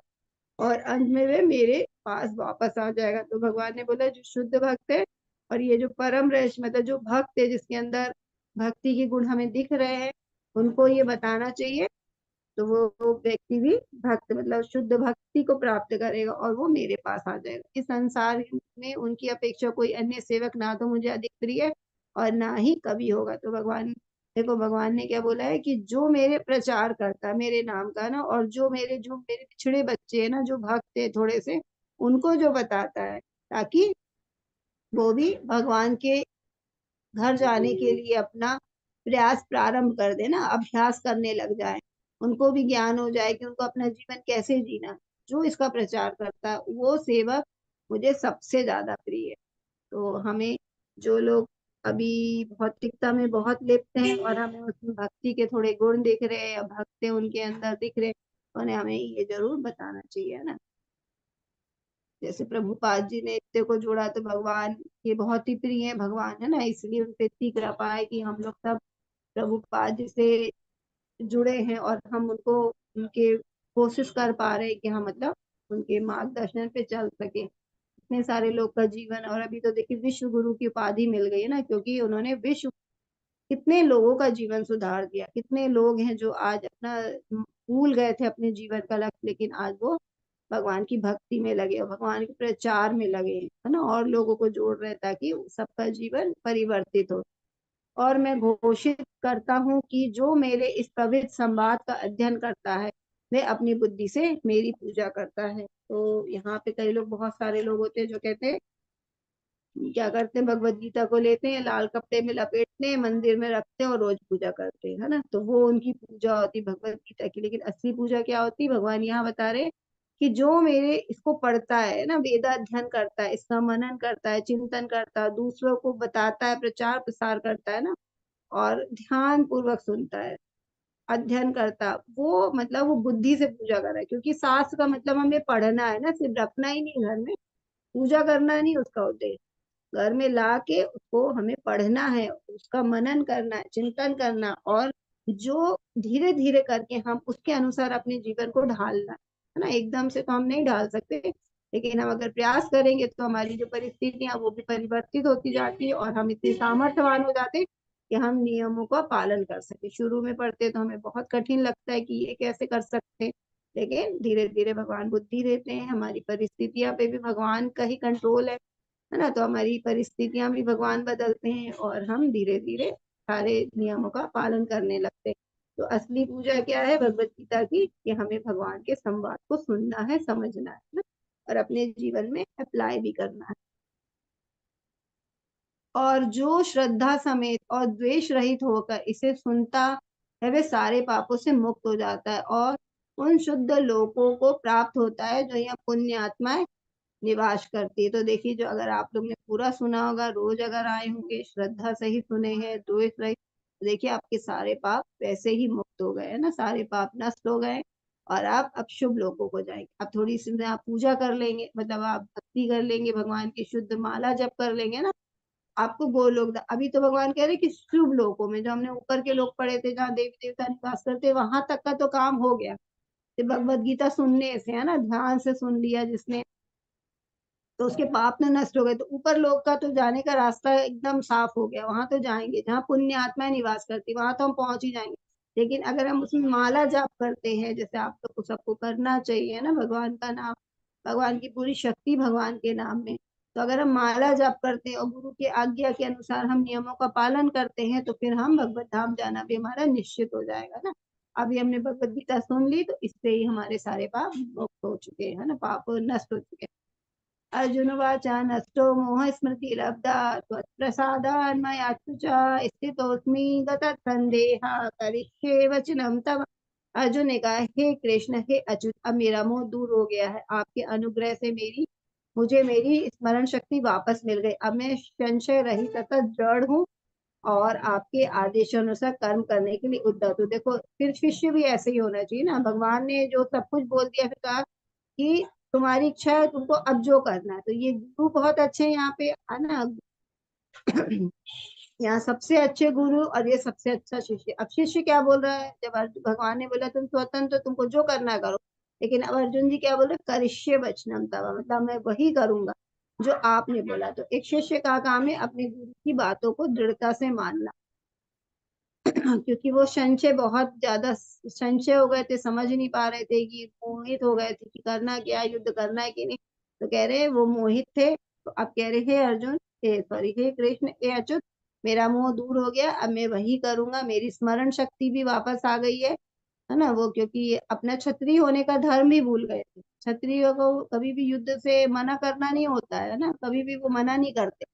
[SPEAKER 1] और अंत में वे मेरे पास वापस आ जाएगा। तो भगवान ने बोला जो शुद्ध भक्त है और ये जो परम रहस्य, मतलब जो भक्त है जिसके अंदर भक्ति के गुण हमें दिख रहे हैं, उनको ये बताना चाहिए। तो वो व्यक्ति भी भक्त, मतलब शुद्ध भक्ति को प्राप्त करेगा और वो मेरे पास आ जाएगा। इस संसार में उनकी अपेक्षा कोई अन्य सेवक ना तो मुझे अधिक प्रिय है और ना ही कभी होगा। तो भगवान देखो, भगवान ने क्या बोला है कि जो मेरे प्रचार करता है मेरे नाम का ना, और जो मेरे पिछड़े बच्चे हैं ना, जो भक्त है थोड़े से, उनको जो बताता है, ताकि वो भी भगवान के घर जाने के लिए अपना प्रयास प्रारंभ कर दे ना, अभ्यास करने लग जाए। उनको भी ज्ञान हो जाए कि उनको अपना जीवन कैसे जीना। जो इसका प्रचार करता है वो सेवक मुझे सबसे ज्यादा प्रिय है। तो हमें, जो लोग अभी भौतिकता में बहुत लिप्त हैं और हमें उसमें भक्ति के थोड़े गुण दिख रहे हैं या भक्त उनके अंदर दिख रहे, उन्हें हमें ये जरूर बताना चाहिए, है ना। जैसे प्रभुपाद जी ने इतने को जोड़ा, तो भगवान ये बहुत ही प्रिय है, भगवान है ना, इसलिए उन पे इतनी कृपा है कि हम लोग सब प्रभुपाद जी से जुड़े हैं और हम उनको, उनके कोशिश कर पा रहे हैं कि हम मतलब उनके मार्गदर्शन पे चल सके। इतने सारे लोग का जीवन, और अभी तो देखिए विश्व गुरु की उपाधि मिल गई है ना, क्योंकि उन्होंने विश्व, कितने लोगों का जीवन सुधार दिया। कितने लोग हैं जो आज अपना भूल गए थे अपने जीवन का लक्ष्य, लेकिन आज वो भगवान की भक्ति में लगे और भगवान के प्रचार में लगे हैं, है ना, और लोगों को जोड़ रहे हैं ताकि सबका जीवन परिवर्तित हो। और मैं घोषित करता हूँ कि जो मेरे इस पवित्र संवाद का अध्ययन करता है, वह अपनी बुद्धि से मेरी पूजा करता है। तो यहाँ पे कई लोग, बहुत सारे लोग होते हैं जो कहते हैं, क्या करते हैं, भगवत गीता को लेते हैं, लाल कपड़े में लपेटते हैं, मंदिर में रखते हैं और रोज पूजा करते हैं, है ना। तो वो उनकी पूजा होती भगवत गीता की, लेकिन असली पूजा क्या होती, भगवान यहाँ बता रहे कि जो मेरे इसको पढ़ता है ना, वेदाध्ययन करता है, इसका मनन करता है, चिंतन करता है, दूसरों को बताता है, प्रचार प्रसार करता है ना, और ध्यान पूर्वक सुनता है, अध्ययन करता, वो मतलब वो बुद्धि से पूजा कर रहा है। क्योंकि शास्त्र का मतलब हमें पढ़ना है ना, सिर्फ रखना ही नहीं घर में, पूजा करना नहीं उसका उद्देश्य। घर में ला के उसको हमें पढ़ना है, उसका मनन करना है, चिंतन करना, और जो धीरे धीरे करके हम उसके अनुसार अपने जीवन को ढालना है ना। एकदम से तो हम नहीं ढाल सकते, लेकिन हम अगर प्रयास करेंगे तो हमारी जो परिस्थितियां वो भी परिवर्तित होती जाती है और हम इतने सामर्थ्यवान हो जाते हैं कि हम नियमों का पालन कर सके। शुरू में पढ़ते तो हमें बहुत कठिन लगता है कि ये कैसे कर सकते हैं, लेकिन धीरे धीरे भगवान बुद्धि देते हैं। हमारी परिस्थितियां पे भी भगवान का ही कंट्रोल है ना, तो हमारी परिस्थितियां भी भगवान बदलते हैं और हम धीरे धीरे सारे नियमों का पालन करने लगते हैं। तो असली पूजा क्या है भगवत गीता की, कि हमें भगवान के संवाद को सुनना है, समझना है ना, और अपने जीवन में अप्लाई भी करना है। और जो श्रद्धा समेत और द्वेष रहित होकर इसे सुनता है, वे सारे पापों से मुक्त हो जाता है और उन शुद्ध लोकों को प्राप्त होता है जो यहाँ पुण्य आत्माएं निवास करती है। तो देखिए, जो अगर आप लोग ने पूरा सुना होगा, रोज अगर आए होंगे, श्रद्धा से ही सुने हैं, द्वेष रहित, तो देखिए आपके सारे पाप वैसे ही मुक्त हो गए, है ना, सारे पाप नष्ट हो गए और आप अब शुभ लोगों को जाएंगे। अब थोड़ी सी आप पूजा कर लेंगे, मतलब आप भक्ति कर लेंगे, भगवान की शुद्ध माला जप कर लेंगे ना, आपको गोलोक, अभी तो भगवान कह रहे कि शुभ लोकों में, जो हमने ऊपर के लोग पढ़े थे जहाँ देवी देवता निवास करते, वहां तक का तो काम हो गया। तो भगवत गीता सुनने से, है ना, ध्यान से सुन लिया जिसने, तो उसके पाप न नष्ट हो गए। तो ऊपर लोग का तो जाने का रास्ता एकदम साफ हो गया, वहां तो जाएंगे जहाँ पुण्य आत्माएं निवास करती, वहां तो हम पहुंच ही जाएंगे। लेकिन अगर हम उसमें माला जाप करते हैं, जैसे आप सबको सबको करना चाहिए ना, भगवान का नाम, भगवान की पूरी शक्ति भगवान के नाम में, तो अगर हम माला जाप करते हैं और गुरु की आज्ञा के अनुसार हम नियमों का पालन करते हैं, तो फिर हम भगवत धाम जाना भी हमारा निश्चित हो जाएगा ना। अभी हमने भगवत गीता सुन ली, तो इससे ही हमारे सारे पाप मुक्त हो चुके हैं ना, पाप नष्ट हो चुके हैं। अर्जुनवाच नष्टो मोहस्मृतिलब्धा त्वत्प्रसादान्मयाच्युत स्थितोऽस्मि गतसन्देहः करिष्ये वचनं तव। अर्जुन ने कहा, हे कृष्ण, हे अच्युत, अब मेरा मोह दूर हो गया है, आपके अनुग्रह से मुझे मेरी स्मरण शक्ति वापस मिल गई। अब मैं संशय रहित तथा दृढ़ हूँ और आपके आदेशानुसार कर्म करने के लिए उद्यत हूँ। देखो, फिर शिष्य भी ऐसे ही होना चाहिए ना, भगवान ने जो सब कुछ बोल दिया, फिर कहा कि तुम्हारी इच्छा है, तुमको अब जो करना है। तो ये गुरु बहुत अच्छे हैं यहाँ पे, है ना। यहाँ सबसे अच्छे गुरु और ये सबसे अच्छा शिष्य। अब शिष्य क्या बोल रहा है, जब भगवान ने बोला तुम स्वतंत्र, तुमको जो करना है करो, लेकिन अब अर्जुन जी क्या बोल रहे, करिष्ये वचनम तव, मतलब मैं वही करूंगा जो आपने बोला। तो एक शिष्य का काम है अपने गुरु की बातों को दृढ़ता से मानना। क्योंकि वो संशय, बहुत ज्यादा संशय हो गए थे, समझ नहीं पा रहे थे, कि मोहित हो गए थे कि करना क्या, युद्ध करना है कि नहीं। तो कह रहे वो मोहित थे, तो अब कह रहे हे अर्जुन, हे सॉरी, हे कृष्ण, हे अच्युत, मेरा मोह दूर हो गया, अब मैं वही करूंगा, मेरी स्मरण शक्ति भी वापस आ गई है ना। वो क्योंकि अपना क्षत्रिय होने का धर्म ही भूल गए थे। क्षत्रियो को कभी भी युद्ध से मना करना नहीं होता है ना, कभी भी वो मना नहीं करते।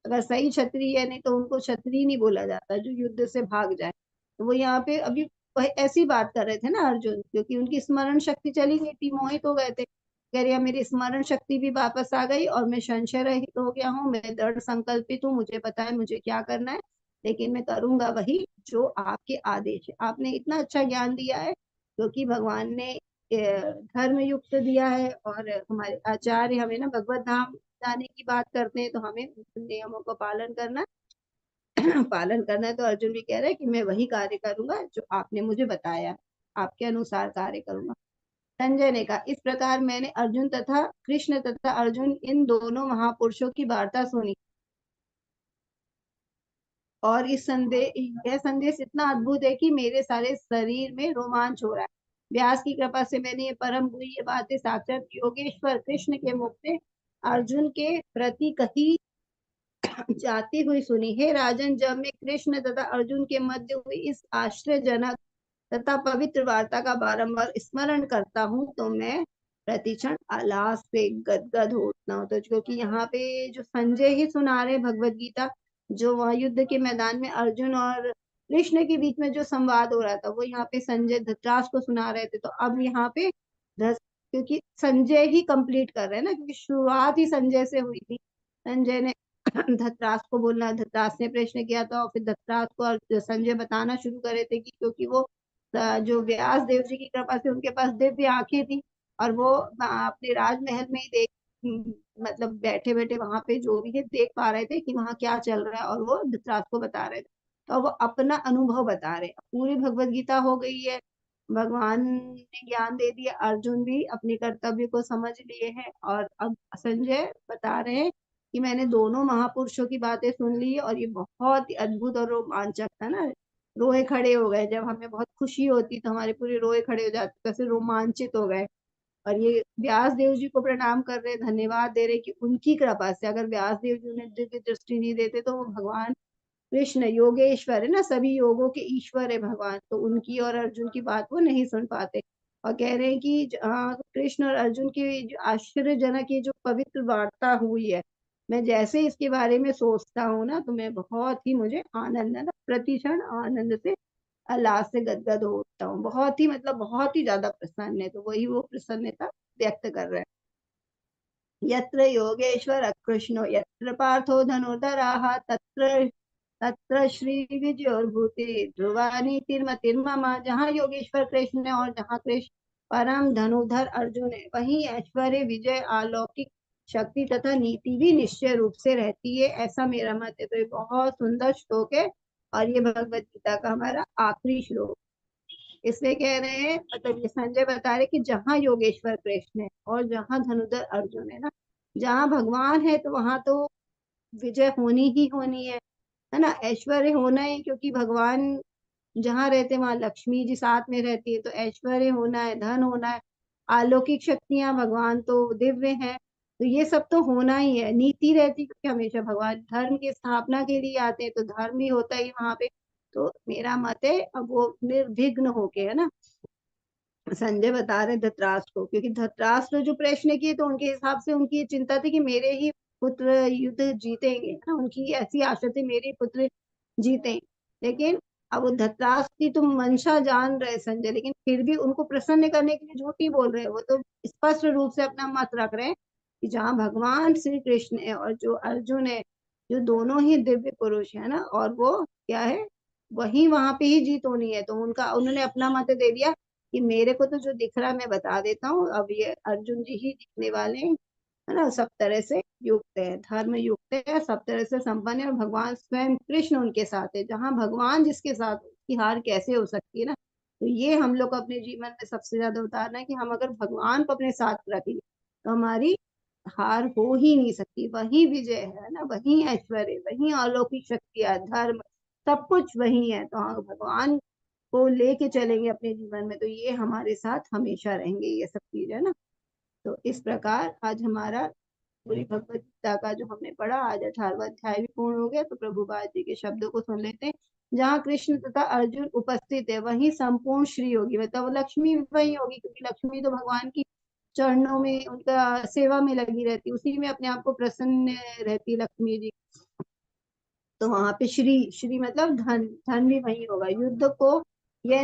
[SPEAKER 1] अगर सही क्षत्रिय है, नहीं तो उनको क्षत्रिय नहीं बोला जाता जो युद्ध से भाग जाए। तो वो यहाँ पे अभी वही ऐसी बात कर रहे थे ना अर्जुन, क्योंकि उनकी स्मरण शक्ति चली गई थी, मोहित हो गए थे। कह रही मेरी स्मरण शक्ति भी वापस आ गई और मैं संशय रहित हो गया हूँ, मैं दृढ़ संकल्पित हूँ, मुझे पता है मुझे क्या करना है, लेकिन मैं करूंगा वही जो आपके आदेश है। आपने इतना अच्छा ज्ञान दिया है, क्योंकि भगवान ने धर्म युक्त दिया है, और हमारे आचार्य हमें ना भगवत धाम जाने की बात करते हैं, तो हमें उन नियमों का पालन करना पालन करना है। तो अर्जुन भी कह रहे हैं कि मैं वही कार्य करूंगा जो आपने मुझे बताया, आपके अनुसार कार्य करूंगा। संजय ने कहा, इस प्रकार मैंने अर्जुन तथा कृष्ण तथा अर्जुन इन दोनों महापुरुषों की वार्ता सुनी, और इस संदेश यह संदेश इतना अद्भुत है कि मेरे सारे शरीर में रोमांच हो रहा है। व्यास की कृपा से मैंने ये परम गुह्य बातें साक्षात योगेश्वर कृष्ण के मुख से अर्जुन के प्रति कही जाती हुई सुनी। हे राजन, जब मैं कृष्ण तथा अर्जुन के मध्य हुई इस आश्चर्यजनक तथा पवित्र वार्ता का बारंबार स्मरण करता हूँ, तो मैं प्रतिक्षण आलास से गदगद होता हूँ। तो क्योंकि यहाँ पे जो संजय ही सुना रहे भगवत गीता, जो वह युद्ध के मैदान में अर्जुन और कृष्ण के बीच में जो संवाद हो रहा था, वो यहाँ पे संजय धृतराष्ट्र को सुना रहे थे। तो अब यहाँ पे क्योंकि संजय ही कंप्लीट कर रहे हैं ना, क्योंकि शुरुआत ही संजय से हुई थी। संजय ने धृतराष्ट्र को बोलना, धृतराष्ट्र ने प्रश्न किया था, और फिर धृतराष्ट्र को और संजय बताना शुरू करे थे कि क्योंकि वो जो व्यास देव जी की कृपा से उनके पास दिव्य आंखें थी, और वो अपने राजमहल में ही मतलब बैठे बैठे वहां पे जो भी है देख पा रहे थे कि वहां क्या चल रहा है, और वो धृतराष्ट्र को बता रहे थे। तो वो अपना अनुभव बता रहे, पूरी भगवत गीता हो गई है, भगवान ने ज्ञान दे दिया, अर्जुन भी अपने कर्तव्य को समझ लिए हैं, और अब संजय बता रहे हैं कि मैंने दोनों महापुरुषों की बातें सुन ली, और ये बहुत ही अद्भुत और रोमांचक था ना। रोए खड़े हो गए, जब हमें बहुत खुशी होती तो हमारे पूरे रोए खड़े हो जाते, कैसे रोमांचित हो गए। और ये व्यास देव जी को प्रणाम कर रहे, धन्यवाद दे रहे कि उनकी कृपा से, अगर व्यास देव जी उन्हें दिव्य दृष्टि नहीं देते तो वो भगवान कृष्ण योगेश्वर है ना, सभी योगों के ईश्वर है भगवान, तो उनकी और अर्जुन की बात वो नहीं सुन पाते। और कह रहे हैं कि कृष्ण और अर्जुन की जो आश्चर्यजनक ये जो पवित्र वार्ता हुई है, मैं जैसे इसके बारे में सोचता हूँ ना, तो मैं बहुत ही मुझे आनंद है ना, प्रतिक्षण आनंद से अल्लाह से गदगद होता हूँ, बहुत ही मतलब बहुत ही ज्यादा प्रसन्न है। तो वही वो प्रसन्नता व्यक्त कर रहे हैं। यत्र योगेश्वर कृष्णो यत्र पार्थो धनुर्धराः तत्र तत्र श्री विजयोर्भूति ध्रुवानी तिर्म तिर्ममा। जहाँ योगेश्वर कृष्ण है और जहाँ कृष्ण परम धनुधर अर्जुन है, वहीं ऐश्वर्य विजय अलौकिक शक्ति तथा नीति भी निश्चय रूप से रहती है, ऐसा मेरा मत है। तो ये बहुत सुंदर श्लोक है, और ये भगवत गीता का हमारा आखिरी श्लोक। इसलिए कह रहे हैं, मतलब ये संजय बता रहे कि जहाँ योगेश्वर कृष्ण है और जहाँ धनुधर अर्जुन है ना, जहाँ भगवान है तो वहां तो विजय होनी ही होनी है ना, ऐश्वर्य होना है, क्योंकि भगवान जहाँ रहते वहां लक्ष्मी जी साथ में रहती है, तो ऐश्वर्य होना है, धन होना है, अलौकिक शक्तियां, भगवान तो दिव्य है, तो ये सब तो होना ही है। नीति रहती, क्योंकि हमेशा भगवान धर्म की स्थापना के लिए आते हैं, तो धर्म भी होता ही वहां पे। तो मेरा मत है, अब वो निर्विघ्न होके है ना, संजय बता रहे धृतराष्ट्र को, क्योंकि धृतराष्ट्र जो प्रश्न किए तो उनके हिसाब से उनकी ये चिंता थी कि मेरे ही पुत्र युद्ध जीतेंगे ना, उनकी ऐसी आशा थी मेरे पुत्र जीते। लेकिन अब वो धृतराष्ट्र की तो मंशा जान रहे संजय, लेकिन फिर भी उनको प्रसन्न करने के लिए झूठ ही बोल रहे हैं। वो तो स्पष्ट रूप से अपना मत रख रहे हैं कि जहाँ भगवान श्री कृष्ण है और जो अर्जुन है, जो दोनों ही दिव्य पुरुष है ना, और वो क्या है, वही वहां पे ही जीत होनी है। तो उनका उन्होंने अपना मत दे दिया कि मेरे को तो जो दिख रहा है मैं बता देता हूँ, अब ये अर्जुन जी ही जीतने वाले हैं, है ना, सब तरह से युक्त है, धर्म युक्त है, सब तरह से संपन्न है, और भगवान स्वयं कृष्ण उनके साथ है। जहाँ भगवान जिसके साथ, उसकी हार कैसे हो सकती है ना। तो ये हम लोग को अपने जीवन में सबसे ज्यादा उतारना है कि हम अगर भगवान को अपने साथ रखेंगे तो हमारी हार हो ही नहीं सकती। वही विजय है ना, वही ऐश्वर्य, वही अलौकिक शक्तियां, धर्म, सब कुछ वही है। तो हाँ, भगवान को लेके चलेंगे अपने जीवन में, तो ये हमारे साथ हमेशा रहेंगे, ये सब चीज है ना। तो इस प्रकार आज हमारा पूरी भगवत गीता का जो हमने पढ़ा, आज 18वां अध्याय भी पूर्ण हो गया। तो प्रभुपाद जी के शब्दों को सुन लेते हैं। जहाँ कृष्ण तथा अर्जुन उपस्थित है, वहीं संपूर्ण श्री होगी, मतलब लक्ष्मी भी वही होगी, क्योंकि लक्ष्मी तो भगवान की चरणों में, उनका सेवा में लगी रहती, उसी में अपने आप को प्रसन्न रहती लक्ष्मी जी। तो वहां पे श्री, श्री मतलब धन, धन भी वही होगा। युद्ध को यह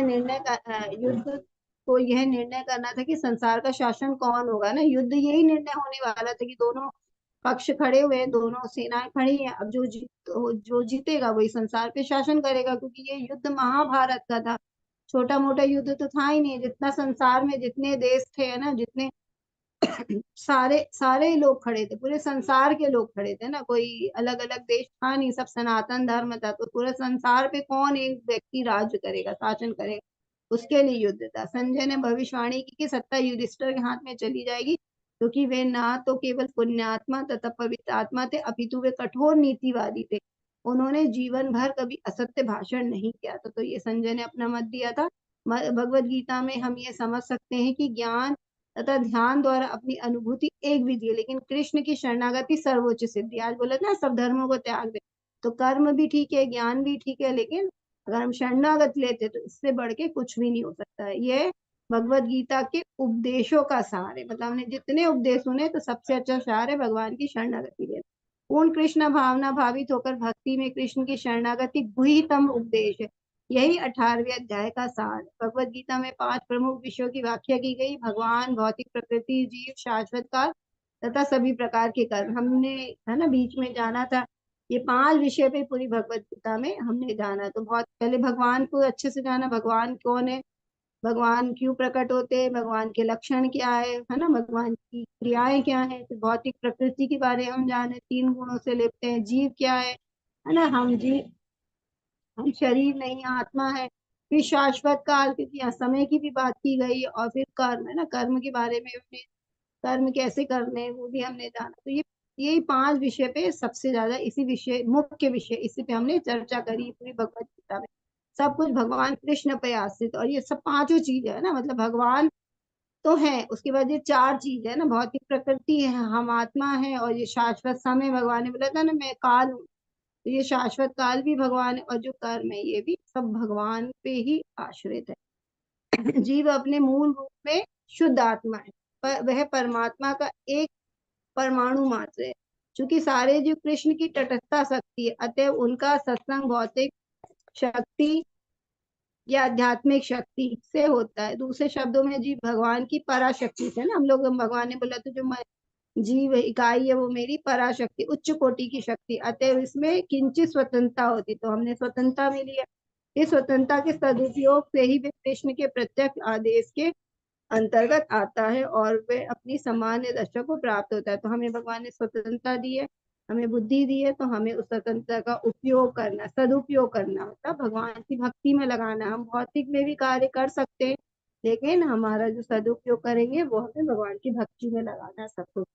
[SPEAKER 1] युद्ध को यह निर्णय करना था कि संसार का शासन कौन होगा ना। युद्ध यही निर्णय होने वाला था कि दोनों पक्ष खड़े हुए हैं, दोनों सेनाएं खड़ी हैं, अब जो जीतेगा वही संसार पे शासन करेगा, क्योंकि ये युद्ध महाभारत का था। छोटा मोटा युद्ध तो था ही नहीं। जितना संसार में जितने देश थे, है ना, जितने सारे सारे ही लोग खड़े थे, पूरे संसार के लोग खड़े थे ना, कोई अलग अलग देश था नहीं, सब सनातन धर्म था। तो पूरे संसार पे कौन एक व्यक्ति राज्य करेगा, शासन करेगा, उसके लिए युद्ध था। संजय ने भविष्यवाणी की कि सत्ता युधिष्ठिर के हाथ में चली जाएगी, क्योंकि वे ना तो केवल पुण्यात्मा तथा पवित्र आत्मा थे, अपितु वे कठोर नीतिवादी थे। उन्होंने जीवन भर कभी असत्य भाषण नहीं किया था। तो ये संजय ने अपना मत दिया था। भगवत गीता में हम ये समझ सकते हैं कि ज्ञान तथा ध्यान द्वारा अपनी अनुभूति एक विधि है, लेकिन कृष्ण की शरणागति सर्वोच्च सिद्धि। आज बोले ना सब धर्मों को त्याग दे, तो कर्म भी ठीक है, ज्ञान भी ठीक है, लेकिन अगर हम शरणागत लेते तो इससे बढ़ के कुछ भी नहीं हो सकता है। ये भगवत गीता के उपदेशों का सार है। मतलब हमने जितने उपदेश सुने तो सबसे अच्छा सार है भगवान की शरणागति लेना। पूर्ण कृष्ण भावना भावित होकर भक्ति में कृष्ण की शरणागति गुहितम उपदेश है। यही 18वें अध्याय का सार है। भगवत गीता में 5 प्रमुख विषयों की व्याख्या की गई: भगवान, भौतिक प्रकृति, जीव, शाश्वत काल तथा सभी प्रकार के कर्म। हमने, है ना, बीच में जाना था, ये 5 विषय पे पूरी भगवत गीता में हमने जाना। तो बहुत पहले भगवान को अच्छे से जाना, भगवान कौन है, भगवान क्यों प्रकट होते हैं, भगवान के लक्षण क्या है ना, भगवान की क्रियाएं क्या है। तो भौतिक प्रकृति के बारे में हम जाने, 3 गुणों से लेते हैं। जीव क्या है ना, हम शरीर नहीं आत्मा है। फिर शाश्वत काल, क्योंकि यहाँ समय की भी बात की गई, और फिर कर्म, है ना, कर्म के बारे में हमने, कर्म कैसे करने हैं वो भी हमने जाना। तो ये यही 5 विषय पे सबसे ज्यादा, इसी विषय, मुख्य विषय इसी पे हमने चर्चा करी पूरी भगवत गीता में। सब कुछ भगवान कृष्ण पे आश्रित, और ये सब पांचों चीज है ना, मतलब भगवान तो है, उसके बाद ये 4 चीज है ना, भौतिक प्रकृति है, हम आत्मा है, और ये शाश्वत समय, भगवान ने बोला था ना मैं काल हूँ, तो ये शाश्वत काल भी भगवान है, और जो कर्म है ये भी सब भगवान पे ही आश्रित है। जीव अपने मूल रूप में शुद्ध आत्मा है, पर वह परमात्मा का एक परमाणु मात्र है। क्योंकि सारे जीव कृष्ण की तटस्थता शक्ति है, अतः उनका सत्संग भौतिक शक्ति या आध्यात्मिक शक्ति से होता है। दूसरे शब्दों में जीव भगवान की पराशक्ति से ना, हम भगवान ने बोला तो जो जीव इकाई है वो मेरी पराशक्ति, उच्च कोटि की शक्ति, अतः इसमें किंचित स्वतंत्रता होती, तो हमने स्वतंत्रता मिली है। इस स्वतंत्रता के सदुपयोग से ही वे कृष्ण के प्रत्यक्ष आदेश के अंतर्गत आता है, और वे अपनी सामान्य दशा को प्राप्त होता है। तो हमें भगवान ने स्वतंत्रता दी है, हमें बुद्धि दी है, तो हमें उस स्वतंत्रता का उपयोग करना, सदुपयोग करना, मतलब भगवान की भक्ति में लगाना। हम भौतिक में भी कार्य कर सकते हैं, लेकिन हमारा जो सदुपयोग करेंगे वो हमें भगवान की भक्ति में लगाना है सब कुछ।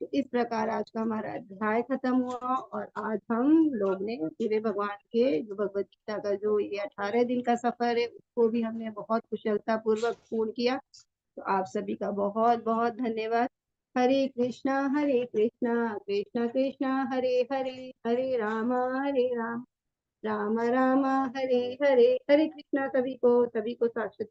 [SPEAKER 1] तो इस प्रकार आज का हमारा अध्याय खत्म हुआ, और आज हम लोग ने पूरे भगवान के जो भगवत गीता का जो ये 18 दिन का सफर है उसको भी हमने बहुत कुशलता पूर्वक पूर्ण किया। तो आप सभी का बहुत बहुत धन्यवाद। हरे कृष्णा, हरे कृष्णा, कृष्णा कृष्णा हरे हरे, हरे राम, राम राम हरे हरे। हरे कृष्णा सभी को, सभी को साक्षात